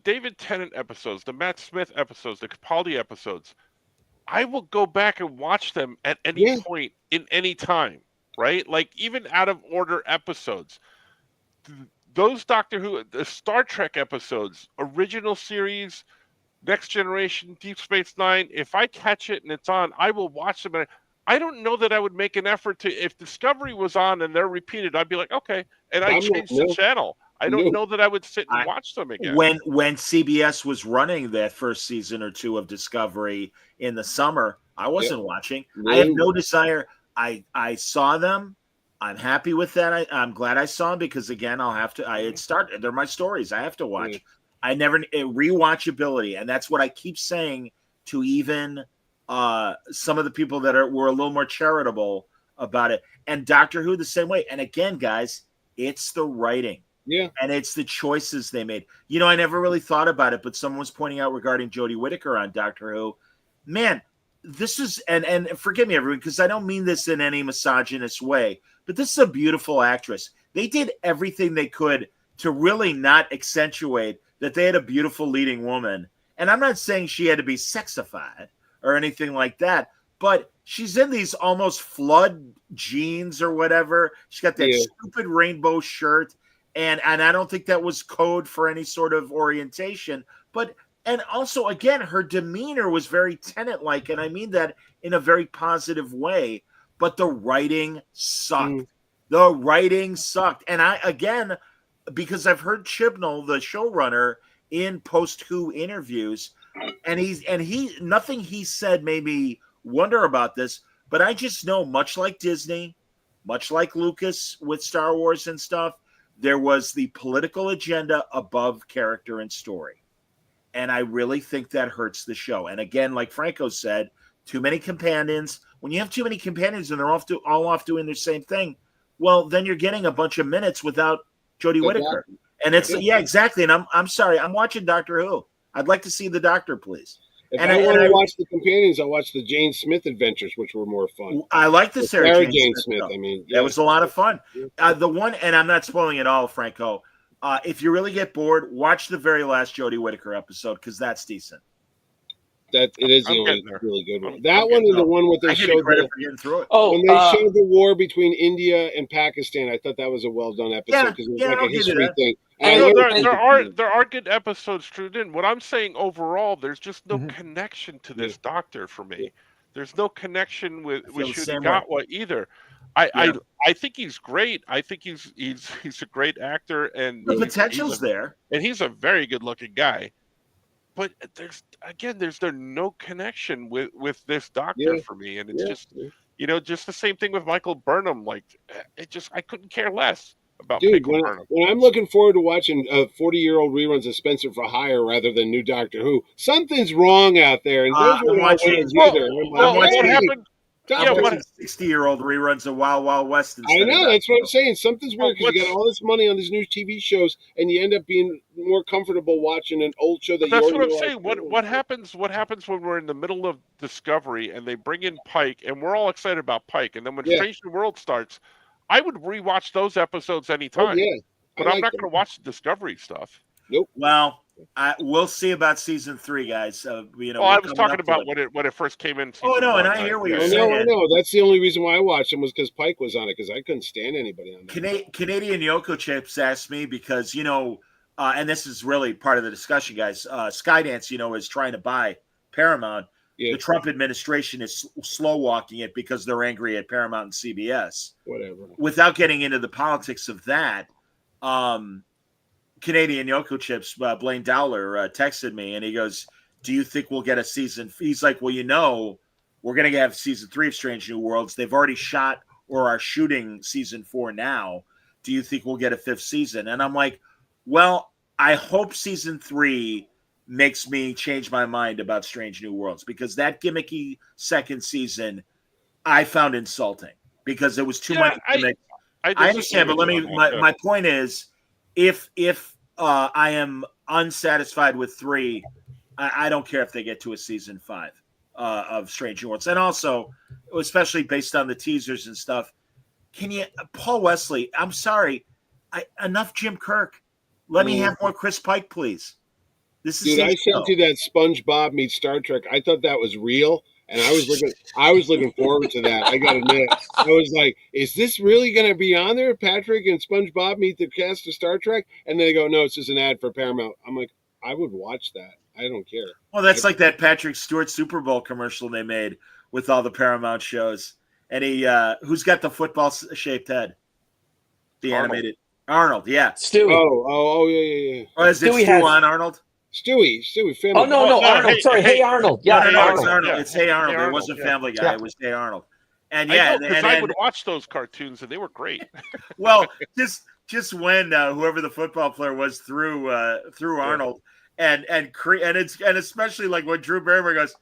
David Tennant episodes, the Matt Smith episodes, the Capaldi episodes, I will go back and watch them at any point in any time, right? Like even out of order episodes. Those Doctor Who, the Star Trek episodes, original series, Next Generation, Deep Space Nine, if I catch it and it's on, I will watch them. And I don't know that I would make an effort to, if Discovery was on and they're repeated, I'd be like, okay. And I change the channel. I don't know that I would sit and watch them again. When CBS was running that first season or 2 of Discovery in the summer, I wasn't watching. I have no desire. I saw them. I'm happy with that. I'm glad I saw them because again, I'll have to. They're my stories. I have to watch. I never rewatchability, and that's what I keep saying to even some of the people that were a little more charitable about it. And Doctor Who the same way. And again, guys, it's the writing. Yeah. And it's the choices they made. I never really thought about it, but someone was pointing out regarding Jodie Whittaker on Doctor Who. Man, this is, and forgive me, everyone, because I don't mean this in any misogynist way, but this is a beautiful actress. They did everything they could to really not accentuate that they had a beautiful leading woman. And I'm not saying she had to be sexified or anything like that, but she's in these almost flood jeans or whatever. She's got that stupid rainbow shirt. And I don't think that was code for any sort of orientation. And also, again, her demeanor was very Tennant-like, and I mean that in a very positive way. But the writing sucked. The writing sucked. And again, because I've heard Chibnall, the showrunner, in post-Who interviews, and nothing he said made me wonder about this, but I just know, much like Disney, much like Lucas with Star Wars and stuff, there was the political agenda above character and story. And I really think that hurts the show. And again, like Franco said, too many companions. When you have too many companions and they're all off doing the same thing, well, then you're getting a bunch of minutes without Jodie Whittaker. And it's, exactly. And I'm sorry, I'm watching Doctor Who. I'd like to see the Doctor, please. If I want to watch the companions, I'll watch the Jane Smith adventures, which were more fun. I like the Sarah Jane Smith. I mean, that was a lot of fun. The one, and I'm not spoiling it all, Franco. If you really get bored, watch the very last Jodie Whittaker episode because that's decent. That it is a really good one. That one is the one with they showed credit for getting through it. When they showed the war between India and Pakistan, I thought that was a well done episode because it was like a history thing. There are good episodes strewn in. What I'm saying overall, there's just no connection to this Doctor for me. There's no connection with Shooting either. I think he's great. I think he's a great actor, and the potential's there, and he's a very good looking guy. But there's no connection with this Doctor for me, and it's just just the same thing with Michael Burnham. Like I couldn't care less about Michael Burnham. When I'm looking forward to watching 40-year-old reruns of Spencer for Hire rather than new Doctor Who, something's wrong out there. And those what happened? I'm watching 60-year-old reruns of Wild Wild West. I know, that's what I'm saying. Something's weird because you got all this money on these new TV shows, and you end up being more comfortable watching an old show that you already know. That's what I'm saying. What happens? What happens when we're in the middle of Discovery and they bring in Pike, and we're all excited about Pike, and then when Strange New World starts, I would rewatch those episodes anytime. Oh, yeah. But I'm not going to watch the Discovery stuff. Nope. Well, we'll see about season 3, guys. I was talking about when it first came in. Oh no, and I hear what you're saying. I know. That's the only reason why I watched them was because Pike was on it, because I couldn't stand anybody on that. Canadian Yoko Chips asked me because and this is really part of the discussion, guys. Skydance, is trying to buy Paramount. Yeah. The Trump administration is slow walking it because they're angry at Paramount and CBS. Whatever. Without getting into the politics of that, Canadian Yoko Chips, Blaine Dowler, texted me and he goes, "Do you think we'll get a season?" He's like, "Well, we're going to have season 3 of Strange New Worlds. They've already shot or are shooting season 4 now. Do you think we'll get a 5th season?" And I'm like, well, I hope season 3 makes me change my mind about Strange New Worlds, because that gimmicky second season I found insulting because it was too much gimmick. I understand, but my point is, if I am unsatisfied with 3, I don't care if they get to a season 5 of Strange New Worlds. And also, especially based on the teasers and stuff, Paul Wesley, I'm sorry, enough Jim Kirk. Let me have more Chris Pike, please. This is I sent you that SpongeBob meets Star Trek. I thought that was real, and I was looking forward to that. I got to admit, I was like, "Is this really going to be on there?" Patrick and SpongeBob meet the cast of Star Trek, and then they go, "No, it's just an ad for Paramount." I'm like, I would watch that. I don't care. Well, that's like that Patrick Stewart Super Bowl commercial they made with all the Paramount shows, and who's got the football-shaped head? The Arnold. Animated Arnold, yeah. Stewie. Oh, yeah. Or is it Stu on Arnold? Stewie, Family Guy. No, Arnold. Sorry, Hey Arnold. Yeah, no, Arnold. It's Arnold. Yeah. It's Hey Arnold. Hey It wasn't Arnold, Family Guy. It was Hey Arnold. And I would watch those cartoons, and they were great. Well, just when whoever the football player was threw Arnold, and especially like when Drew Barrymore goes,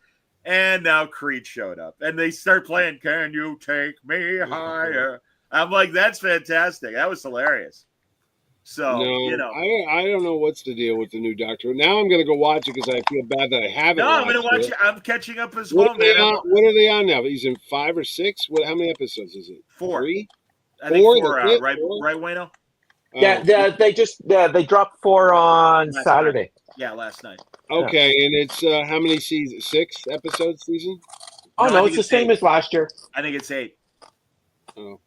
and now Creed showed up, and they start playing "Can You Take Me Higher?" I'm like, that's fantastic. That was hilarious. So, I don't know what's the deal with the new Doctor. Now I'm going to go watch it because I feel bad that I haven't. No, I'm going to watch it. I'm catching up as well, man. What are they on now? He's in 5 or 6? How many episodes is it? 4. 3? I think 4 right, Wayno? Yeah, they dropped 4 on Saturday. Yeah, last night. Okay, and it's how many seasons? 6 episodes season? No, it's the same as last year. I think it's 8. Oh.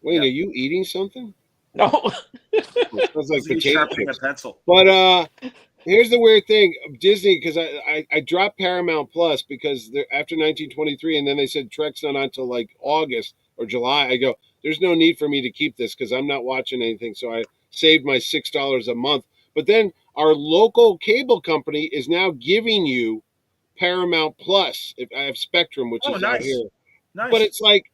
Wait, are you eating something? No. It sounds like potato chips. A pencil. But here's the weird thing. Disney, because I dropped Paramount Plus because after 1923, and then they said Trek's not on until like August or July. I go, there's no need for me to keep this because I'm not watching anything. So I saved my $6 a month. But then our local cable company is now giving you Paramount Plus. If I have Spectrum, which is out here. Nice. But it's like,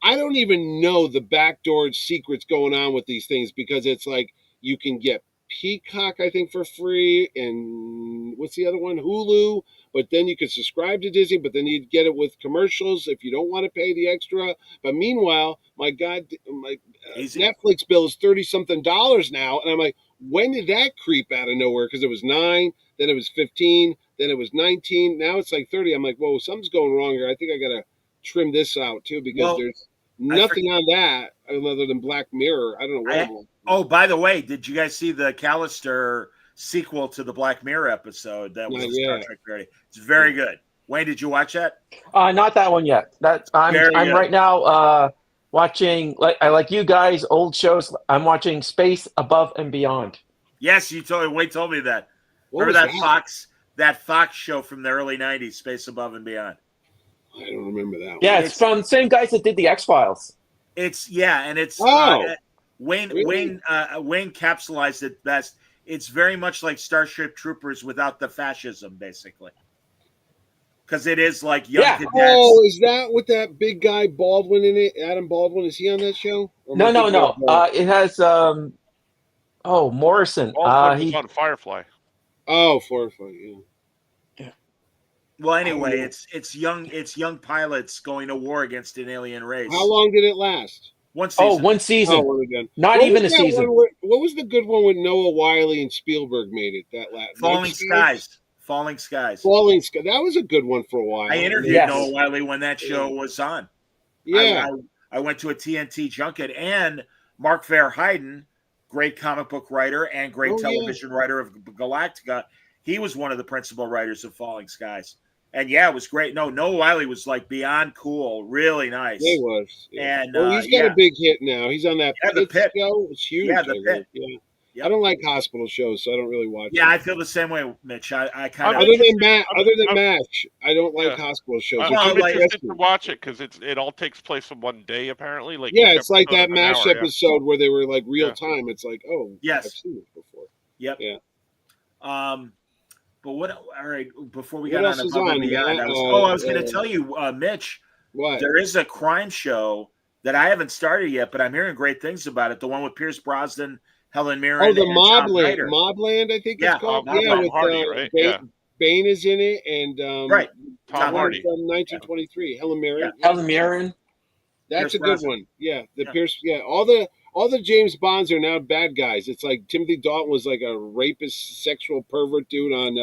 I don't even know the backdoor secrets going on with these things, because it's like you can get Peacock, I think, for free, and what's the other one? Hulu. But then you can subscribe to Disney, but then you'd get it with commercials if you don't want to pay the extra. But meanwhile, my Netflix bill is $30-something now, and I'm like, when did that creep out of nowhere? Because it was 9, then it was 15, then it was 19, now it's like 30. I'm like, whoa, something's going wrong here. I think I gotta trim this out too, because there's nothing on that other than Black Mirror. I don't know what. By the way, did you guys see the Callister sequel to the Black Mirror episode? That was Star Trek parody. It's very good. Wayne, did you watch that? Not that one yet. I'm right now watching, like you guys, old shows. I'm watching Space Above and Beyond. Yes, Wade told me that. Remember that Fox show from the early '90s, Space Above and Beyond? I don't remember that one. Yeah, it's from the same guys that did the X-Files. Wayne capsulized it best. It's very much like Starship Troopers without the fascism, basically. Because it is like young cadets. Oh, is that with that big guy Baldwin in it? Adam Baldwin, is he on that show? No. It has Morrison. He's on Firefly. Oh, Firefly, yeah. Well, anyway, it's young pilots going to war against an alien race. How long did it last? One season. Oh, one season. Oh, we're done. Not even a season. What was the good one when Noah Wyle and Spielberg made it? That last Falling Skies. Falling Skies. Falling Skies. That was a good one for a while. I interviewed Noah Wyle when that show was on. Yeah. I went to a TNT junket, and Mark Verheiden, great comic book writer and great television writer of Galactica, he was one of the principal writers of Falling Skies. And it was great. No, Noah Wyle was like beyond cool, really nice. He was. Yeah. And he's got a big hit now. He's on that the Pit show. It's huge. Yeah, the Pit. Yeah. Yep. I don't like hospital shows, so I don't really watch. Yeah, I feel the same way, Mitch. I kind of other than MASH, I don't like hospital shows. I'm interested to watch it because it all takes place in one day apparently. Like it's like that MASH episode where they were like real time. It's like, yes, I've seen it before. Yep. Yeah. But what? All right, before we got on above beyond, I was going to tell you, Mitch. What? There is a crime show that I haven't started yet, but I'm hearing great things about it. The one with Pierce Brosnan, Helen Mirren. Oh, the Mobland. Mobland, I think it's called. With Hardy, right? Bane is in it, and Tom Hardy from 1923. Helen Mirren. Yeah. Helen Mirren. That's a good one. Yeah, Pierce. Yeah, all the James Bonds are now bad guys. It's like Timothy Dalton was like a rapist, sexual pervert dude on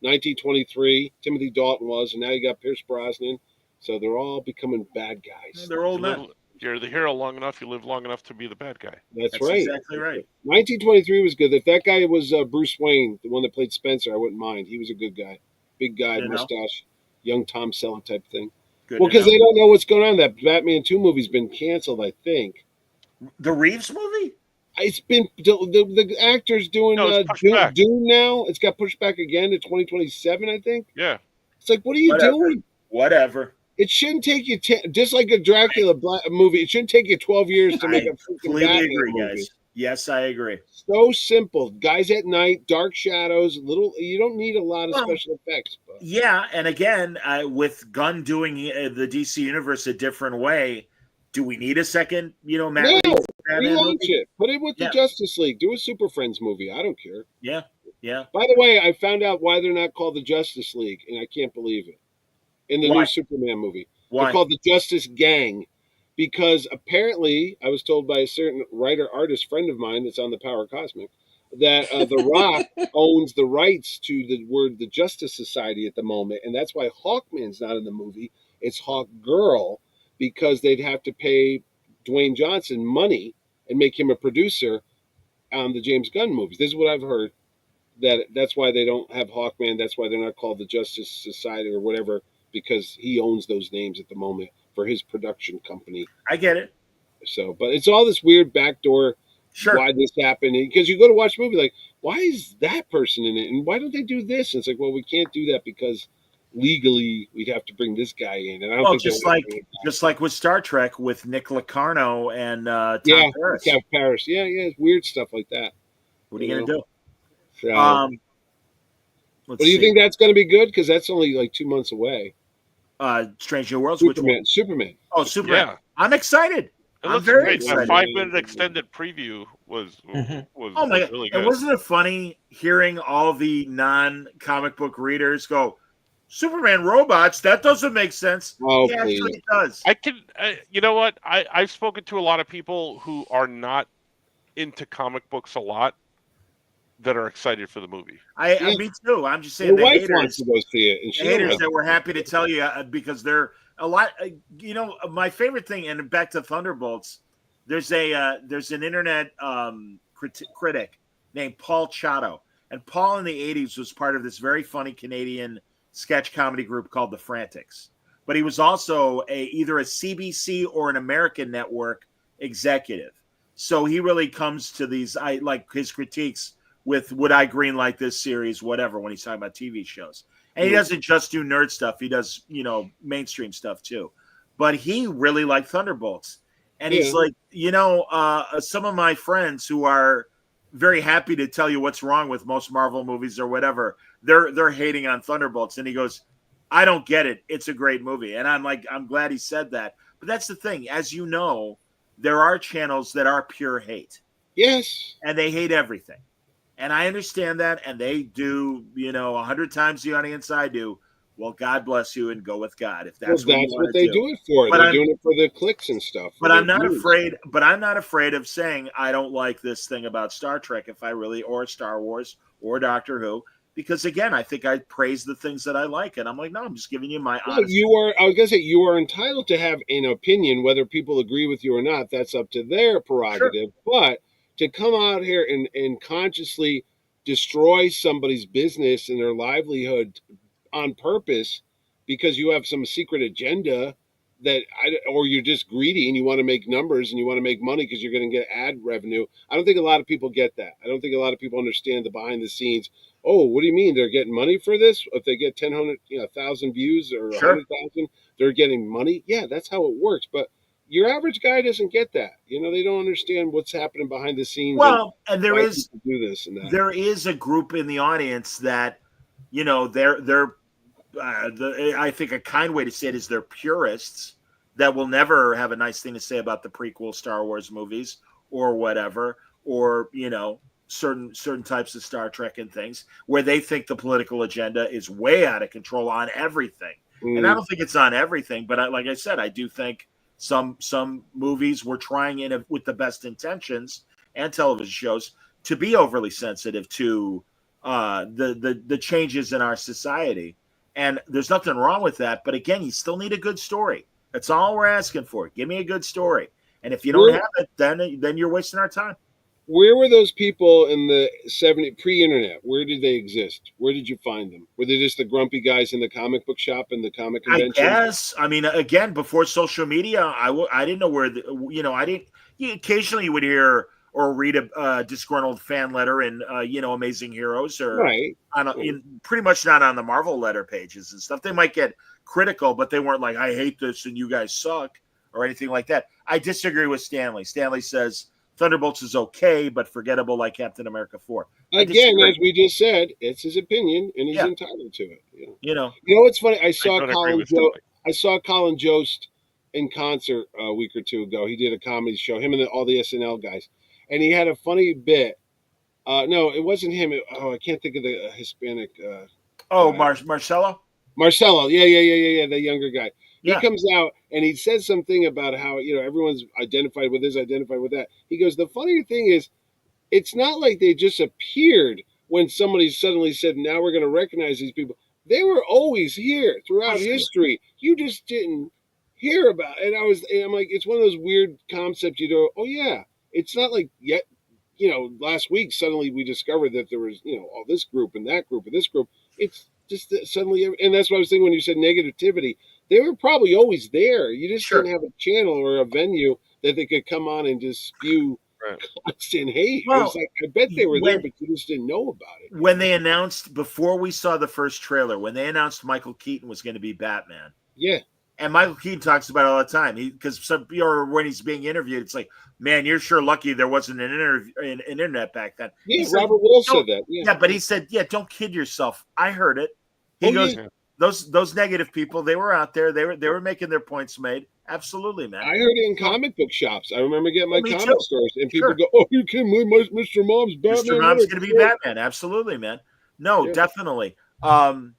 1923. Timothy Dalton was, and now you got Pierce Brosnan. So they're all becoming bad guys. They're old men. You're the hero long enough, you live long enough to be the bad guy. That's right. Exactly right. 1923 was good. If that guy was Bruce Wayne, the one that played Spencer, I wouldn't mind. He was a good guy. Big guy, mustache, young Tom Selleck type thing. Well, because they don't know what's going on. That Batman 2 movie's been canceled, I think. The Reeves movie? It's been the actor's doing Dune now. It's got pushed back again to 2027, I think. Yeah. It's like, what are you doing? Whatever. It shouldn't take you just like a Dracula movie. It shouldn't take you 12 years to make a freaking Batman movie. Guys. Yes, I agree. So simple. Guys at night, dark shadows. You don't need a lot of special effects. But. Yeah, and again, with Gunn doing the DC universe a different way, do we need a second? Matt Reeves relaunch it. Put it with the Justice League. Do a Super Friends movie. I don't care. Yeah. By the way, I found out why they're not called the Justice League, and I can't believe it. In the new Superman movie. Why? They're called the Justice Gang because apparently I was told by a certain writer-artist friend of mine that's on the Power Cosmic that The Rock owns the rights to the word the Justice Society at the moment, and that's why Hawkman's not in the movie. It's Hawk Girl because they'd have to pay Dwayne Johnson money and make him a producer on the James Gunn movies. This is what I've heard. That's why they don't have Hawkman. That's why they're not called the Justice Society or whatever. Because he owns those names at the moment for his production company. I get it. So, but it's all this weird backdoor. Sure. Why this happened? Because you go to watch a movie like, why is that person in it, and why don't they do this? And it's like, well, we can't do that because legally we'd have to bring this guy in. And I don't think just like with Star Trek with Nick Locarno and Tom Paris. Tom Paris. Yeah, it's weird stuff like that. What are you gonna do? So, but do you think that's going to be good? Because that's only like 2 months away. Strange New Worlds. Superman. Oh, Superman! Yeah. I'm excited. I'm very excited. A 5-minute extended preview was oh my God. Really good. And wasn't it funny hearing all the non-comic book readers go, "Superman robots? That doesn't make sense." Oh, yeah, actually it does. I can. You know what? I've spoken to a lot of people who are not into comic books a lot that are excited for the movie. Me too. I'm just saying the wife wants to go see it. And the haters that we're happy to tell you because they're a lot. My favorite thing, and back to Thunderbolts, there's an internet critic named Paul Chato, and Paul in the 80s was part of this very funny Canadian sketch comedy group called The Frantics. But he was also either a CBC or an American network executive. So he really comes to these like his critiques with would I greenlight this series, whatever, when he's talking about TV shows. And he doesn't just do nerd stuff. He does, mainstream stuff too. But he really liked Thunderbolts. And he's like, some of my friends who are very happy to tell you what's wrong with most Marvel movies or whatever, they're hating on Thunderbolts. And he goes, I don't get it. It's a great movie. And I'm like, I'm glad he said that. But that's the thing. As you know, there are channels that are pure hate. Yes. And they hate everything. And I understand that, and they do, 100 times the audience I do. well, God bless you and go with God if Well, that's what you that's want what to they do. do it for. But They're doing it for the clicks and stuff. But I'm not afraid. But I'm not afraid of saying I don't like this thing about Star Trek if I really, or Star Wars or Doctor Who, because again, I think I praise the things that I like, and I'm like, no, I'm just giving you my No, honest. you are. I was gonna say you are entitled to have an opinion, whether people agree with you or not. That's up to their prerogative. Sure. But to come out here and consciously destroy somebody's business and their livelihood on purpose because you have some secret agenda or you're just greedy and you want to make numbers and you want to make money because you're going to get ad revenue. I don't think a lot of people get that. I don't think a lot of people understand the behind the scenes. Oh, what do you mean they're getting money for this? If they get 1,000 views or 100,000, they're getting money. Yeah, that's how it works. But your average guy doesn't get that. They don't understand what's happening behind the scenes. Well, and there why is people do this and that. There is a group in the audience that, they're I think a kind way to say it is they're purists that will never have a nice thing to say about the prequel Star Wars movies or whatever, or certain types of Star Trek and things where they think the political agenda is way out of control on everything. And I don't think it's on everything, but like I said, I do think some movies were trying with the best intentions, and television shows, to be overly sensitive to the changes in our society. And there's nothing wrong with that. But again, you still need a good story. That's all we're asking for. Give me a good story. And if you don't have it, then you're wasting our time. Where were those people in the 70s, pre-internet? Where did they exist? Where did you find them? Were they just the grumpy guys in the comic book shop and the comic convention? I guess. I mean, again, before social media, I didn't know where, I didn't. Occasionally you would hear or read a disgruntled fan letter in, Amazing Heroes, or pretty much not on the Marvel letter pages and stuff. They might get critical, but they weren't like, I hate this and you guys suck or anything like that. I disagree with Stanley. Stanley says Thunderbolts is okay, but forgettable like Captain America 4. Again, as we just said, it's his opinion and he's entitled to it. What's funny? I saw Colin Jost in concert a week or two ago. He did a comedy show, him and all the SNL guys. And he had a funny bit. No, it wasn't him. I can't think of the Hispanic. Marcelo? Marcelo. Yeah. The younger guy. He comes out and he says something about how, everyone's identified with this, identified with that. He goes, the funny thing is, it's not like they just appeared when somebody suddenly said, now we're going to recognize these people. They were always here throughout history. You just didn't hear about it. And I'm like, it's one of those weird concepts. You go, oh, yeah. It's not like yet, last week suddenly we discovered that there was, all this group and that group and this group. It's just that suddenly, and that's what I was thinking when you said negativity. They were probably always there. You just didn't have a channel or a venue that they could come on and just spew constant hate. Well, it's like, I bet they were there, but you just didn't know about it. When they announced, before we saw the first trailer, when they announced Michael Keaton was going to be Batman. Yeah. And Michael Keaton talks about it all the time. Because when he's being interviewed, it's like, man, you're sure lucky there wasn't an internet back then. Yeah, Robert Will said that. Yeah, but he said, don't kid yourself. I heard it. He goes, those negative people, they were out there. They were making their points made. Absolutely, man. I heard it in comic book shops. I remember getting my comic stores, and people go, "Oh, you kidding me? Mr. Mom's Batman. Mr. Mom's going to be Batman." Absolutely, man. No, definitely. Well,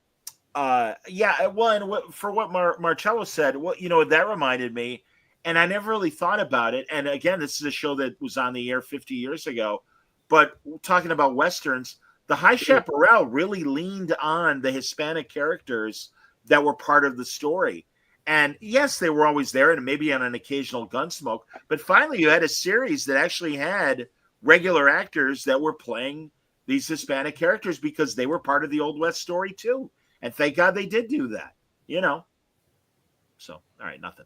and for what Marcello said, that reminded me, and I never really thought about it. And again, this is a show that was on the air 50 years ago, but talking about Westerns, the High Chaparral really leaned on the Hispanic characters that were part of the story. And yes, they were always there, and maybe on an occasional Gunsmoke, but finally you had a series that actually had regular actors that were playing these Hispanic characters because they were part of the Old West story too. And thank God they did do that, So, all right, nothing.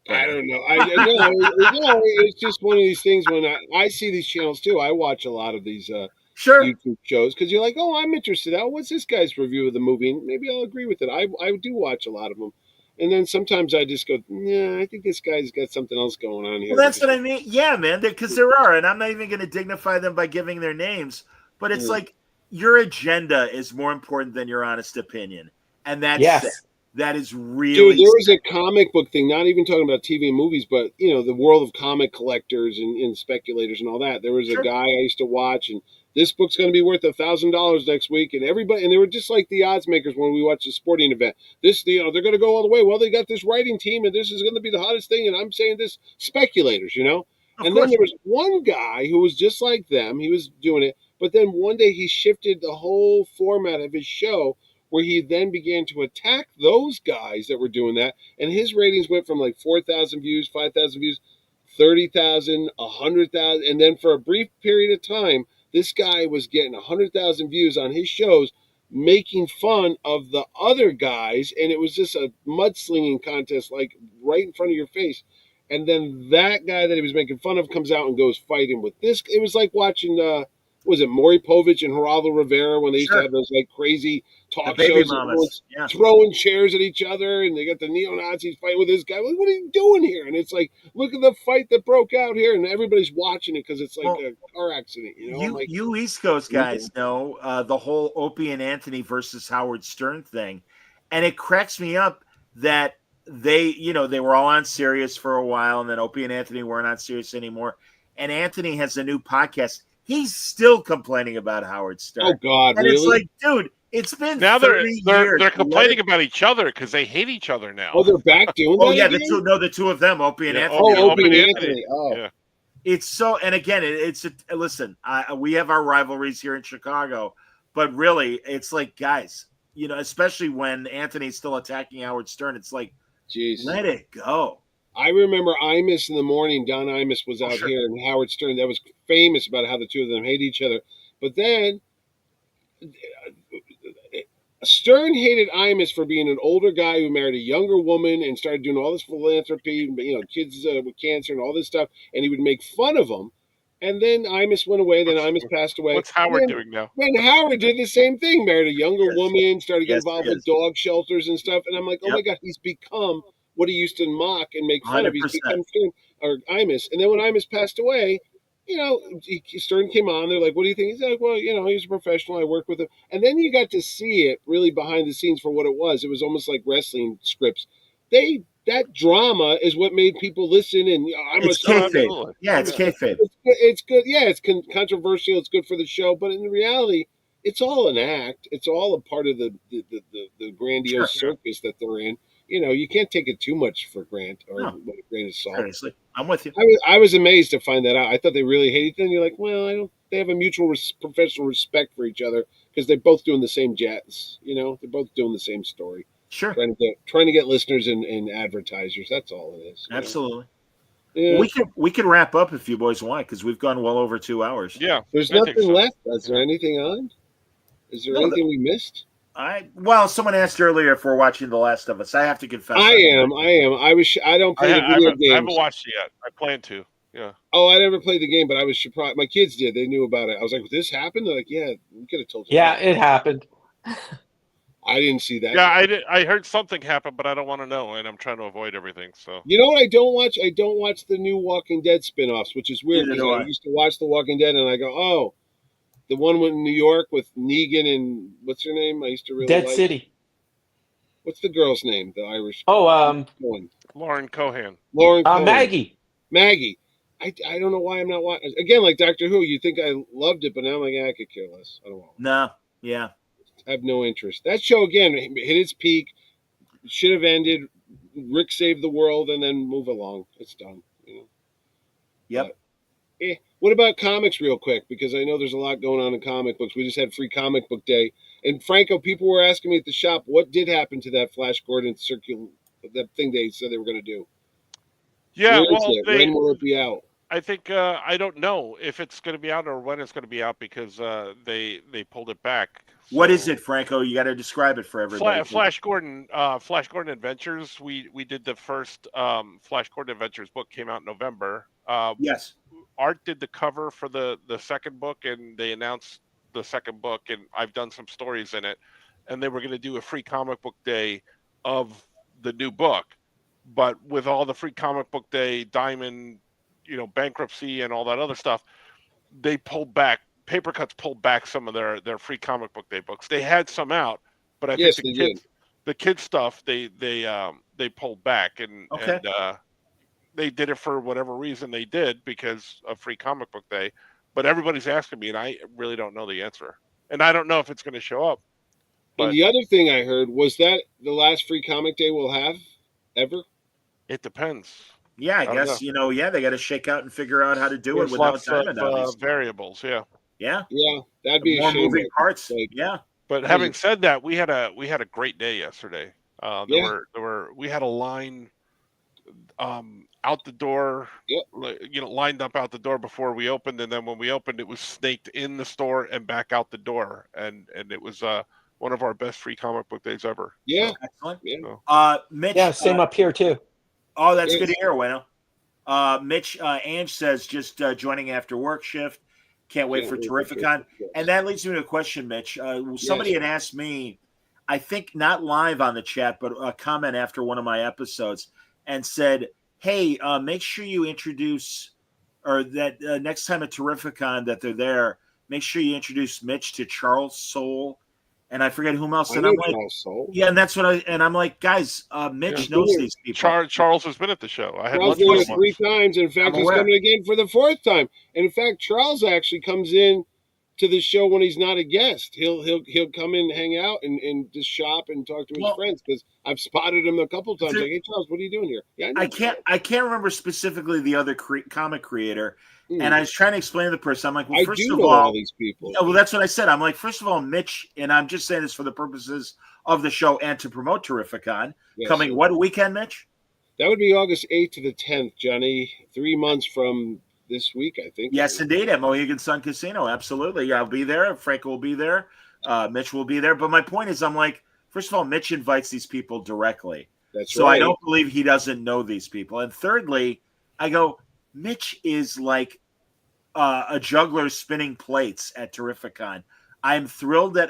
I don't know. It's just one of these things when I see these channels too. I watch a lot of these YouTube shows because you're like, oh, I'm interested. What's this guy's review of the movie? And maybe I'll agree with it. I do watch a lot of them. And then sometimes I just go, I think this guy's got something else going on here. Well, that's what I mean. Yeah, man, because there are. And I'm not even going to dignify them by giving their names. But it's like your agenda is more important than your honest opinion. And that's it. that is really. Dude, there was a comic book thing, not even talking about TV and movies, but the world of comic collectors and speculators and all that. There was a guy I used to watch, and this book's going to be worth $1,000 next week, and everybody, and they were just like the odds makers when we watched a sporting event. They're going to go all the way. Well, they got this writing team, and this is going to be the hottest thing, and I'm saying this, speculators, And then there was one guy who was just like them. He was doing it, but then one day he shifted the whole format of his show, where he then began to attack those guys that were doing that. And his ratings went from like 4,000 views, 5,000 views, 30,000, 100,000. And then for a brief period of time, this guy was getting 100,000 views on his shows, making fun of the other guys. And it was just a mudslinging contest, like right in front of your face. And then that guy that he was making fun of comes out and goes fighting with this. It was like watching, was it Maury Povich and Geraldo Rivera when they used to have those like crazy talk shows, throwing chairs at each other, and they got the neo-Nazis fight with this guy. Like, what are you doing here? And it's like, look at the fight that broke out here, and everybody's watching it because it's like a car accident. You East Coast guys know the whole Opie and Anthony versus Howard Stern thing, and it cracks me up that they were all on Sirius for a while, and then Opie and Anthony weren't on Sirius anymore. And Anthony has a new podcast. He's still complaining about Howard Stern. Oh God, and really? It's like, dude, it's been now 30 years. They're complaining about each other because they hate each other now. Oh, they're back doing that again? the two of them, Opie and Anthony. Oh, Opie and Anthony. Oh. Yeah. It's so, and again, listen, we have our rivalries here in Chicago, but really, it's like, guys, especially when Anthony's still attacking Howard Stern, it's like, jeez, let it go. I remember Imus in the morning. Don Imus was out here, and Howard Stern. That was famous about how the two of them hate each other. But then Stern hated Imus for being an older guy who married a younger woman and started doing all this philanthropy, kids with cancer and all this stuff, and he would make fun of him. And then Imus went away. Then Imus passed away. What's Howard doing now? Then Howard did the same thing. Married a younger woman, started getting involved with dog shelters and stuff. And I'm like, oh my God, he's become what he used to mock and make fun of. He's become Stern, or Imus. And then when Imus passed away, Stern came on. They're like, what do you think? He's like, well, he's a professional. I work with him. And then you got to see it really behind the scenes for what it was. It was almost like wrestling scripts. That drama is what made people listen. And it's kayfabe. Yeah, it's kayfabe. It's good. Yeah, it's controversial. It's good for the show. But in reality, it's all an act. It's all a part of the grandiose circus that they're in. You can't take it too much for granted or a grain of salt. Seriously, I'm with you. I was amazed to find that out. I thought they really hate each other. You're like, well, they have a mutual professional respect for each other because they're both doing the same jets. They're both doing the same story. Sure. Trying to get listeners and advertisers. That's all it is. Absolutely. Yeah. We can wrap up if you boys want because we've gone well over 2 hours. Yeah. There's nothing left. Is there anything on? Is there anything we missed? Someone asked earlier if we're watching The Last of Us. I have to confess. I am. I don't play the video games. I haven't watched it yet. I plan to. Yeah. Oh, I never played the game, but I was surprised. My kids did. They knew about it. I was like, "This happened?" They're like, "Yeah, we could have told you." Yeah, it happened. I didn't see that. Yeah, I heard something happen, but I don't want to know, and I'm trying to avoid everything. So you know what I don't watch? I don't watch the new Walking Dead spinoffs, which is weird because I used to watch The Walking Dead, and I go, "Oh, the one in New York with Negan and what's her name?" I used to really Dead like. City. What's the girl's name? The Irish. Lauren Cohan. Maggie. Maggie. I don't know why I'm not watching. Again, like Doctor Who, you think I loved it, but now I'm like, I could care less. I don't want. No. Yeah. I have no interest. That show again hit its peak. Should have ended. Rick saved the world, and then move along. It's done. Yep. But, what about comics, real quick? Because I know there's a lot going on in comic books. We just had Free Comic Book Day, and Franco, people were asking me at the shop, what did happen to that Flash Gordon that thing they said they were going to do? Yeah. When will it be out? I think I don't know if it's going to be out or when it's going to be out because they pulled it back. So, what is it, Franco? You got to describe it for everybody. Flash Gordon Adventures. We did the first Flash Gordon Adventures book, came out in November. Yes. Art did the cover for the second book, and they announced the second book, and I've done some stories in it, and they were going to do a Free Comic Book Day of the new book, but with all the Free Comic Book Day Diamond, bankruptcy and all that other stuff, they pulled back. Paper Cuts pulled back some of their Free Comic Book Day books. They had some out, but I think the kid stuff they pulled back, and they did it for whatever reason they did, because of Free Comic Book Day. But everybody's asking me, and I really don't know the answer, and I don't know if it's going to show up. And the other thing I heard was that the last Free Comic Day we'll have ever. It depends. Yeah, I guess they got to shake out and figure out how to do it without Diamond. Variables, yeah, that'd be more a shame. Moving parts, But having said that, we had a great day yesterday. We had a line out the door, lined up out the door before we opened, and then when we opened, it was snaked in the store and back out the door, and it was one of our best Free Comic Book Days ever. Yeah, excellent. Yeah. Mitch. Yeah, same up here too. Oh, that's good to hear, Bueno. Mitch Ange says just joining after work shift. Can't wait for Terrificon. And that leads me to a question, Mitch. Somebody had asked me, I think not live on the chat, but a comment after one of my episodes, and said, hey, make sure you introduce, or that next time at Terrificon that they're there, make sure you introduce Mitch to Charles Soule. And I forget whom else. And I'm like, and that's what I'm like, guys, Mitch knows these people. Charles has been at the show. I had lunch with him 3 times. And in fact, he's coming again for the 4th time. And in fact, Charles actually comes in to the show when he's not a guest. He'll come in and hang out and just shop and talk to his friends, because I've spotted him a couple times. Like, hey, Charles, what are you doing here? Yeah, I can't remember specifically the other comic creator. And I was trying to explain to the person, I'm like, well, first of all, these people. Yeah, well, that's what I said. I'm like, first of all, Mitch, and I'm just saying this for the purposes of the show and to promote Terrificon, coming what weekend, Mitch? That would be August 8th to the 10th, Johnny. 3 months from this week, I think. Yes, indeed, at Mohegan Sun Casino. Absolutely. Yeah, I'll be there. Franco will be there. Mitch will be there. But my point is, I'm like, first of all, Mitch invites these people directly. That's right. I don't believe he doesn't know these people. And thirdly, I go, Mitch is like a juggler spinning plates at Terrificon. I'm thrilled that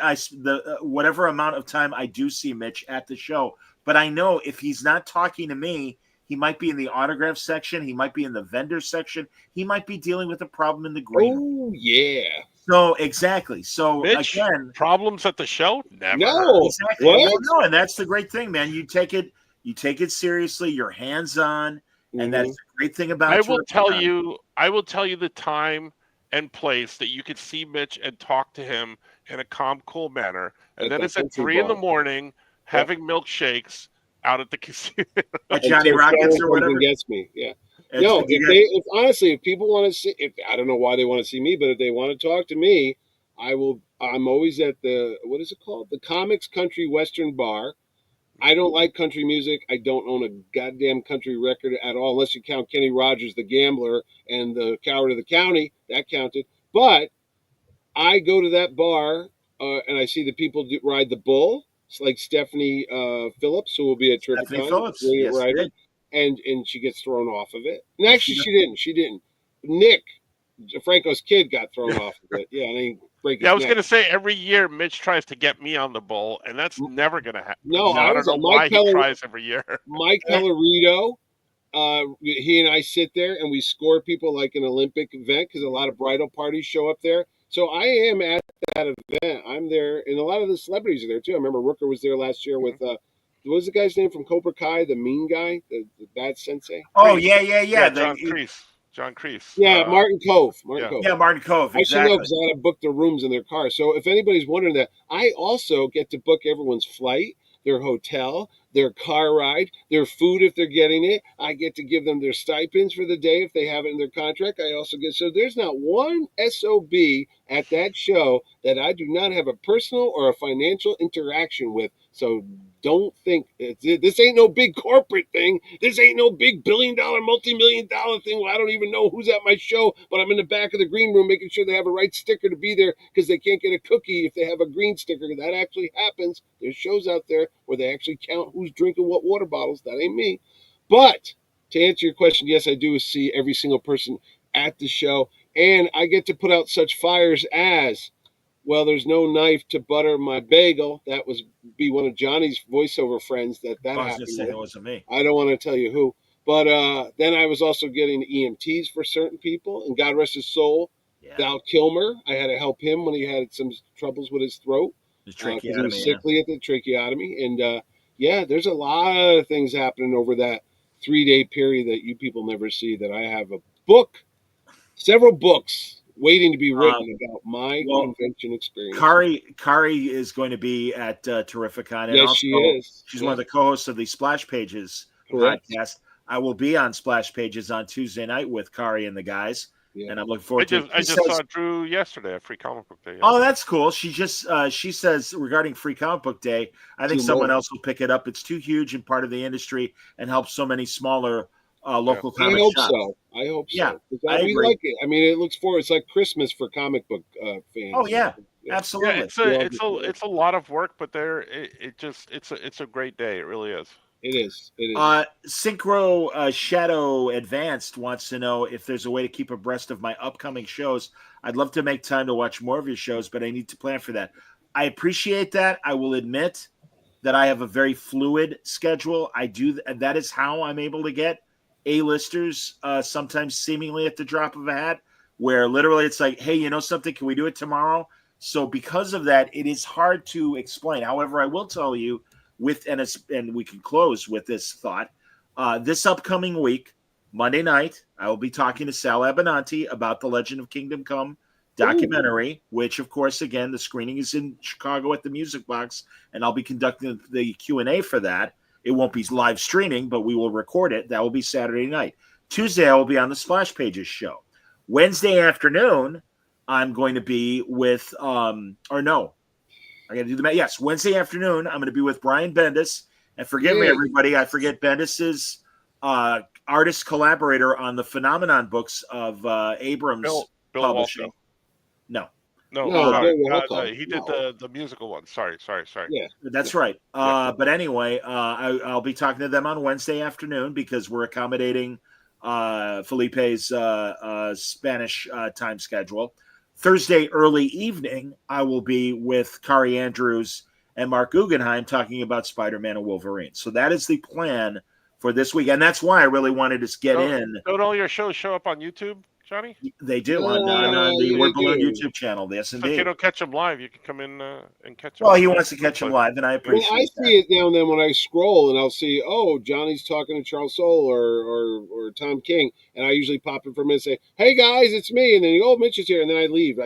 whatever amount of time I do see Mitch at the show, but I know if he's not talking to me, he might be in the autograph section. He might be in the vendor section. He might be dealing with a problem in the green room. Oh, yeah. So, exactly. So, Mitch, again, problems at the show? Never. No. Exactly. Well, no, and that's the great thing, man. You take it seriously. You're hands-on. And that's the great thing about I will tell you the time and place that you could see Mitch and talk to him in a calm, cool manner. And then it's at 3 a.m. having milkshakes out at the casino. At Johnny Rockets or whatever. Gets me, yeah. No, if people want to see, I don't know why they want to see me, but if they want to talk to me, I'm always at what is it called? The Comics Country Western Bar. I don't like country music. I don't own a goddamn country record at all, unless you count Kenny Rogers, the Gambler, and the Coward of the County. That counted. But I go to that bar, and I see the people ride the bull. It's like Stephanie Phillips, who will be at Terrificon. Stephanie Phillips, yes, and she gets thrown off of it. And actually, she didn't. Nick, Franco's kid, got thrown off of it. Yeah, and he break his I was neck. going to say, every year Mitch tries to get me on the bull, and that's never going to happen. No, I don't know why he tries every year. Mike Pellerito, he and I sit there and we score people like an Olympic event, because a lot of bridal parties show up there. So I am at that event. I'm there, and a lot of the celebrities are there too. I remember Rooker was there last year with what was the guy's name from Cobra Kai, the mean guy, the bad sensei? Oh, yeah. John Kreese. Yeah, Martin Cove. Yeah, Martin Cove. Exactly. I should know, because I had to book the rooms in their car. So if anybody's wondering that, I also get to book everyone's flight, their hotel, their car ride, their food if they're getting it. I get to give them their stipends for the day if they have it in their contract. I also get, so there's not one SOB at that show that I do not have a personal or a financial interaction with. So don't think this ain't no big corporate thing. This ain't no big billion-dollar, multi-million-dollar thing. Well, I don't even know who's at my show, but I'm in the back of the green room making sure they have a right sticker to be there, because they can't get a cookie if they have a green sticker. That actually happens. There's shows out there where they actually count who's drinking what water bottles. That ain't me. But to answer your question, yes, I do see every single person at the show, and I get to put out such fires as, well, there's no knife to butter my bagel. That was be one of Johnny's voiceover friends that I was happened. say that wasn't me. I don't want to tell you who. But then I was also getting EMTs for certain people, and God rest his soul, Val Kilmer. I had to help him when he had some troubles with his throat. His He was tracheotomy. sickly at the tracheotomy, and Yeah, there's a lot of things happening over that 3-day period that you people never see. That I have a book, several books waiting to be written about my convention experience. Kari is going to be at Terrificon, and Yes, also she is. she's one of the co-hosts of the Splash Pages podcast. I will be on Splash Pages on Tuesday night with Kari and the guys, and I'm looking forward to it. I just saw Drew yesterday at Free Comic Book Day. Oh, that's cool. She just she says regarding Free Comic Book Day, I think someone else will pick it up. It's too huge and part of the industry and helps so many smaller local comic shops. I hope so. Yeah, we like it. I mean, it looks it's like Christmas for comic book fans. Oh yeah, absolutely. Yeah, it's a lot of work, but it's a great day. It really is. It is. Synchro Shadow Advanced wants to know if there's a way to keep abreast of my upcoming shows. I'd love to make time to watch more of your shows, but I need to plan for that. I appreciate that. I will admit that I have a very fluid schedule. That is how I'm able to get A-listers sometimes seemingly at the drop of a hat, where literally it's like, hey, you know something? Can we do it tomorrow? So because of that, it is hard to explain. However, I will tell you, and we can close with this thought. This upcoming week, Monday night, I will be talking to Sal Abenanti about the Legend of Kingdom Come documentary, which, of course, again, the screening is in Chicago at the Music Box, and I'll be conducting the Q&A for that. It won't be live streaming, but we will record it. That will be Saturday night. Tuesday, I will be on the Splash Pages show. Wednesday afternoon, I'm going to be with, I got to do the math. Yes, Wednesday afternoon, I'm going to be with Brian Bendis. And forgive me, everybody, I forget Bendis's artist collaborator on the Phenomenon books of Abrams Bill publishing. Walsh. No, he did the musical one. Sorry. Yeah, that's right. But anyway, I'll be talking to them on Wednesday afternoon because we're accommodating Felipe's Spanish time schedule. Thursday early evening, I will be with Kari Andrews and Mark Guggenheim talking about Spider-Man and Wolverine. So that is the plan for this week, and that's why I really wanted to get in. Don't all your shows show up on YouTube, Johnny? They do on the Word Balloon YouTube channel. Yes, indeed. So if you don't catch them live, you can come in and catch them. Well, he wants to catch them live, and I appreciate I see it now and then when I scroll, and I'll see, Johnny's talking to Charles Soule or Tom King, and I usually pop in for a minute and say, hey, guys, it's me, and then you go, Mitch is here, and then I leave.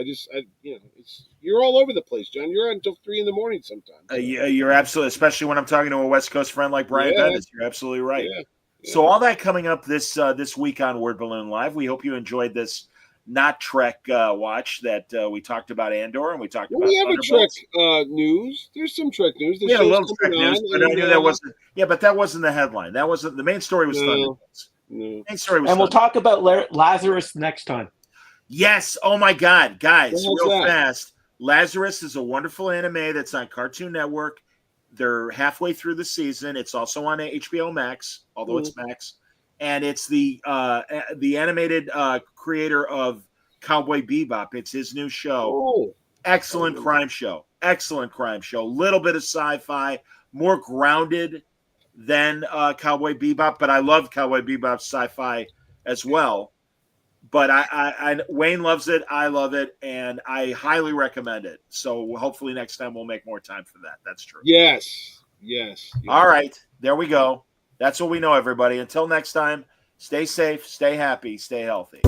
You're all over the place, John. You're on until 3 a.m. sometimes. You're absolutely, especially when I'm talking to a West Coast friend like Brian Bendis. You're absolutely right. Yeah. So all that coming up this week on Word Balloon Live. We hope you enjoyed this not Trek watch that we talked about Andor and we talked about. We have a Trek news. There's some Trek news. We had a little Trek news, but I knew that wasn't. Yeah, but that wasn't the headline. That wasn't the main story. Was Thunderbolts. No. Main story was. And we'll talk about Lazarus next time. Yes. Oh my God, guys! Real fast. Lazarus is a wonderful anime that's on Cartoon Network. They're halfway through the season. It's also on HBO Max, although it's Max, and it's the animated creator of Cowboy Bebop. It's his new show. Excellent crime show. Excellent crime show. Little bit of sci-fi, more grounded than Cowboy Bebop, but I love Cowboy Bebop's sci-fi as well. But I Wayne loves it. I love it, and I highly recommend it. So hopefully next time we'll make more time for that. That's true. Yes. All right. There we go. That's what we know, everybody. Until next time, stay safe, stay happy, stay healthy.